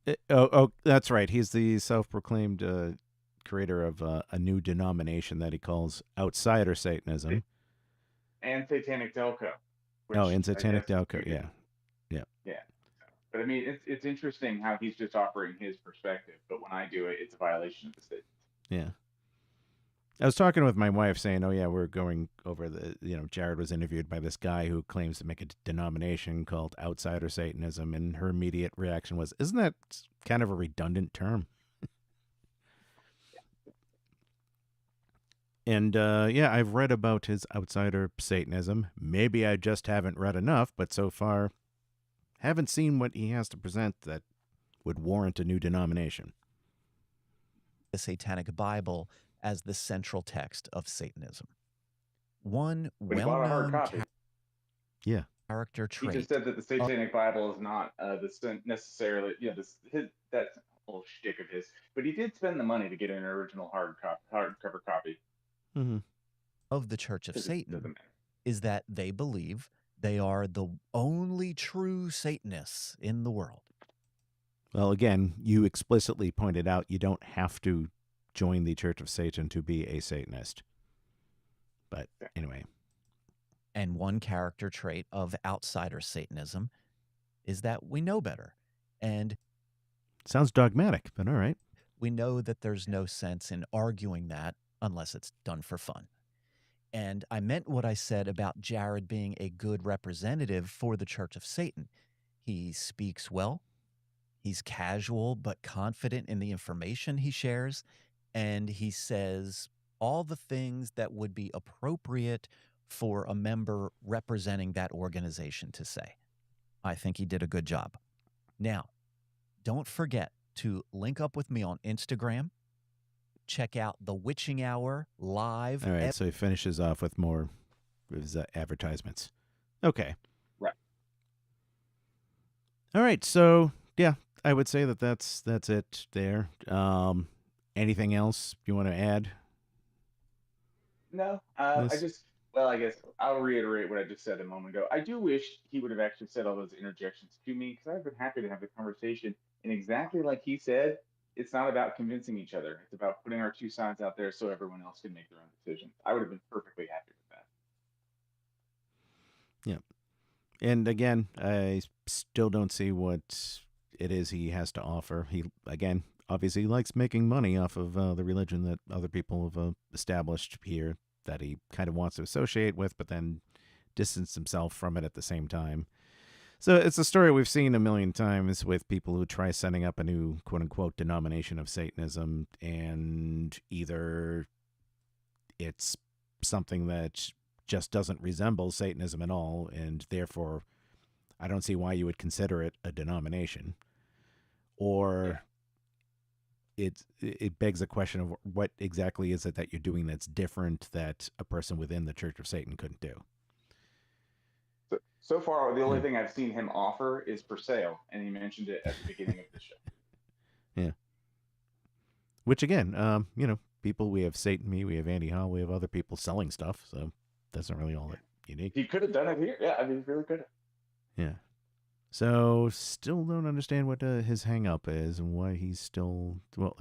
Satanism. That's right. He's the self-proclaimed creator of a new denomination that he calls outsider Satanism. And Satanic Delco. And Satanic Delco, yeah. But I mean, it's interesting how he's just offering his perspective, but when I do it, it's a violation of the statement. Yeah. I was talking with my wife saying, oh, yeah, we're going over Jared was interviewed by this guy who claims to make a denomination called outsider Satanism. And her immediate reaction was, isn't that kind of a redundant term? And, I've read about his outsider Satanism. Maybe I just haven't read enough, but so far haven't seen what he has to present that would warrant a new denomination. The Satanic Bible as the central text of Satanism. One well-known character trait. He just said that the Satanic Bible is not necessarily, that whole shtick of his. But he did spend the money to get an original hardcover copy. Mm-hmm. Of the Church of Satan is that they believe they are the only true Satanists in the world. Well, again, you explicitly pointed out you don't have to join the Church of Satan to be a Satanist. But anyway. And one character trait of outsider Satanism is that we know better. And sounds dogmatic, but all right. We know that there's no sense in arguing that unless it's done for fun. And I meant what I said about Jared being a good representative for the Church of Satan. He speaks well. He's casual but confident in the information he shares. And he says all the things that would be appropriate for a member representing that organization to say. I think he did a good job. Now, don't forget to link up with me on Instagram. Check out the Witching Hour live. All right, so he finishes off with more of his advertisements. Okay. Right. All right, so yeah, I would say that's it there. Anything else you want to add? No, I guess I'll reiterate what I just said a moment ago. I do wish he would have actually said all those interjections to me, because I've been happy to have the conversation. And exactly like he said, it's not about convincing each other. It's about putting our two sides out there so everyone else can make their own decision. I would have been perfectly happy with that. Yeah. And again, I still don't see what it is he has to offer. He, again, obviously likes making money off of the religion that other people have established here that he kind of wants to associate with, but then distance himself from it at the same time. So it's a story we've seen a million times with people who try setting up a new quote-unquote denomination of Satanism, and either it's something that just doesn't resemble Satanism at all, and therefore I don't see why you would consider it a denomination, or it begs the question of what exactly is it that you're doing that's different that a person within the Church of Satan couldn't do. So far, the only thing I've seen him offer is for sale, and he mentioned it at the beginning of the show. Yeah. Which again, people, we have Satan Me, we have Andy Hall, we have other people selling stuff, so that's not really all that unique. He could have done it here. Yeah, I mean, he really could have. Yeah. So still don't understand what his hang-up is and why he's still, well,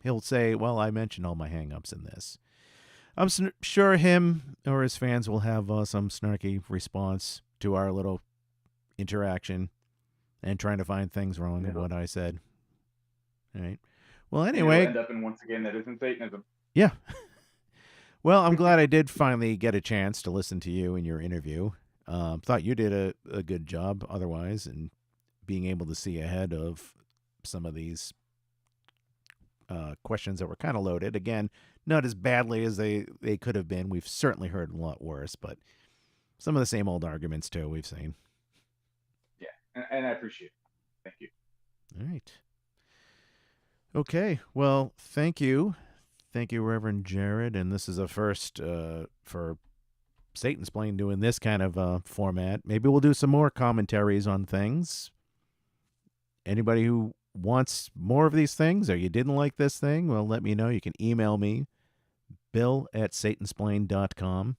he'll say, well, I mentioned all my hang-ups in this. I'm sure him or his fans will have some snarky response to our little interaction and trying to find things wrong in what I said. All right. Well, anyway. We'll end up in, once again, that isn't Satanism. Yeah. Well, I'm glad I did finally get a chance to listen to you in your interview. Thought you did a good job otherwise, and being able to see ahead of some of these questions that were kind of loaded. Again, not as badly as they could have been. We've certainly heard a lot worse, but some of the same old arguments, too, we've seen. Yeah, and I appreciate it. Thank you. All right. Okay, well, thank you. Thank you, Reverend Jared. And this is a first for Satansplain doing this kind of format. Maybe we'll do some more commentaries on things. Anybody who wants more of these things, or you didn't like this thing, well, let me know. You can email me, bill@satansplain.com.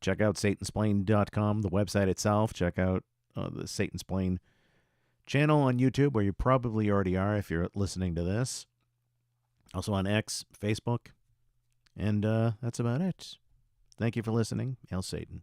Check out satansplain.com, the website itself. Check out the Satansplain channel on YouTube, where you probably already are if you're listening to this. Also on X, Facebook. And that's about it. Thank you for listening. Hail Satan.